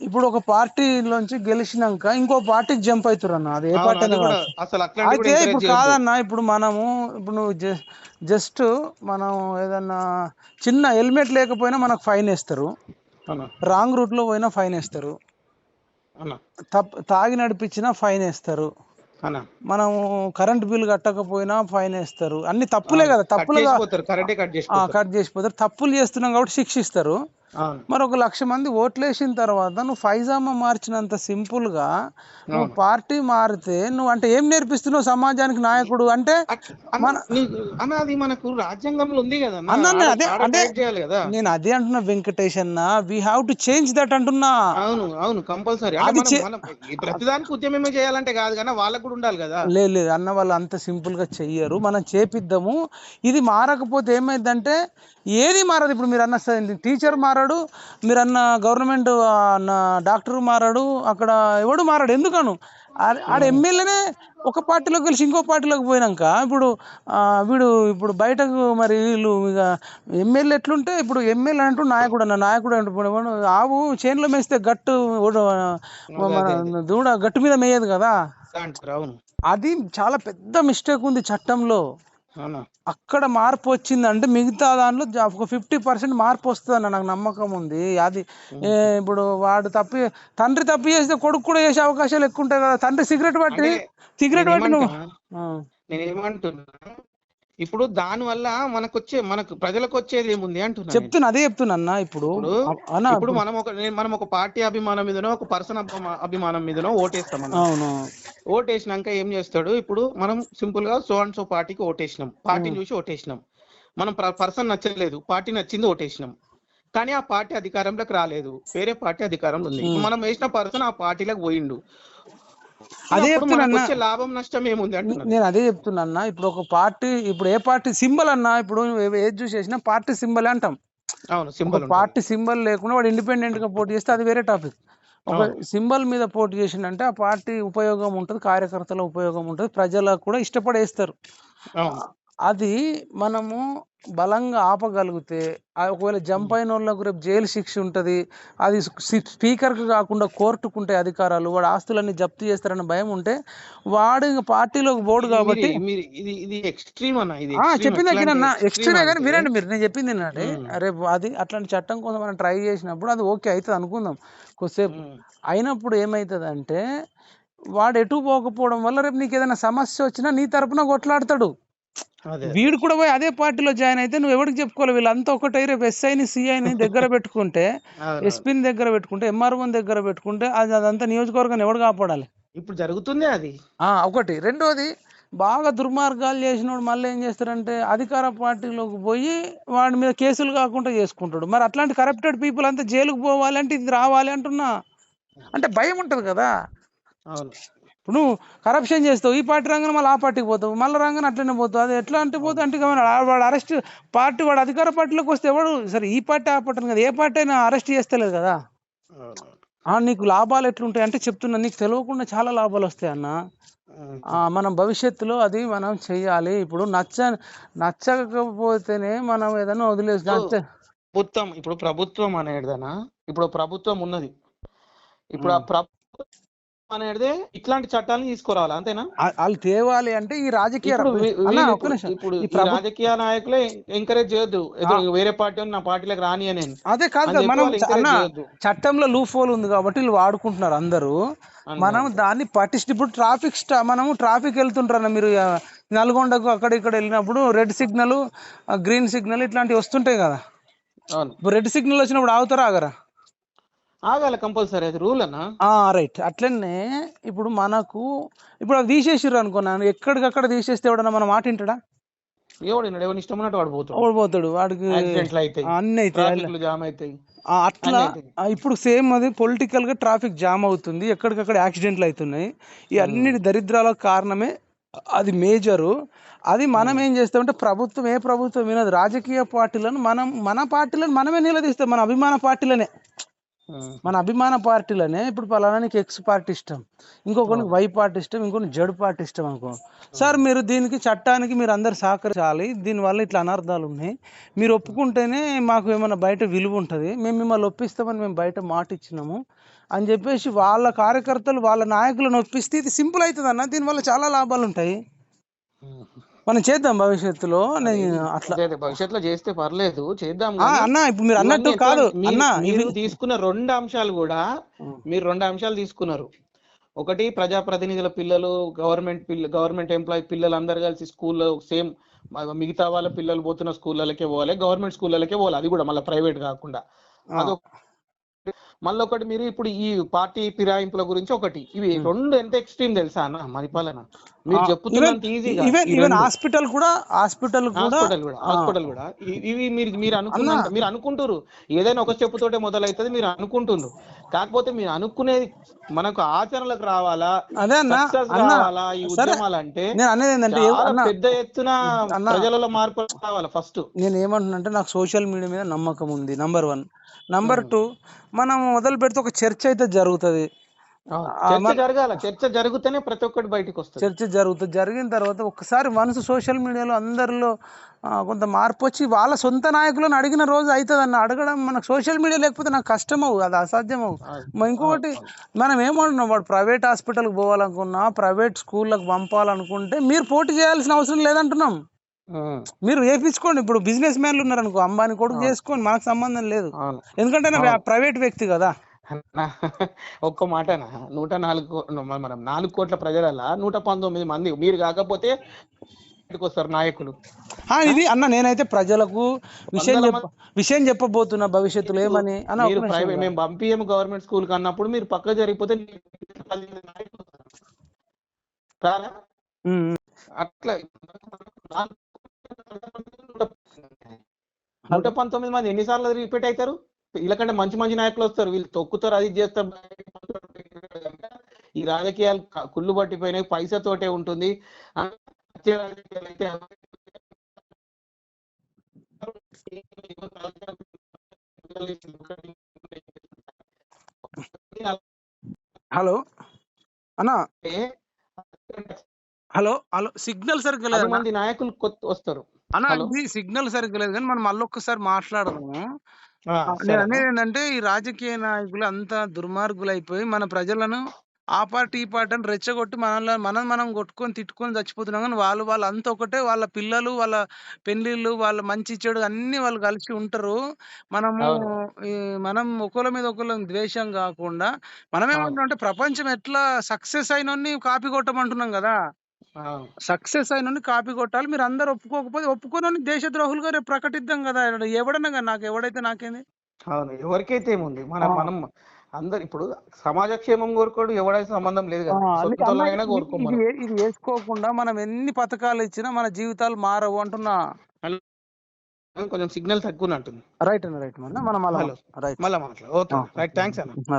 ఇప్పుడు ఒక పార్టీలోంచి గెలిచినాక ఇంకో పార్టీకి జంప్ అవుతారు అన్న. అది ఏ పార్టీ అయితే ఇప్పుడు కాదన్నా, ఇప్పుడు నువ్వు జస్ట్ మనం ఏదన్నా చిన్న హెల్మెట్ లేకపోయినా మనకు ఫైన్ వేస్తారు, రాంగ్ రూట్ లో పోయినా ఫైన్ వేస్తారు, తాగి నడిపించినా ఫైన్ వేస్తారు, మనం కరెంట్ బిల్ కట్టకపోయినా ఫైన్ వేస్తారు. అన్ని తప్పులే కదా, తప్పులుగా కట్ చేసిపోతారు. తప్పులు చేస్తున్నాం కాబట్టి శిక్షిస్తారు. మరి 1,00,000 మంది ఓట్లేసిన తర్వాత నువ్వు ఫైజామా మార్చినంత సింపుల్ గా నువ్వు పార్టీ మారితే నువ్వు అంటే ఏం నేర్పిస్తున్నావు సమాజానికి? నాయకుడు అంటే మనకు రాజ్యాంగంలో ఉంది కదా అదే నేను అదే అంటున్నా వెంకటేష్ అన్న, we have to change that అంటున్నా. అవును కంపల్సరీ. ప్రతిదానికి ఉద్యమమే చేయాలంటే కాదు కానీ వాళ్ళకు కూడా ఉండాలి కదా. లేదు అన్న, వాళ్ళు అంత సింపుల్ గా చెయ్యరు. మనం చేపిద్దాము. ఇది మారకపోతే ఏమైందంటే ఏది మారదు. ఇప్పుడు మీరు అన్న టీచర్ మారాడు, మీరు అన్న గవర్నమెంట్ డాక్టర్ మారాడు, అక్కడ ఎవడు మారాడు. ఎందుకను ఆడ ఎమ్మెల్యేనే ఒక పార్టీలోకి కలిసి ఇంకో పార్టీలోకి పోయినాక ఇప్పుడు బయటకు మరి వీళ్ళు ఇక ఎమ్మెల్యే ఎట్లుంటే ఇప్పుడు ఎమ్మెల్యే అంటూ నాయకుడు అంటూ ఆవు చేనులో మేస్తే గట్టు దూడ గట్టు మీద మేయదు కదా. అది చాలా పెద్ద మిస్టేక్ ఉంది చట్టంలో. అక్కడ మార్పు వచ్చిందంటే మిగతా దాంట్లో ఒక 50% మార్పు వస్తుందన్న నాకు నమ్మకం ఉంది. అది ఇప్పుడు వాడు తండ్రి తప్పు చేస్తే కొడుకు కూడా చేసే అవకాశాలు ఎక్కువ ఉంటాయి కదా. తండ్రి సిగరెట్ పట్టి నేనేమంటున్నా, ఇప్పుడు దాని వల్ల మనకు ప్రజలకు వచ్చేది ఏముంది అంటున్నా. అదే చెప్తున్నా. ఇప్పుడు మనం ఒక పార్టీ అభిమానం మీదనో ఒక పర్సన్ అభిమానం మీదనో ఓటేస్తాం. ఓటేసినాక ఏం చేస్తాడు, ఇప్పుడు మనం సింపుల్ గా సో అండ్ సో పార్టీకి ఓటేసినాం, పార్టీని చూసి ఓటేసినాం. మనం పర్సన్ నచ్చలేదు, పార్టీ నచ్చింది, ఓటేసినాం. కానీ ఆ పార్టీ అధికారంలోకి రాలేదు, వేరే పార్టీ అధికారంలో ఉంది. మనం వేసిన పర్సన్ ఆ పార్టీలోకి పోయిండు. అదే చెప్తున్నా, లాభం నష్టం ఏముంది అంటే నేను అదే చెప్తున్నా. ఇప్పుడు ఒక పార్టీ, ఇప్పుడు ఏ పార్టీ సింబల్ అన్నా, ఇప్పుడు ఏది చూసేసినా పార్టీ సింబల్ అంటాం. అవును, సింబల్. పార్టీ సింబల్ లేకుండా వాడు ఇండిపెండెంట్ గా పోటీ చేస్తే అది వేరే టాపిక్. ఒక సింబల్ మీద పోటీ చేసిండంటే ఆ పార్టీ ఉపయోగం ఉంటుంది, కార్యకర్తల ఉపయోగం ఉంటుంది, ప్రజలకు కూడా ఇష్టపడేస్తారు. అది మనము బలంగా ఆపగలిగితే ఒకవేళ జంప్ అయిన వాళ్ళకు రేపు జైలు శిక్ష ఉంటుంది. అది స్పీకర్కి కాకుండా కోర్టుకు ఉంటాయి అధికారాలు. వాడు ఆస్తులన్నీ జప్తు చేస్తారన్న భయం ఉంటే వాడు ఇంకా పార్టీలోకి పోడు. కాబట్టి చెప్పింది ఎక్స్ట్రీమే కానీ వినండి మీరు, నేను చెప్పింది ఏంటంటే రేపు అది అట్లాంటి చట్టం కోసం మనం ట్రై చేసినప్పుడు అది ఓకే అవుతుంది అనుకుందాం కొద్దిసేపు. అయినప్పుడు ఏమవుతుంది అంటే వాడు ఎటు పోకపోవడం వల్ల రేపు నీకు ఏదైనా సమస్య వచ్చినా నీ తరపున కొట్లాడతాడు. వీడు కూడా పోయి అదే పార్టీలో జాయిన్ అయితే నువ్వు ఎవరికి చెప్పుకోవాలి? వీళ్ళంతా ఒకటే. రేపు ఎస్ఐని సిఐని దగ్గర పెట్టుకుంటే, ఎస్పీని దగ్గర పెట్టుకుంటే, ఎంఆర్ఓని దగ్గర పెట్టుకుంటే అదంతా నియోజకవర్గాన్ని ఎవడు కాపాడాలి? ఇప్పుడు జరుగుతుంది అది. ఒకటి. రెండోది, బాగా దుర్మార్గాలు చేసినోడు మళ్ళీ ఏం చేస్తారంటే అధికార పార్టీలోకి పోయి వాడి మీద కేసులు కాకుండా చేసుకుంటాడు. మరి అట్లాంటి కరప్టెడ్ పీపుల్ అంతా జైలుకు పోవాలి అంటే ఇది రావాలి అంటున్నా. అంటే భయం ఉంటుంది కదా. ఇప్పుడు నువ్వు కరప్షన్ చేస్తావు, ఈ పార్టీ రంగం మళ్ళీ ఆ పార్టీకి పోతావు, మళ్ళీ రంగం అట్లనే పోతావు. అది ఎట్లా అంటే పోతావు అంటే వాడు అరెస్ట్ పార్టీ, వాడు అధికార పార్టీలోకి వస్తే ఎవడు సరే ఈ పార్టీ ఆ పార్టీ కదా, ఏ పార్టీ అయినా అరెస్ట్ చేస్తలేదు కదా. నీకు లాభాలు ఎట్లుంటాయి అంటే చెప్తున్నా, నీకు తెలియకుండా లాభాలు వస్తాయి అన్న. మనం భవిష్యత్తులో అది మనం చెయ్యాలి. ఇప్పుడు నచ్చకపోతేనే మనం ఏదైనా వదిలేసి ఇప్పుడు ప్రభుత్వం అనేదనా, ఇప్పుడు ప్రభుత్వం ఉన్నది, ఇప్పుడు ఆ ప్రభుత్వం అనేది ఇట్లాంటి చట్టాలను తీసుకురావాలి, అంతేనా? వాళ్ళు తేవాలి అంటే ఈ రాజకీయ ఇప్పుడు రాజకీయ నాయకులే ఎంకరేజ్ చేయొద్దు వేరే పార్టీ నా పార్టీలకు రాని అని. అదే కాదు, మనం చట్టంలో లూప్ హోల్ ఉంది కాబట్టి వీళ్ళు వాడుకుంటున్నారు అందరూ. మనం దాన్ని పటిష్ట. ఇప్పుడు మనము ట్రాఫిక్ వెళ్తుంటారన్న, మీరు నల్గొండకు అక్కడ ఇక్కడ వెళ్ళినప్పుడు రెడ్ సిగ్నల్, గ్రీన్ సిగ్నల్ ఇట్లాంటివి వస్తుంటాయి కదా. ఇప్పుడు రెడ్ సిగ్నల్ వచ్చినప్పుడు ఆగుతారా ఆగరా? ఆగాలి కంపల్సరీ, అది రూల్ అన్నా. రైట్. అట్లనే ఇప్పుడు మనకు ఇప్పుడు అవి తీసేసిర్రు అనుకున్నాను, ఎక్కడికక్కడ తీసేస్తే ఎవడన్నా మన మాట వింటాడా? ఎవడు ఇష్టం ఉన్నట్టు వాడు పోతాడు, వాడికి అన్ని అవుతాయి. అట్లా ఇప్పుడు సేమ్ అది పొలిటికల్ గా ట్రాఫిక్ జామ్ అవుతుంది, ఎక్కడికక్కడ యాక్సిడెంట్లు అవుతున్నాయి. ఈ అన్నిటి దరిద్రాలకు కారణమే అది మేజరు. అది మనం ఏం చేస్తామంటే ఏ ప్రభుత్వం వినదు. రాజకీయ పార్టీలను మన పార్టీలను మనమే నిలదీస్తాం, మన అభిమాన పార్టీలనే. ఇప్పుడు పలానానికి ఎక్స్ పార్టీ ఇష్టం, ఇంకొకరికి వై పార్టీ ఇష్టం, ఇంకొకరికి జడ్ పార్టీ ఇష్టం అనుకో. సార్ మీరు దీనికి చట్టానికి మీరు అందరు సహకరించాలి, దీనివల్ల ఇట్లా అనర్థాలు ఉన్నాయి, మీరు ఒప్పుకుంటేనే మాకు ఏమైనా బయట విలువ ఉంటుంది, మేము మిమ్మల్ని ఒప్పిస్తామని మేము బయట మాట ఇచ్చినాము అని చెప్పేసి వాళ్ళ కార్యకర్తలు వాళ్ళ నాయకులను ఒప్పిస్తే ఇది సింపుల్ అవుతుంది అన్న. దీనివల్ల చాలా లాభాలు ఉంటాయి, మనం చేద్దాం భవిష్యత్తులో. భవిష్యత్తులో చేస్తే పర్లేదు, చేద్దాం అన్న. ఇప్పుడు మీరు అన్నట్టు కాదు అన్న, మీరు తీసుకున్న రెండు అంశాలు కూడా, మీరు రెండు అంశాలు తీసుకున్నారు. ఒకటి, ప్రజాప్రతినిధుల పిల్లలు, గవర్నమెంట్ ఎంప్లాయీ పిల్లలు అందరు కలిసి స్కూల్లో సేమ్ మిగతా వాళ్ళ పిల్లలు పోతున్న స్కూళ్ళకే పోవాలి, గవర్నమెంట్ స్కూళ్ళకే పోవాలి, అది కూడా మళ్ళీ ప్రైవేట్ కాకుండా. అదొక మళ్ళీ ఒకటి, మీరు ఇప్పుడు ఈ పార్టీ ఫిరాయింపుల గురించి ఒకటి, ఇవి రెండు ఎంత ఎక్స్ట్రీమ్ తెలుసా అన్న పరిపాలన. మీరు చెప్తున్నంత ఈజీగా హాస్పిటల్ కూడా ఇవి మీరు అనుకుంటారు ఏదైనా ఒక స్టెప్ తోటే మొదలవుతుంది మీరు అనుకుంటున్నారు. కాకపోతే మీరు అనుకునేది మనకు ఆచరణలకు రావాలా, రావాలా ఈ ఉద్యమాలు అంటే పెద్ద ఎత్తున ప్రజలలో మార్పు రావాలా. ఫస్ట్ నేను ఏమంటున్నా, నాకు సోషల్ మీడియా మీద నమ్మకం ఉంది, నంబర్ 1. నంబర్ 2, మనం మొదలు పెడితే ఒక చర్చ అయితే జరుగుతుంది. చర్చ జరిగితేనే ప్రతి ఒక్కటి బయటకు వస్తుంది. చర్చ జరుగుతుంది. జరిగిన తర్వాత ఒకసారి మనసు సోషల్ మీడియాలో అందరిలో కొంత మార్పు వచ్చి వాళ్ళ సొంత నాయకులను అడిగిన రోజు అవుతుంది అన్న. అడగడం మనకు సోషల్ మీడియా లేకపోతే నాకు కష్టం అవు, అది అసాధ్యం అవు. ఇంకొకటి, మనం ఏమంటున్నాం, వాడు ప్రైవేట్ హాస్పిటల్కి పోవాలనుకున్నా, ప్రైవేట్ స్కూళ్ళకి పంపాలనుకుంటే మీరు పోటీ చేయాల్సిన అవసరం లేదంటున్నాం. మీరు వేయించుకోండి. ఇప్పుడు బిజినెస్ మ్యాన్లు ఉన్నారు అనుకో, అంబానీ కొడుకు చేసుకోండి, మనకు సంబంధం లేదు, ఎందుకంటే ప్రైవేట్ వ్యక్తి కదా. ఒక్క మాటనా, 4 కోట్ల ప్రజల 119 మంది మీరు కాకపోతే వస్తారు నాయకులు. ఇది అన్న, నేనైతే ప్రజలకు విషయం చెప్పబోతున్నా భవిష్యత్తులో ఏమని అన్న. మేము పంపిఎం గవర్నమెంట్ స్కూల్ కి అన్నప్పుడు మీరు పక్క జరిగిపోతే అట్లా 119 మంది ఎన్నిసార్లు రిపీట్ అవుతారు? వీళ్ళకంటే మంచి నాయకులు వస్తారు, వీళ్ళు తొక్కుతారు, అది చేస్తారు. ఈ రాజకీయాలు కుళ్ళు పట్టిపోయినాయి, పైసతోటే ఉంటుంది. హలో అన్న, అంటే హలో హలో, సిగ్నల్ సరిగ్గా 10 లేదన్న. మంది నాయకులు వస్తారు. అన్న హలో ఇది సిగ్నల్ సరిగ్గా లేదు కానీ మనం మళ్ళీ ఒక్కసారి మాట్లాడదాము. నేను సరేనా అనేది ఏంటంటే ఈ రాజకీయ నాయకులు అంత దుర్మార్గులైపోయి మన ప్రజలను ఆ పార్టీ ఈ పార్టీ అని రెచ్చగొట్టి మనం కొట్టుకొని తిట్టుకొని చచ్చిపోతున్నాం. కానీ వాళ్ళు అంతా ఒకటే, వాళ్ళ పిల్లలు వాళ్ళ పెళ్లిళ్ళు వాళ్ళ మంచి చెడు అన్ని వాళ్ళు కలిసి ఉంటారు. మనము అవును ఈ మనం ఒకళ్ళ మీద ఒకళ్ళ ద్వేషం కాకుండా మనం అవును ఏమంటున్నాం అంటే ప్రపంచం ఎట్లా సక్సెస్ అయినోన్ని కాపీ కొట్టమంటున్నాం కదా. అవును సక్సెస్ అయినోన్ని కాపీ కొట్టాలి. మీరు అందరు ఒప్పుకోకపోతే ఒప్పుకోనోన్ని దేశద్రోహులుగా రేపు ప్రకటిద్దాం కదా. ఎవడన్నా కానీ నాకు ఎవడైతే నాకేంది. అవును ఎవరికైతే ఏముంది ఆ! మనం అందరు ఇప్పుడు సమాజ క్షేమం కోరుకోడు ఎవడైతే సంబంధం లేదు ఆ! కదా, అందుకే అన్న సొంతోళ్ళనైనా కోరుకోం మనం. ఇది యేసుకోకుండా మనం ఎన్ని పథకాలు ఇచ్చినా మన జీవితాలు మారవు అంటున్నా. కొంచెం సిగ్నల్ తక్కువ ఉంటుంది. రైట్ అన్న. రైట్ అన్న. మనం మళ్ళా హలో రైట్. మళ్ళా మాట్లాడు. ఓకే ఆ! రైట్, థ్యాంక్స్ అన్న. రైట్.